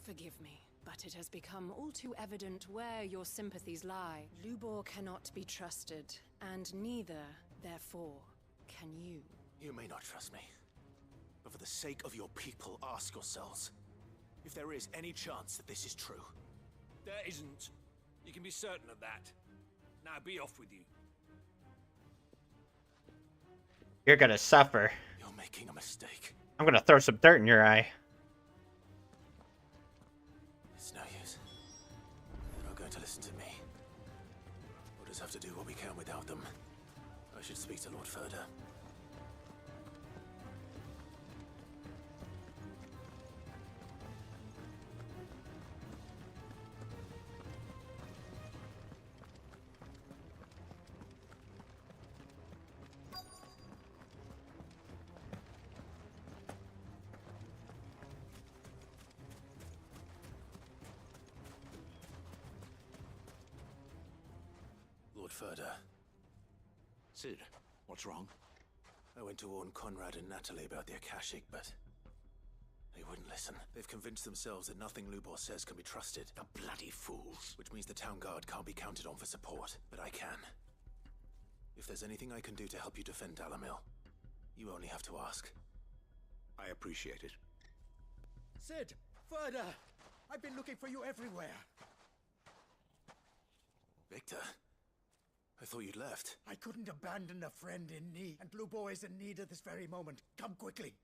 forgive me, but it has become all too evident where your sympathies lie. Lubor cannot be trusted, and neither, therefore, can you. You may not trust me. But for the sake of your people, ask yourselves if there is any chance that this is true. There isn't. You can be certain of that. Now be off with you. You're gonna suffer. You're making a mistake. I'm gonna throw some dirt in your eye. It's no use. They're not going to listen to me. We'll just have to do what we can without them. I should speak to Lord Furder. Lord Furder. Sid, what's wrong? I went to warn Conrad and Natalie about the Akashic, but they wouldn't listen. They've convinced themselves that nothing Lubor says can be trusted. The bloody fools. Which means the town guard can't be counted on for support, but I can. If there's anything I can do to help you defend Dalamil, you only have to ask. I appreciate it. Sid! Further! I've been looking for you everywhere. Victor? I thought you'd left. I couldn't abandon a friend in need, and Lubor is in need at this very moment. Come quickly.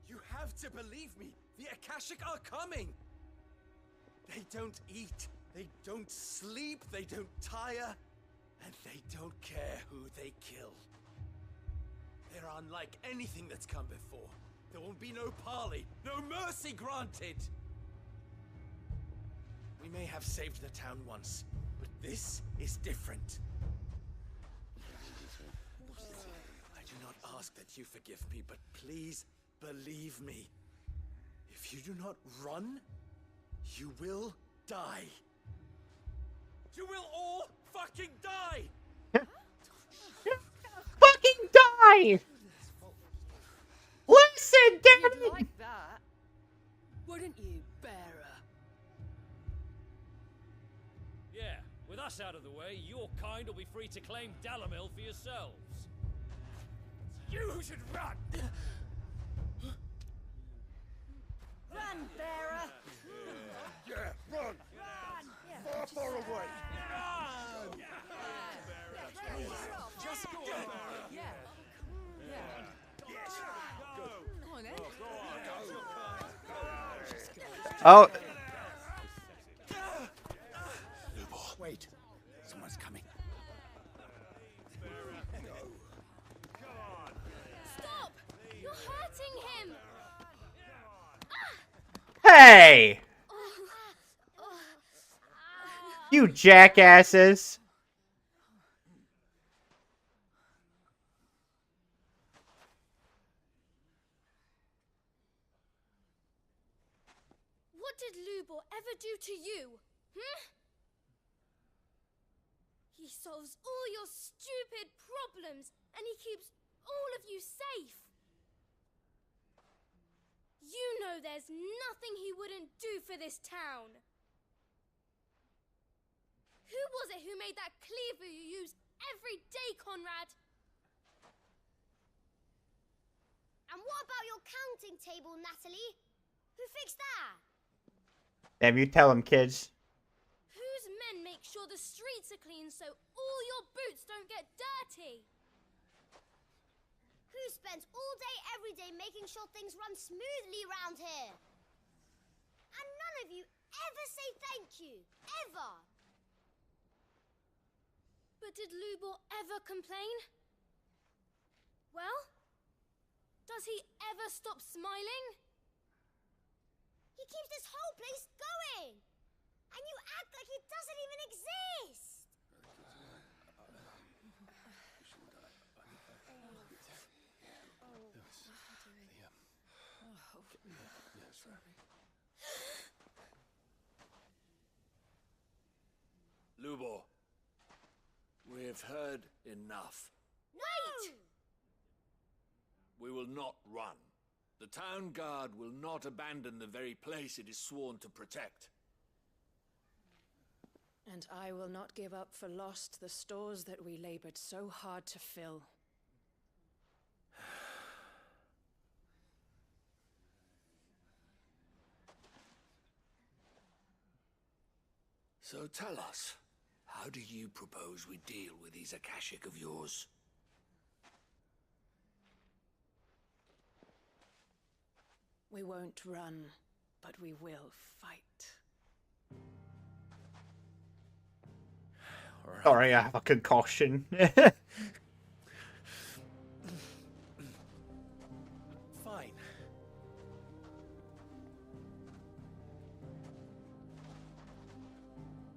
You have to believe me. The Akashic are coming. They don't eat. They don't sleep. They don't tire. And they don't care who they kill. They're unlike anything that's come before. There won't be no parley, no mercy granted. We may have saved the town once, but this is different. I do not ask that you forgive me, but please believe me. If you do not run, you will die. You will all fucking die! Fucking die! Listen, damn You'd like that, wouldn't you, bearer? Yeah, with us out of the way, your kind will be free to claim Dalamil for yourselves. You should run! Run, bearer! Yeah, run! Far, far away! Just go, yeah. Yeah. Yes, go! Come on, then. Oh. Wait. Someone's coming. Stop! You're hurting him! Hey! You jackasses! What did Lubor ever do to you? He solves all your stupid problems, and he keeps all of you safe. You know there's nothing he wouldn't do for this town. Who was it who made that cleaver you use every day, Conrad? And what about your counting table, Natalie? Who fixed that? Damn, you tell him, kids. Whose men make sure the streets are clean so all your boots don't get dirty? Who spends all day every day making sure things run smoothly round here? And none of you ever say thank you. Ever. But did Lubor ever complain? Well, does he ever stop smiling? He keeps this whole place going. And you act like it doesn't even exist. Lubor, we've heard enough. Wait! We will not run. The town guard will not abandon the very place it is sworn to protect. And I will not give up for lost the stores that we labored so hard to fill. So tell us, how do you propose we deal with these Akashic of yours? We won't run, but we will fight. Sorry, I have a concussion. Fine.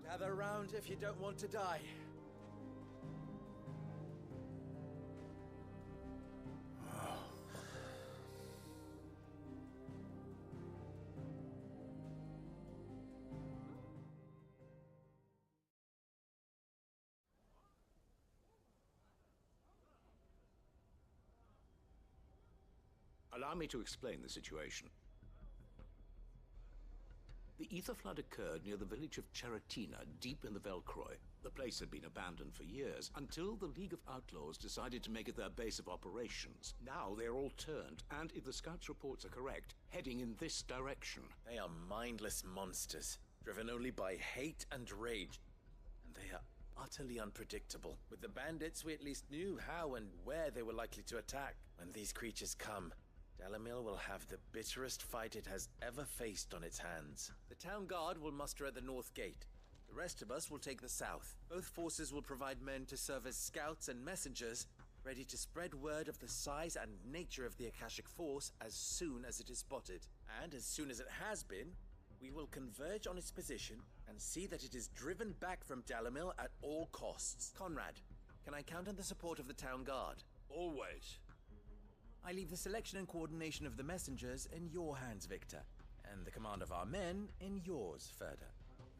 Gather round if you don't want to die. Allow me to explain the situation. The ether flood occurred near the village of Cheratina, deep in the Velcroy. The place had been abandoned for years, until the League of Outlaws decided to make it their base of operations. Now they're all turned, and if the scouts' reports are correct, heading in this direction. They are mindless monsters, driven only by hate and rage. And they are utterly unpredictable. With the bandits, we at least knew how and where they were likely to attack. When these creatures come, Dalamil will have the bitterest fight it has ever faced on its hands. The town guard will muster at the north gate. The rest of us will take the south. Both forces will provide men to serve as scouts and messengers, ready to spread word of the size and nature of the Akashic force as soon as it is spotted. And as soon as it has been, we will converge on its position and see that it is driven back from Dalamil at all costs. Conrad, can I count on the support of the town guard? Always. I leave the selection and coordination of the messengers in your hands, Victor, and the command of our men in yours, Ferda.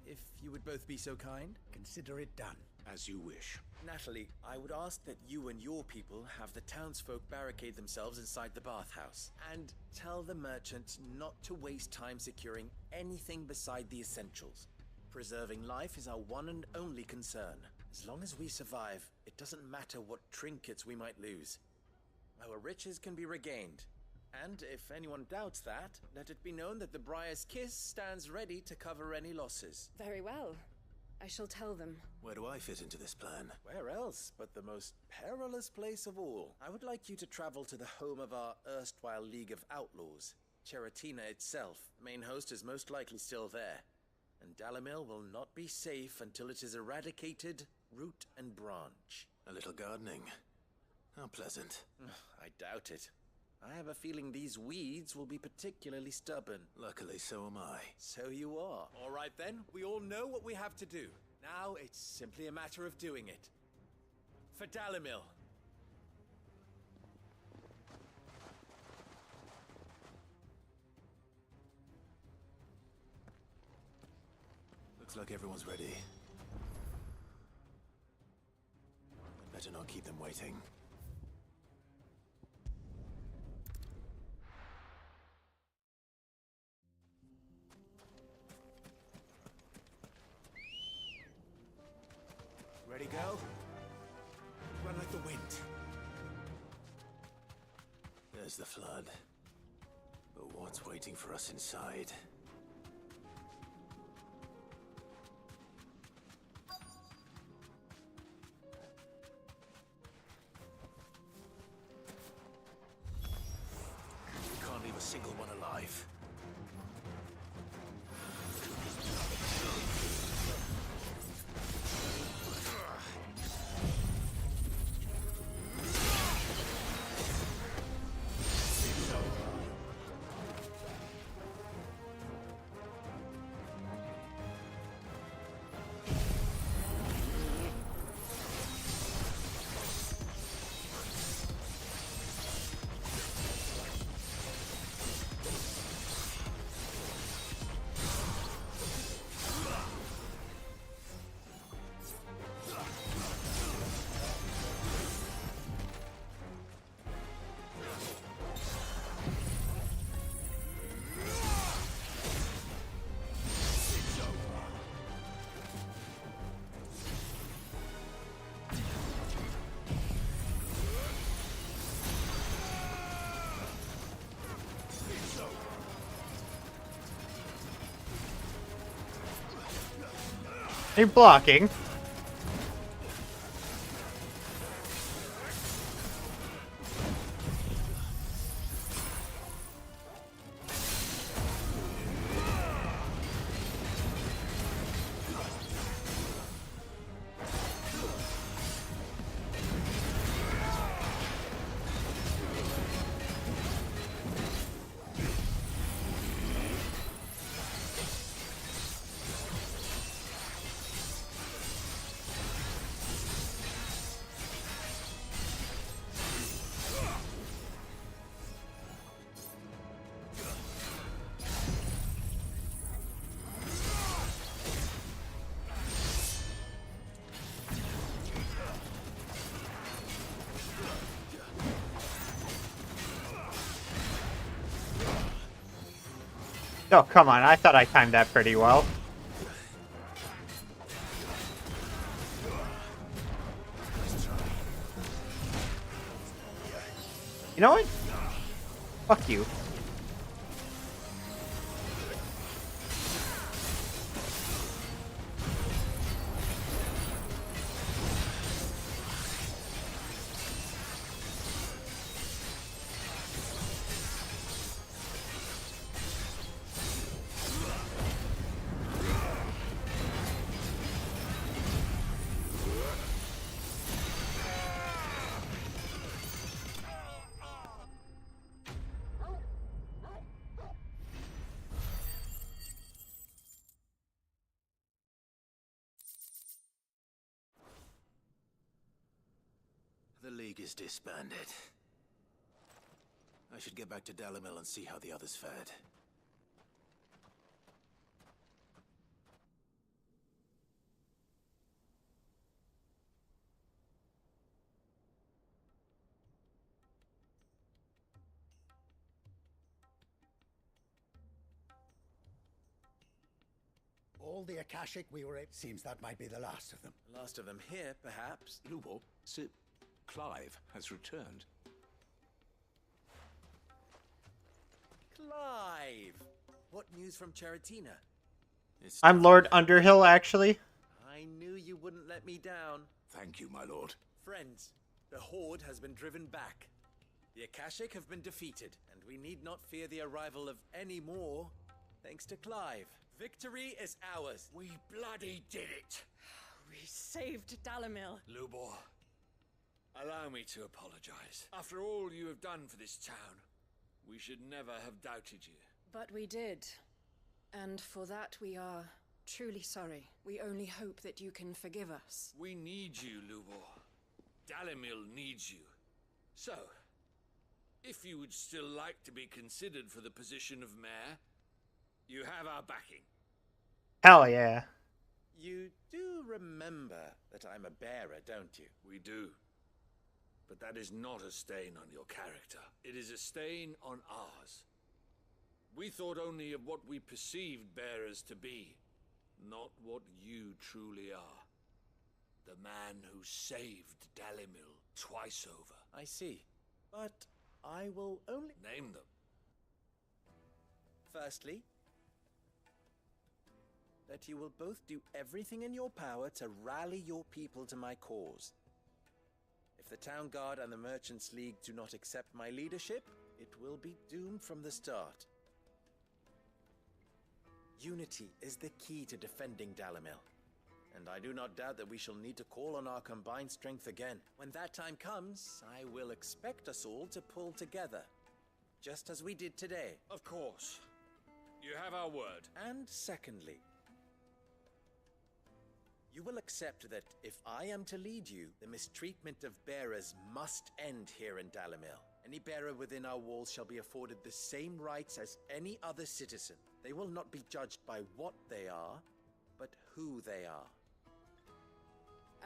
If you would both be so kind. Consider it done. As you wish. Natalie, I would ask that you and your people have the townsfolk barricade themselves inside the bathhouse, and tell the merchants not to waste time securing anything beside the essentials. Preserving life is our one and only concern. As long as we survive, it doesn't matter what trinkets we might lose. Our riches can be regained. And if anyone doubts that, let it be known that the Briar's Kiss stands ready to cover any losses. Very well. I shall tell them. Where do I fit into this plan? Where else but the most perilous place of all? I would like you to travel to the home of our erstwhile League of Outlaws. Charatina itself. The main host is most likely still there. And Dalimil will not be safe until it is eradicated, root and branch. A little gardening. How pleasant. I doubt it. I have a feeling these weeds will be particularly stubborn. Luckily, so am I. So you are. All right then, we all know what we have to do. Now it's simply a matter of doing it. For Dalimil. Looks like everyone's ready. Better not keep them waiting. Ready, go? Run like the wind. There's the flood. But what's waiting for us inside? We can't leave a single one alive. You're blocking. Oh, come on. I thought I timed that pretty well. You know what? Fuck you. The League is disbanded. I should get back to Dalimil and see how the others fared. All the Akashic we were at, seems that might be the last of them. The last of them here, perhaps. Lubor, Sir Clive has returned. Clive! What news from Charatina? I'm Lord Underhill, actually. I knew you wouldn't let me down. Thank you, my lord. Friends, the Horde has been driven back. The Akashic have been defeated, and we need not fear the arrival of any more, thanks to Clive. Victory is ours. We bloody did it. We saved Dalimil. Lubor, allow me to apologize. After all you have done for this town, we should never have doubted you. But we did. And for that we are truly sorry. We only hope that you can forgive us. We need you, Lubor. Dalimil needs you. So, if you would still like to be considered for the position of mayor, you have our backing. Hell yeah. You do remember that I'm a bearer, don't you? We do. But that is not a stain on your character. It is a stain on ours. We thought only of what we perceived bearers to be, not what you truly are. The man who saved Dalimil twice over. I see. But I will only... Name them. Firstly, that you will both do everything in your power to rally your people to my cause. If the Town Guard and the Merchants League do not accept my leadership, it will be doomed from the start. Unity is the key to defending Dalimil, and I do not doubt that we shall need to call on our combined strength again. When that time comes, I will expect us all to pull together, just as we did today. Of course. You have our word. And secondly, you will accept that if I am to lead you, the mistreatment of bearers must end here in Dalimil. Any bearer within our walls shall be afforded the same rights as any other citizen. They will not be judged by what they are, but who they are.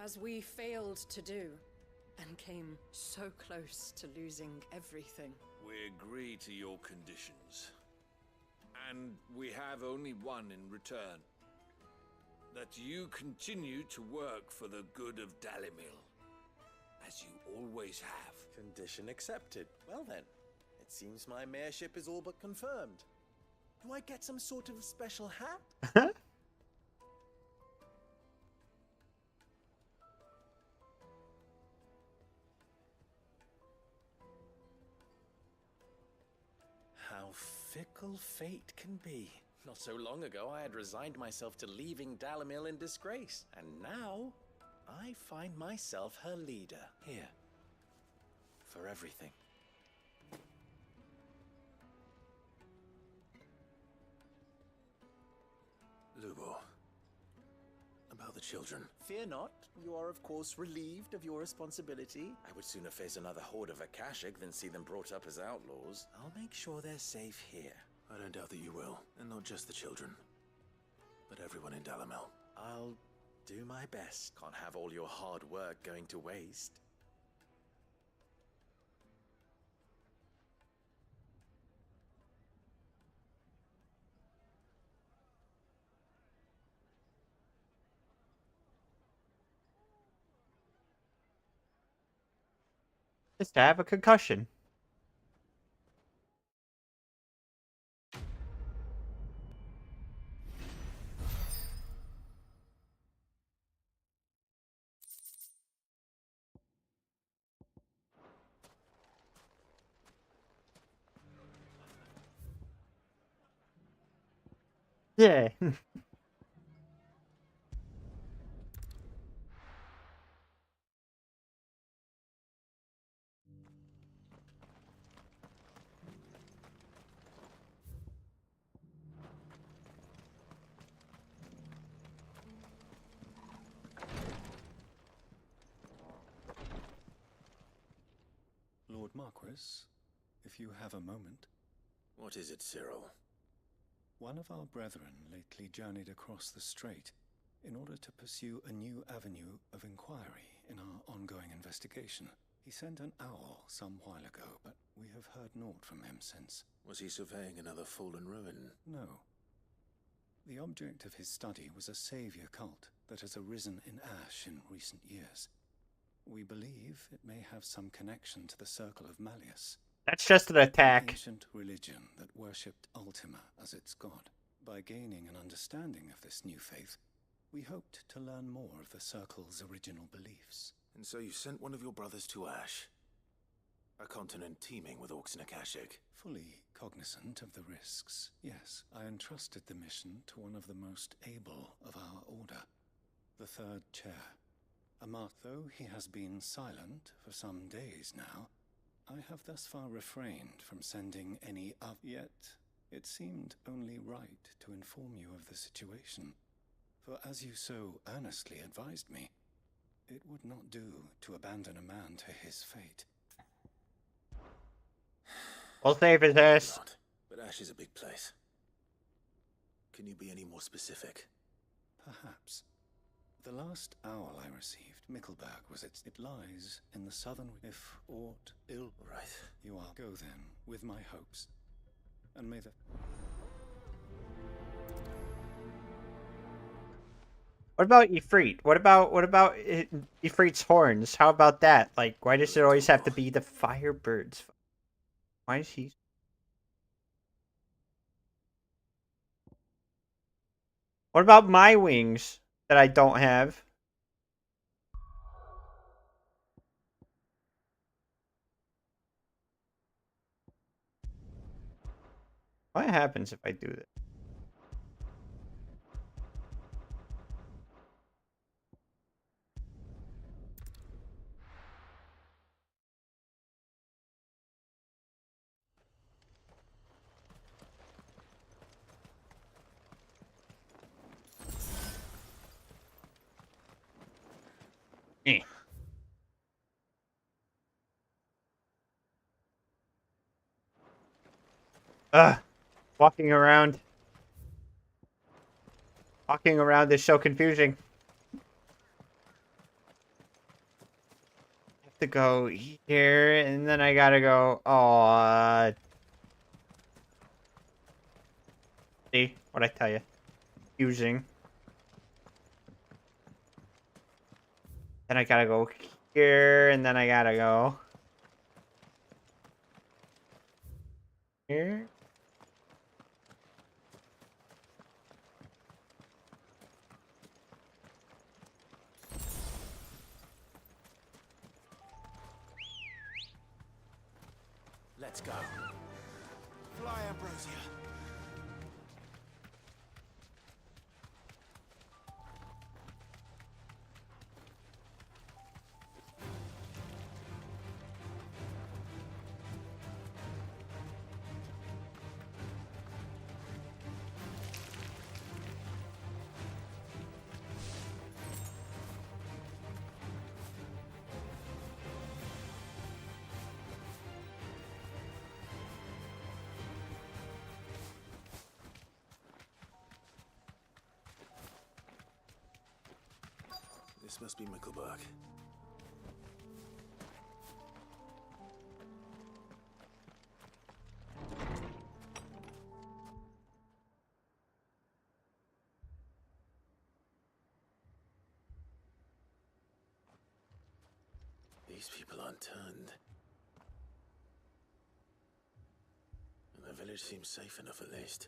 As we failed to do, and came so close to losing everything. We agree to your conditions. And we have only one in return. That you continue to work for the good of Dalimil, as you always have. Condition accepted. Well then, it seems my mayorship is all but confirmed. Do I get some sort of special hat? How fickle fate can be. Not so long ago, I had resigned myself to leaving Dalimil in disgrace. And now, I find myself her leader. Here. For everything. Lubor, about the children. Fear not. You are, of course, relieved of your responsibility. I would sooner face another horde of Akashic than see them brought up as outlaws. I'll make sure they're safe here. I don't doubt that you will. And not just the children, but everyone in Dalimil. I'll do my best. Can't have all your hard work going to waste. Just to have a concussion. Yeah. Lord Marquis, if you have a moment. What is it, Cyril? One of our brethren lately journeyed across the strait in order to pursue a new avenue of inquiry in our ongoing investigation. He sent an owl some while ago, but we have heard naught from him since. Was he surveying another fallen ruin? No. The object of his study was a savior cult that has arisen in Ash in recent years. We believe it may have some connection to the Circle of Malleus. That's just an attack. An ancient religion that worshipped Ultima as its god. By gaining an understanding of this new faith, we hoped to learn more of the Circle's original beliefs. And so you sent one of your brothers to Ash. A continent teeming with orcs and Akashic. Fully cognizant of the risks, yes, I entrusted the mission to one of the most able of our order, the third chair. Though he has been silent for some days now, I have thus far refrained from sending any up. Yet, it seemed only right to inform you of the situation. For as you so earnestly advised me, it would not do to abandon a man to his fate. We'll save his ass. But Ash is a big place. Can you be any more specific? Perhaps. The last owl I received, Mickleburg, was it. It lies in the southern. If aught ill. Right. You are. Go then, with my hopes. And may the. What about Ifrit? What about Ifrit's horns? How about that? Like, why does it always have to be the Firebirds? Why is he? What about my wings that I don't have? What happens if I do this? Walking around. Walking around is so confusing. I have to go here, and then I gotta go. Oh, see what I tell you? Confusing. Then I gotta go here, and then I gotta go here. Let's go. Fly, Ambrosia. This must be Mickleburg. These people aren't turned. And the village seems safe enough at least.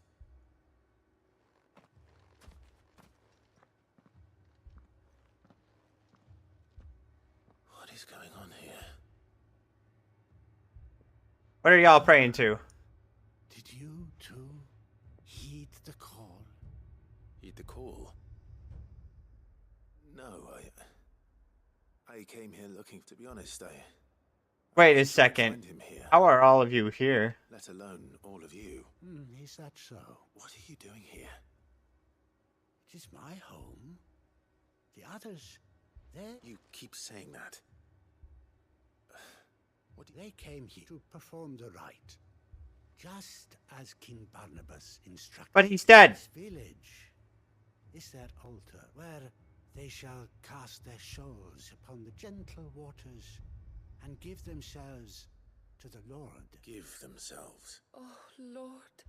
What is going on here? What are y'all praying to? Did you, too, heed the call? Heed the call? No, I came here looking, to be honest, Wait a second. How are all of you here? let alone all of you. Is that so? What are you doing here? It is my home. The others, they... You keep saying that. What they came here to perform the rite, just as King Barnabas instructed. But he's dead. This village is their altar, where they shall cast their souls upon the gentle waters and give themselves to the Lord. Give themselves. Oh, Lord,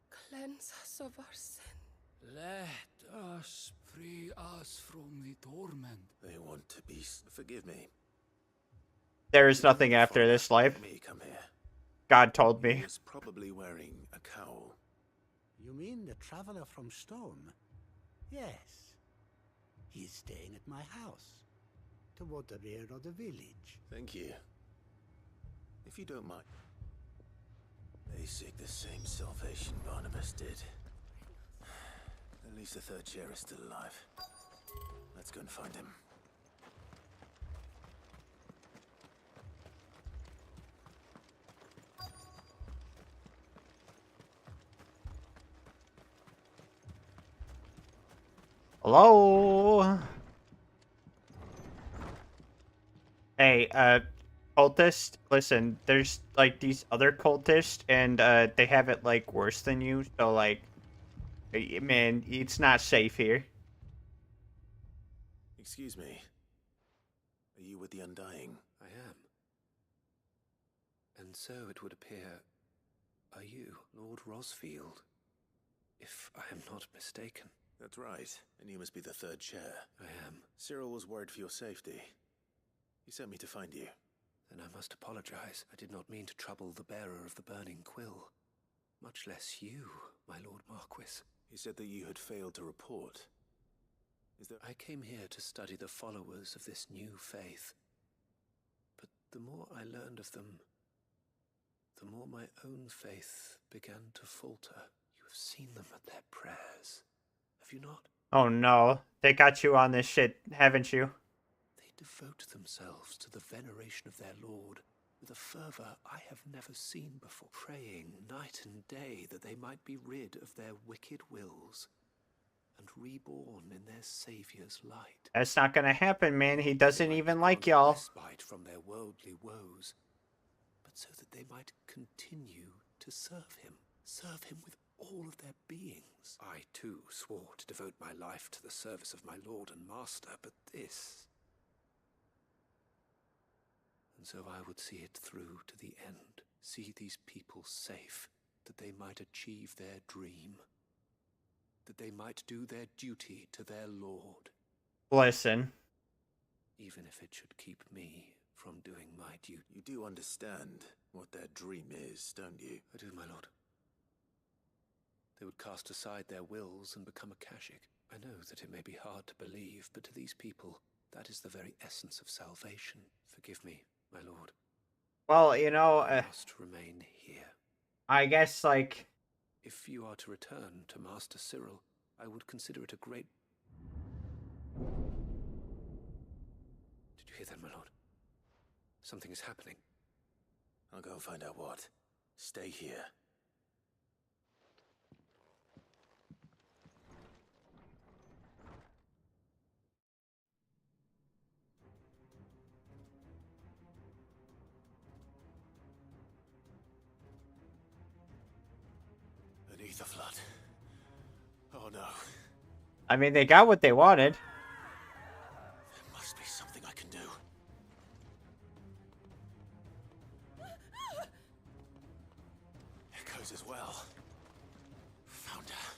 cleanse us of our sin. Let us free us from the torment. They want to be... Forgive me. There is nothing after this life. Me, come here. God told me. He was probably wearing a cowl. You mean the traveler from Stone? Yes. He is staying at my house, toward the rear of the village. Thank you. If you don't mind. They seek the same salvation Barnabas did. At least the third chair is still alive. Let's go and find him. Hello? Hey, cultist, listen, there's, like, these other cultists, and, they have it, like, worse than you, so, like, man, it's not safe here. Excuse me. Are you with the Undying? I am. And so it would appear, are you, Lord Rosfield? If I am not mistaken. That's right. And you must be the third chair. I am. Cyril was worried for your safety. He sent me to find you. Then I must apologize. I did not mean to trouble the bearer of the burning quill. Much less you, my Lord Marquis. He said that you had failed to report. Is there... I came here to study the followers of this new faith. But the more I learned of them, the more my own faith began to falter. You have seen them at their prayers, have you not? Oh no, they got you on this shit, haven't you? They devote themselves to the veneration of their Lord with a fervor I have never seen before, praying night and day that they might be rid of their wicked wills and reborn in their Savior's light. That's not gonna happen, man. He doesn't even like y'all. Respite from their worldly woes, but so that they might continue to serve him with all of their beings. I too swore to devote my life to the service of my Lord and Master, but this... And so I would see it through to the end, see these people safe, that they might achieve their dream, that they might do their duty to their Lord. Listen. Even if it should keep me from doing my duty. You do understand what their dream is, don't you? I do, my lord. They would cast aside their wills and become a Kashik. I know that it may be hard to believe, but to these people, that is the very essence of salvation. Forgive me, my lord. Well, you know, I must remain here. I guess, like... If you are to return to Master Cyril, I would consider it a great... Did you hear that, my lord? Something is happening. I'll go and find out what. Stay here. Beneath the flood. Oh no. I mean, they got what they wanted. There must be something I can do. Echoes as well. Found her.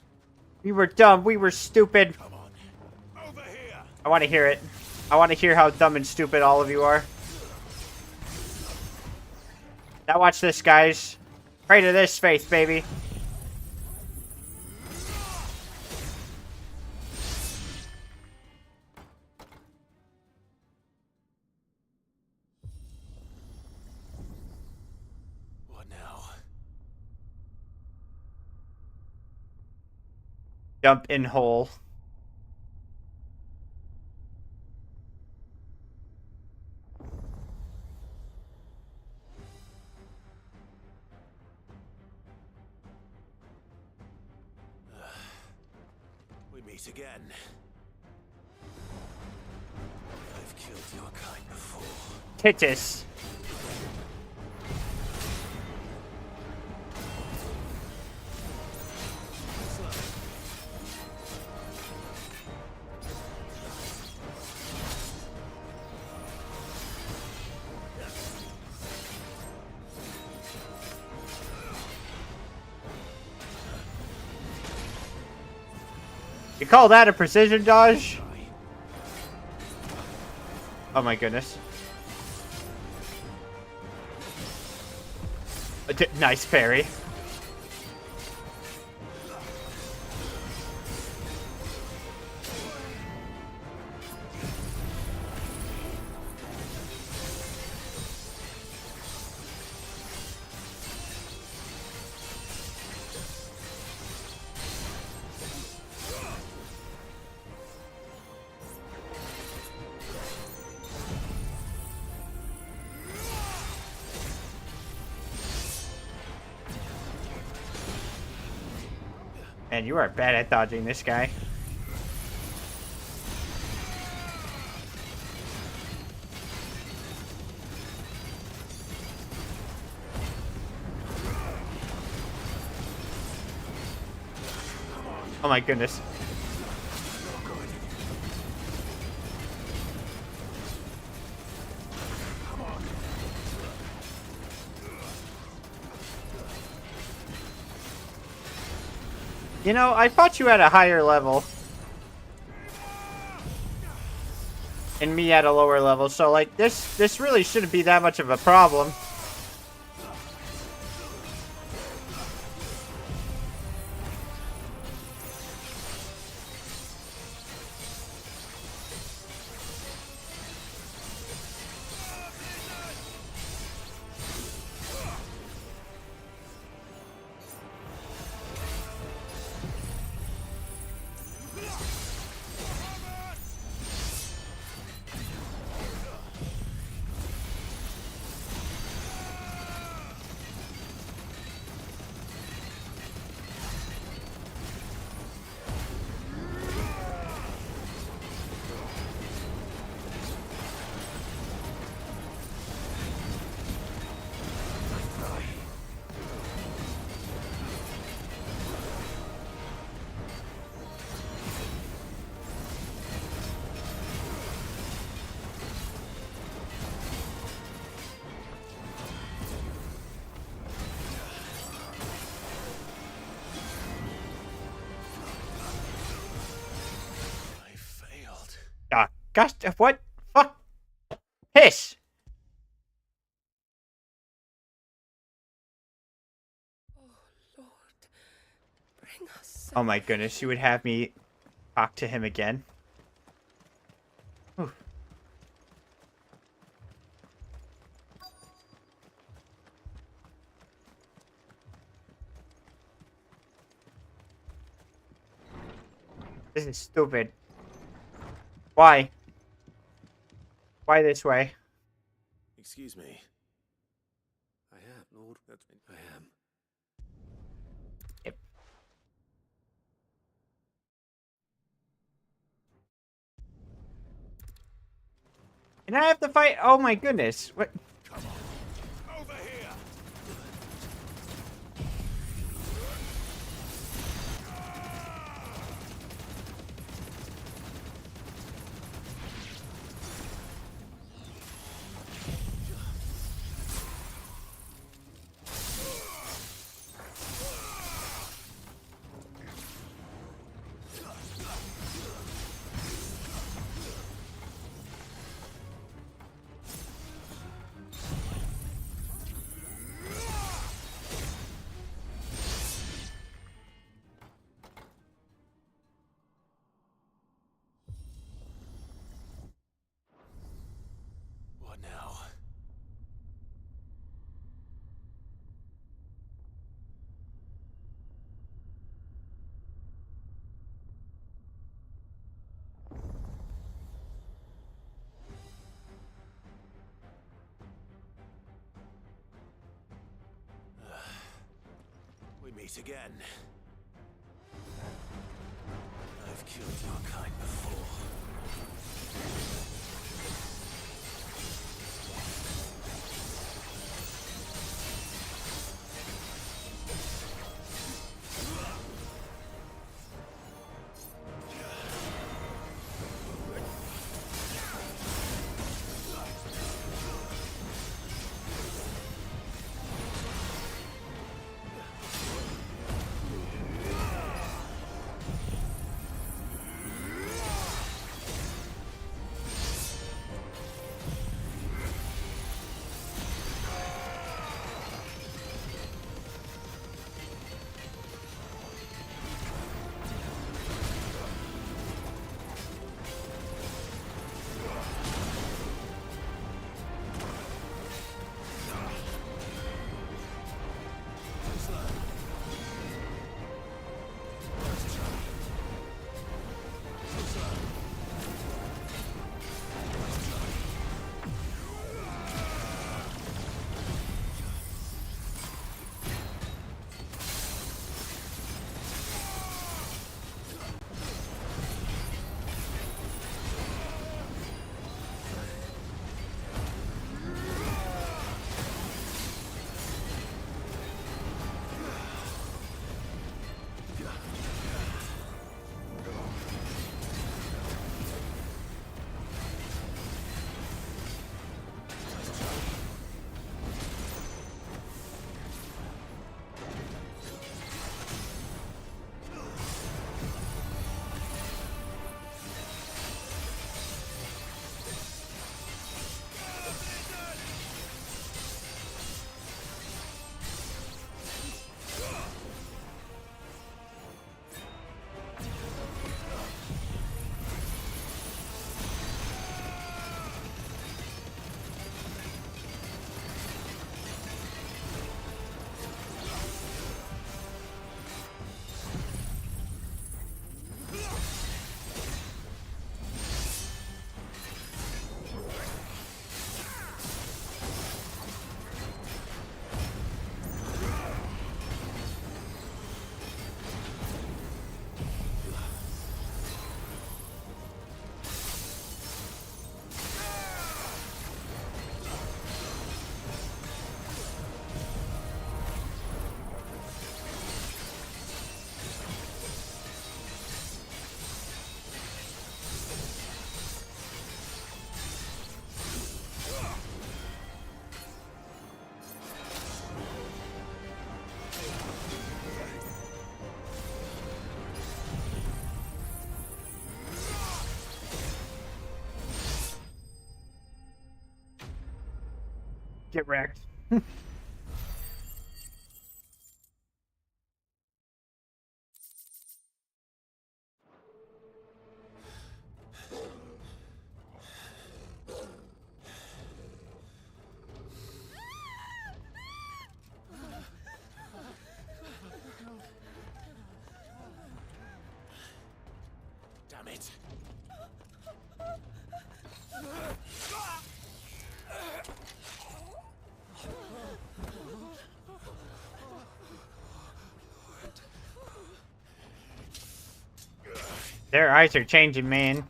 We were dumb. We were stupid. Come on. Over here. I want to hear it. I want to hear how dumb and stupid all of you are. Now watch this, guys. Pray to this faith, baby. Jump in hole. We meet again. I've killed your kind before. Titus. You call that a precision dodge? Oh my goodness. Nice parry. Man, you are bad at dodging this guy. Oh my goodness. You know, I fought you at a higher level. And me at a lower level, so like this really shouldn't be that much of a problem. Gosh, what? Fuck. Piss. Bring us. Oh my goodness, you would have me talk to him again. Whew. This is stupid. Why? Why this way? Excuse me. I am, Lord. I am. Yep. And I have to fight. Oh my goodness. What? Come on. Over here. What now? We meet again. I've killed your kind before. Get wrecked. Damn it! Their eyes are changing, man.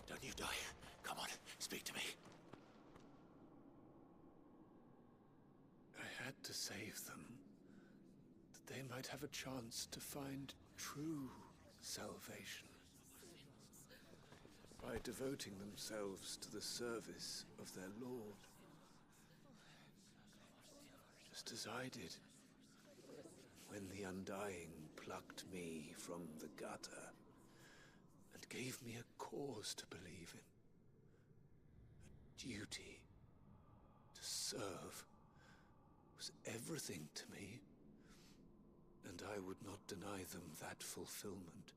Don't you die. Come on, speak to me. I had to save them, that they might have a chance to find true salvation. By devoting themselves to the service of their Lord. Just as I did, when the Undying plucked me from the gutter and gave me a cause to believe in. A duty to serve was everything to me, and I would not deny them that fulfillment,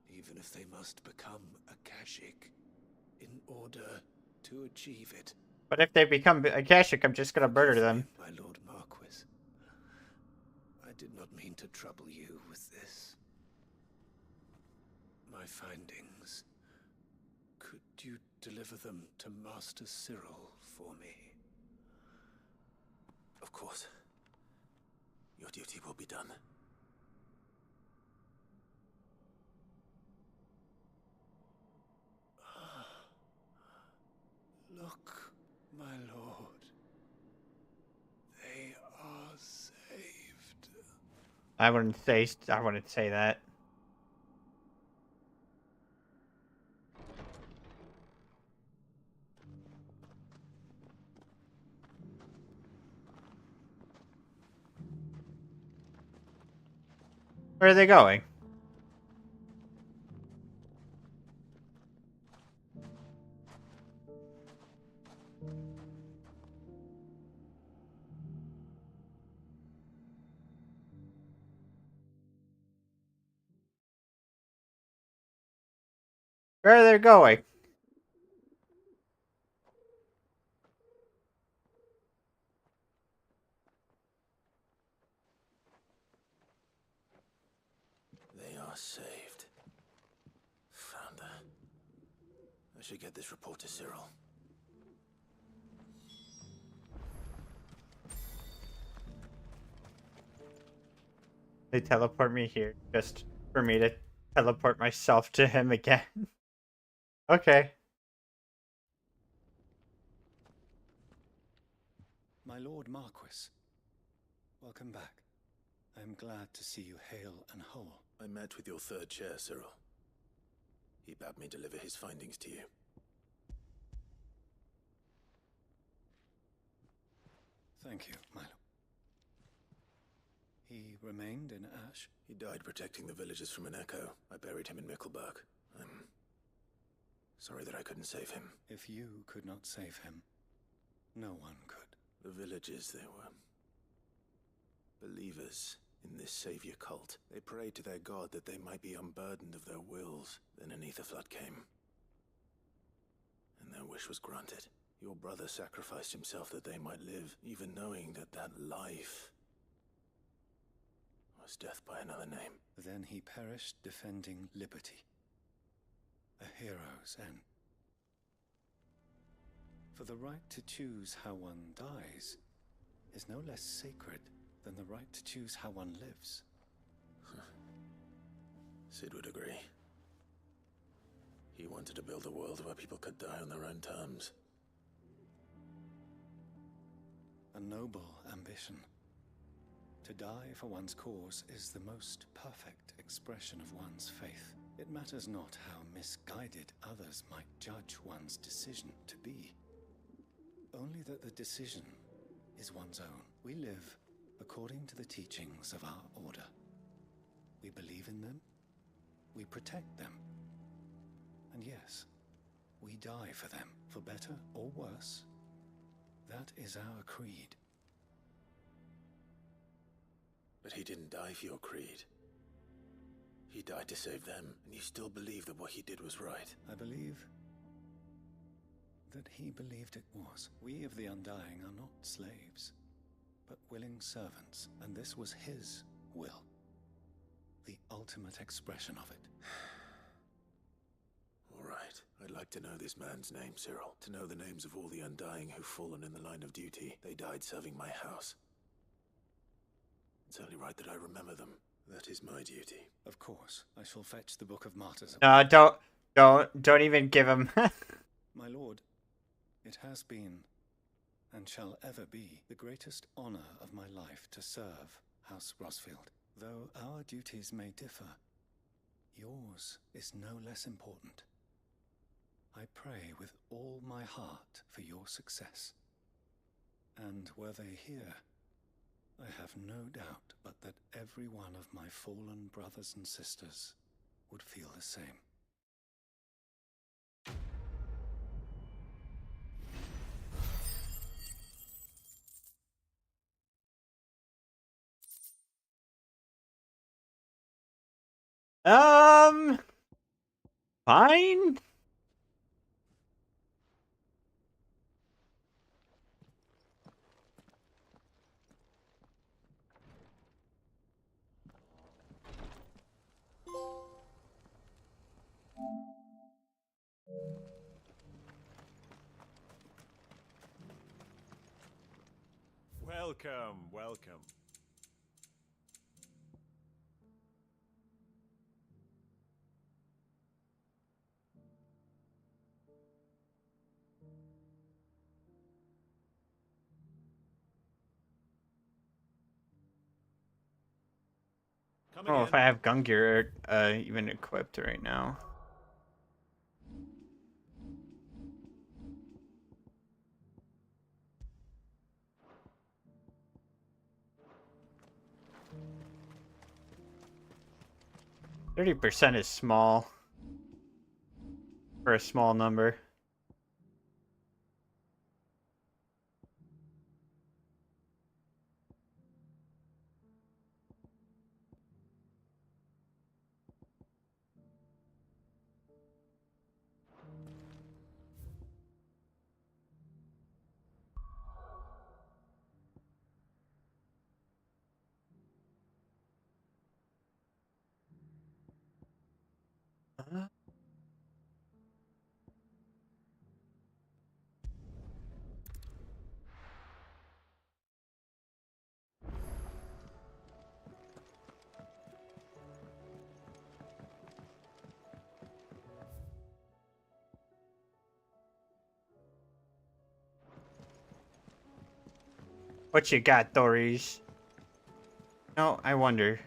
even if they must become a Kashik in order to achieve it. But if they become a Kashik, I'm just gonna murder them. My Lord Marquis, I did not mean to trouble you with this. My findings. Could you deliver them to Master Cyril for me? Of course. Your duty will be done. Look, my lord. They are saved. I wouldn't say that. Where are they going? Where are they going? They are saved. Founder. I should get this report to Cyril. They teleport me here just for me to teleport myself to him again. Okay. My Lord Marquis, welcome back. I am glad to see you hale and whole. I met with your third chair, Cyril. He bade me deliver his findings to you. Thank you, my lord. He remained in Ash? He died protecting the villagers from an echo. I buried him in Mickelberg. I'm sorry that I couldn't save him. If you could not save him, no one could. The villagers, they were believers in this savior cult. They prayed to their god that they might be unburdened of their wills. Then an ether flood came, and their wish was granted. Your brother sacrificed himself that they might live, even knowing that that life was death by another name. Then he perished defending liberty. A hero's end. For the right to choose how one dies is no less sacred than the right to choose how one lives. Sid would agree. He wanted to build a world where people could die on their own terms. A noble ambition. To die for one's cause is the most perfect expression of one's faith. It matters not how misguided others might judge one's decision to be. Only that the decision is one's own. We live according to the teachings of our order. We believe in them. We protect them. And yes, We die for them, for better or worse. That is our creed. But he didn't die for your creed. He died to save them, and you still believe that what he did was right. I believe that he believed it was. We of the Undying are not slaves, but willing servants, and this was his will. The ultimate expression of it. All right. I'd like to know this man's name, Cyril. To know the names of all the Undying who've fallen in the line of duty. They died serving my house. It's only right that I remember them. That is my duty. Of course, I shall fetch the Book of Martyrs. No, don't even give him. My lord, it has been, and shall ever be, the greatest honor of my life to serve House Rosfield. Though our duties may differ, yours is no less important. I pray with all my heart for your success. And were they here, I have no doubt but that every one of my fallen brothers and sisters would feel the same. Fine. Welcome, welcome. I don't know if I have gun gear even equipped right now. %30 is small for a small number. What you got, Doris? No, I wonder.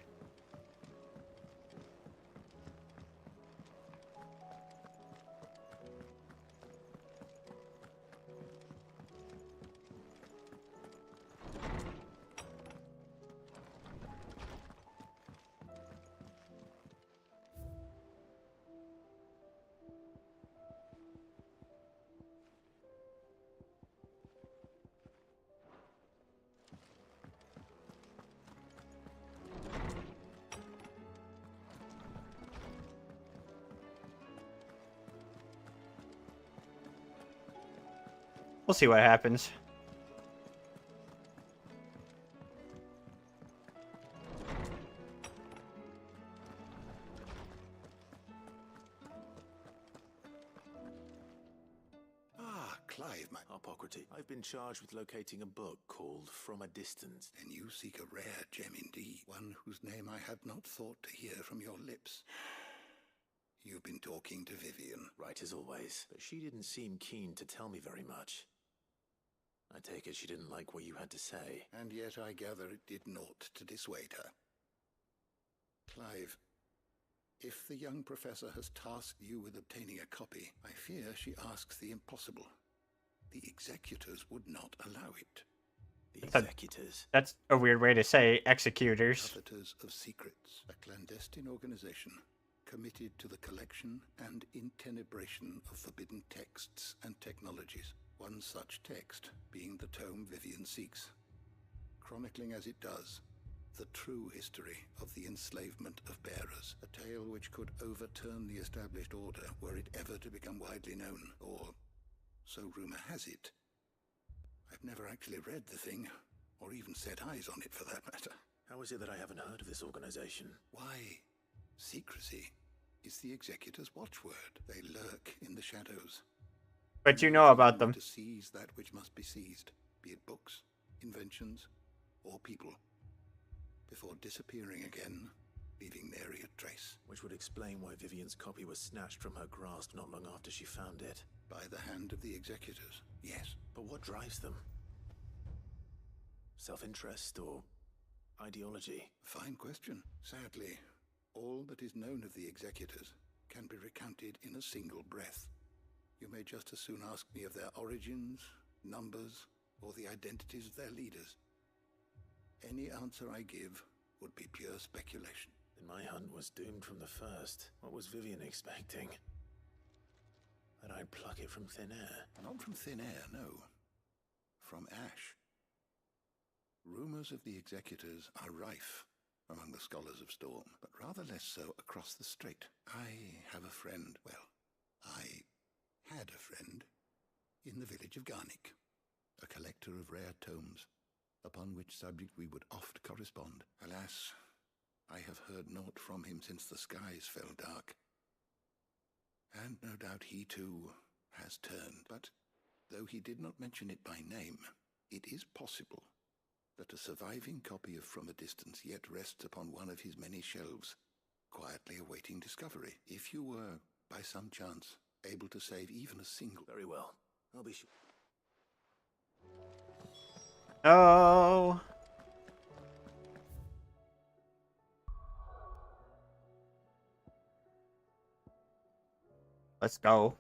We'll see what happens. Clive, my Harpocrates. I've been charged with locating a book called From a Distance. Then you seek a rare gem indeed, one whose name I had not thought to hear from your lips. You've been talking to Vivian. Right as always, but she didn't seem keen to tell me very much. I take it she didn't like what you had to say. And yet I gather it did naught to dissuade her. Clive, if the young professor has tasked you with obtaining a copy, I fear she asks the impossible. The executors would not allow it. The executors? That's a weird way to say executors. Coveters of secrets, a clandestine organization committed to the collection and intenebration of forbidden texts and technologies. One such text being the tome Vivian seeks, chronicling as it does the true history of the enslavement of bearers, a tale which could overturn the established order were it ever to become widely known, or so rumor has it. I've never actually read the thing, or even set eyes on it for that matter. How is it that I haven't heard of this organization? Why, secrecy is the Executor's watchword. They lurk in the shadows. But you know about them. To seize that which must be seized, be it books, inventions, or people, before disappearing again, leaving nary a trace. Which would explain why Vivian's copy was snatched from her grasp not long after she found it. By the hand of the Executors, yes. But what drives them? Self-interest or ideology? Fine question. Sadly, all that is known of the Executors can be recounted in a single breath. You may just as soon ask me of their origins, numbers, or the identities of their leaders. Any answer I give would be pure speculation. Then my hunt was doomed from the first. What was Vivian expecting? That I'd pluck it from thin air? Not from thin air, no. From ash. Rumors of the Executors are rife among the scholars of Storm, but rather less so across the strait. I have a friend, well, I had a friend in the village of Garnick, a collector of rare tomes, upon which subject we would oft correspond. Alas, I have heard naught from him since the skies fell dark. And no doubt he too has turned, but though he did not mention it by name, it is possible that a surviving copy of From a Distance yet rests upon one of his many shelves, quietly awaiting discovery. If you were, by some chance, able to save even a single... Very well. I'll be sure. Oh. Let's go.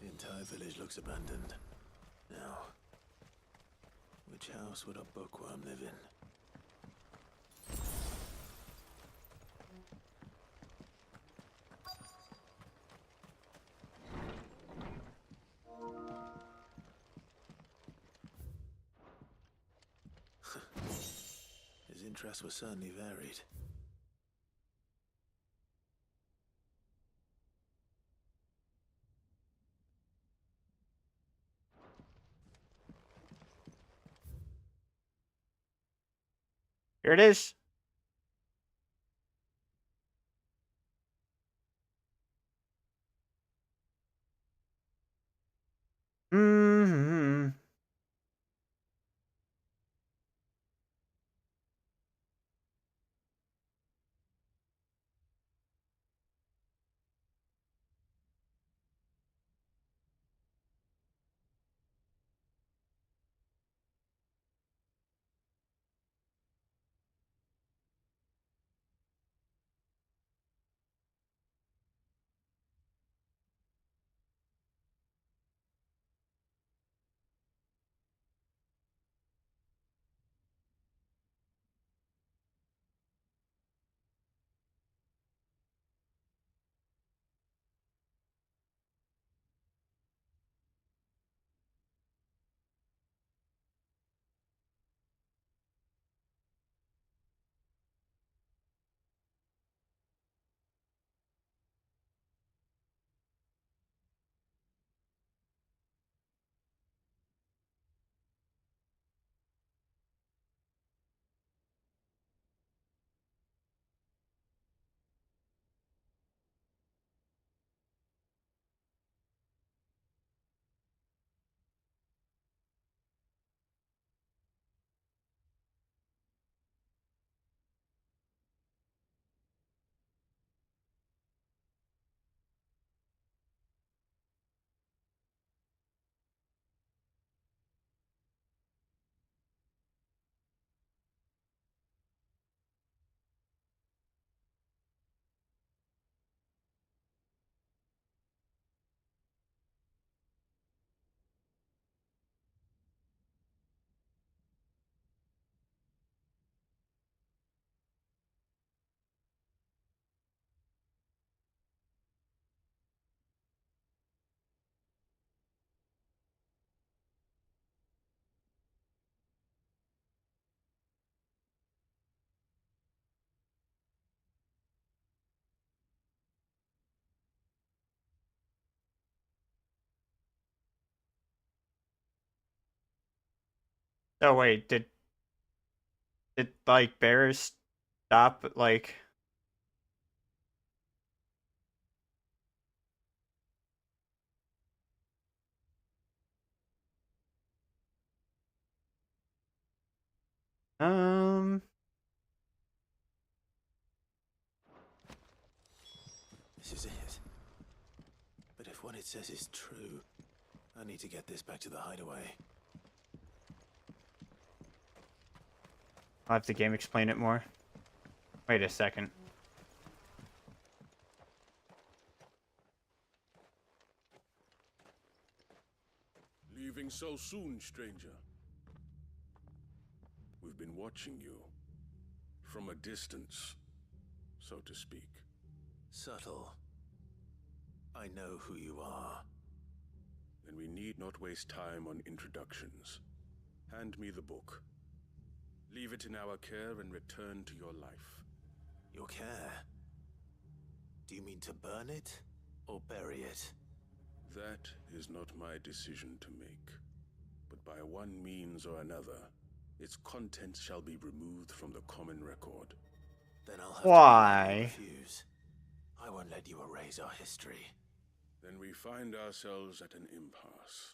The entire village looks abandoned. Now, which house would a bookworm live in? His interests were certainly varied. Here it is. Mm-hmm. Oh wait, did like bears stop like? This is it. But if what it says is true, I need to get this back to the hideaway. I'll have the game explain it more. Wait a second. Leaving so soon, stranger? We've been watching you. From a distance, so to speak. Subtle. I know who you are. Then we need not waste time on introductions. Hand me the book. Leave it in our care and return to your life. Your care? Do you mean to burn it or bury it? That is not my decision to make. But by one means or another, its contents shall be removed from the common record. Then I'll have Why? to refuse. I won't let you erase our history. Then we find ourselves at an impasse.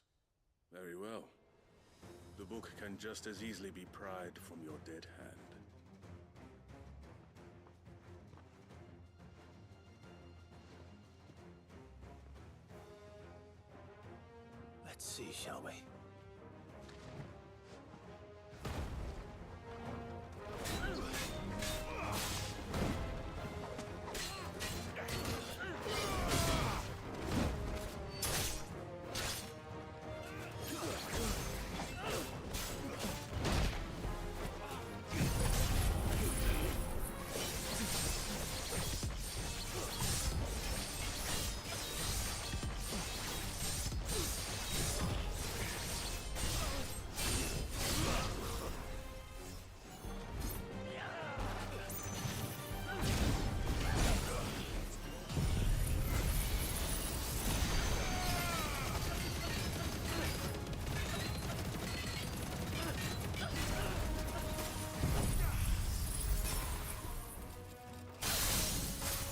Very well. The book can just as easily be pried from your dead hand. Let's see, shall we?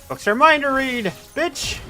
Books are mine to read, bitch!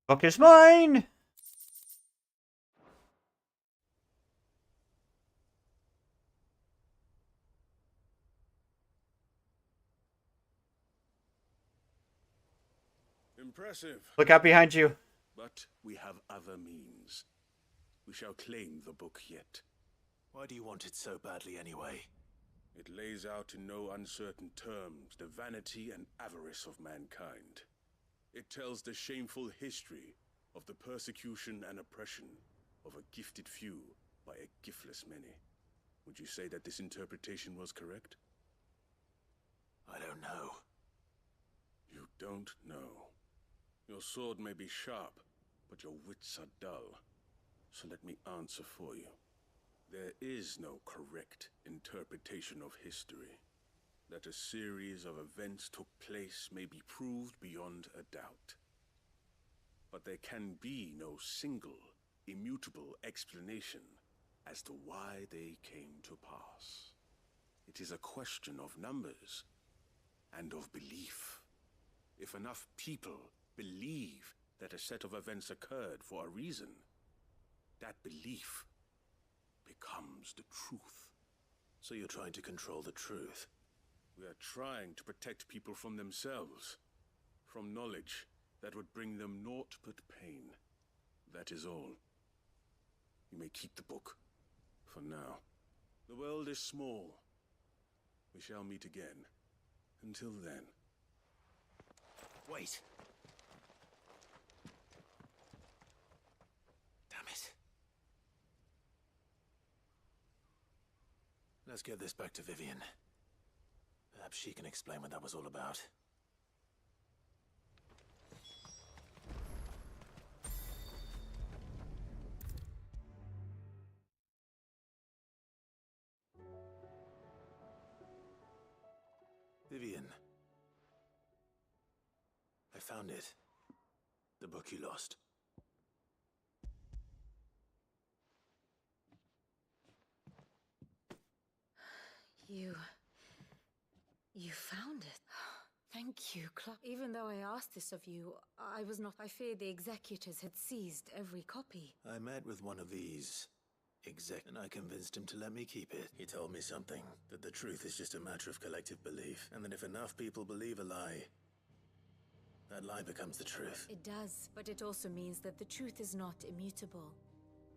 Book is mine! Impressive. Look out behind you. But we have other means. We shall claim the book yet. Why do you want it so badly anyway? It lays out in no uncertain terms the vanity and avarice of mankind. It tells the shameful history of the persecution and oppression of a gifted few by a giftless many. Would you say that this interpretation was correct? I don't know. You don't know. Your sword may be sharp, but your wits are dull. So let me answer for you. There is no correct interpretation of history. That a series of events took place may be proved beyond a doubt. But there can be no single, immutable explanation as to why they came to pass. It is a question of numbers and of belief. If enough people believe that a set of events occurred for a reason, that belief becomes the truth. So you're trying to control the truth? We are trying to protect people from themselves, from knowledge that would bring them naught but pain. That is all. You may keep the book, for now. The world is small. We shall meet again. Until then. Wait! Damn it. Let's get this back to Vivian. Perhaps she can explain what that was all about. Vivian. I found it. The book you lost. You found it. Thank you, Even though I asked this of you, I was not. I fear the executors had seized every copy. I met with one of these and I convinced him to let me keep it. He told me something, that the truth is just a matter of collective belief, and that if enough people believe a lie, that lie becomes the truth. It does, but it also means that the truth is not immutable.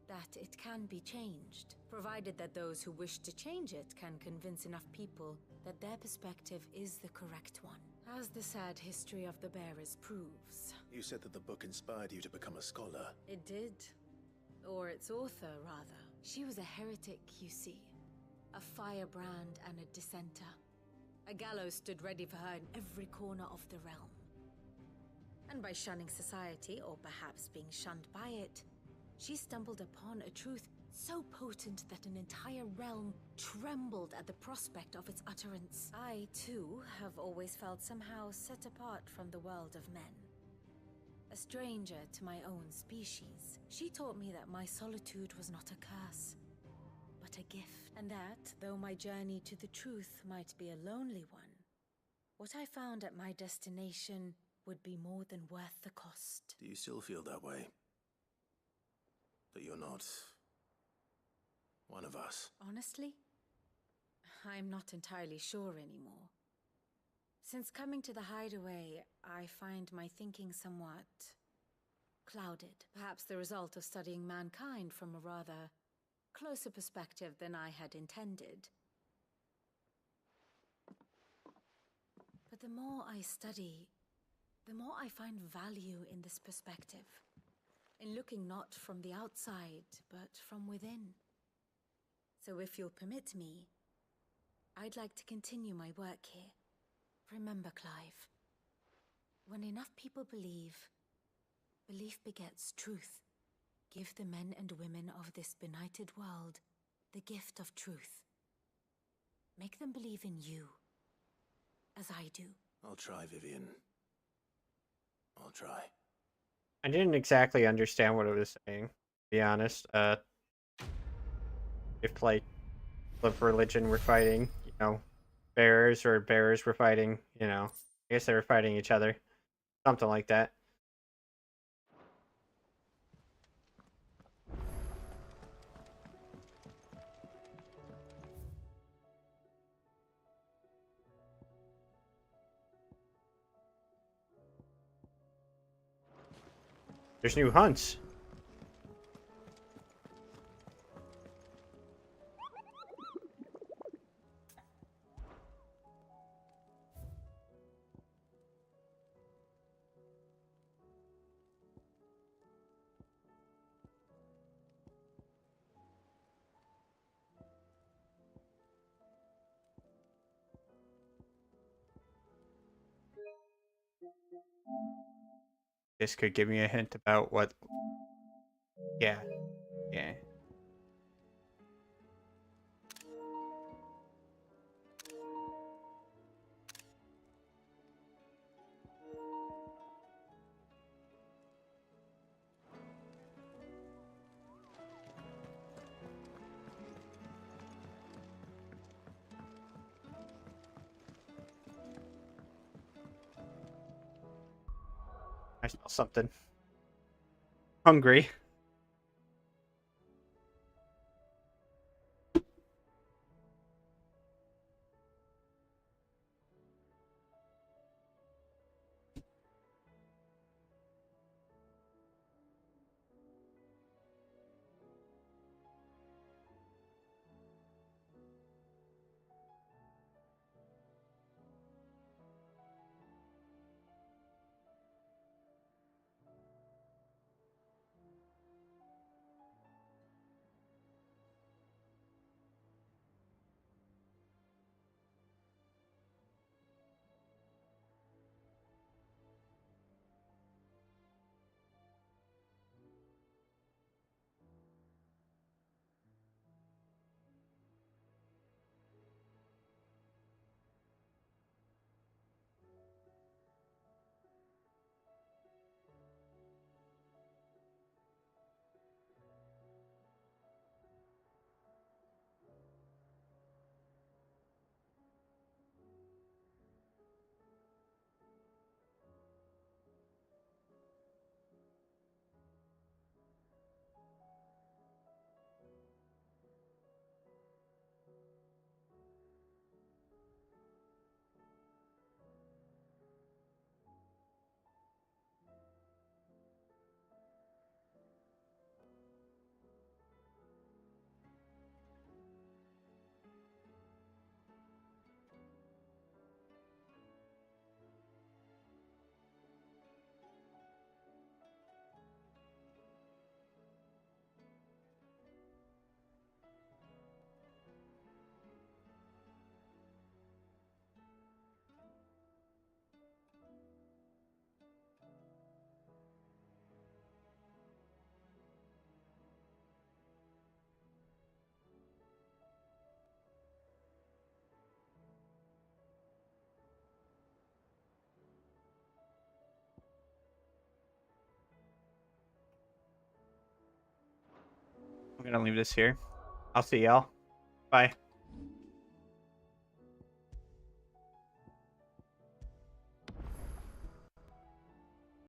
That it can be changed, provided that those who wish to change it can convince enough people that their perspective is the correct one. As the sad history of the bearers proves. You said that the book inspired you to become a scholar. It did. Or its author, rather. She was a heretic, you see. A firebrand and a dissenter. A gallows stood ready for her in every corner of the realm. And by shunning society, or perhaps being shunned by it, she stumbled upon a truth so potent that an entire realm trembled at the prospect of its utterance. I, too, have always felt somehow set apart from the world of men. A stranger to my own species. She taught me that my solitude was not a curse, but a gift. And that, though my journey to the truth might be a lonely one, what I found at my destination would be more than worth the cost. Do you still feel that way? That you're not one of us? Honestly, I'm not entirely sure anymore. Since coming to the hideaway, I find my thinking somewhat clouded. Perhaps the result of studying mankind from a rather closer perspective than I had intended. But the more I study, the more I find value in this perspective. In looking not from the outside, but from within. So if you'll permit me, I'd like to continue my work here. Remember, Clive, when enough people believe, belief begets truth. Give the men and women of this benighted world the gift of truth. Make them believe in you, as I do. I'll try, Vivian. I'll try. I didn't exactly understand what it was saying, to be honest. If, like, of religion were fighting, you know, bears, or bears were fighting, you know, I guess they were fighting each other. Something like that. There's new hunts. This could give me a hint about what... Yeah. Yeah. I smell something. Hungry. I'm gonna leave this here. I'll see y'all. Bye.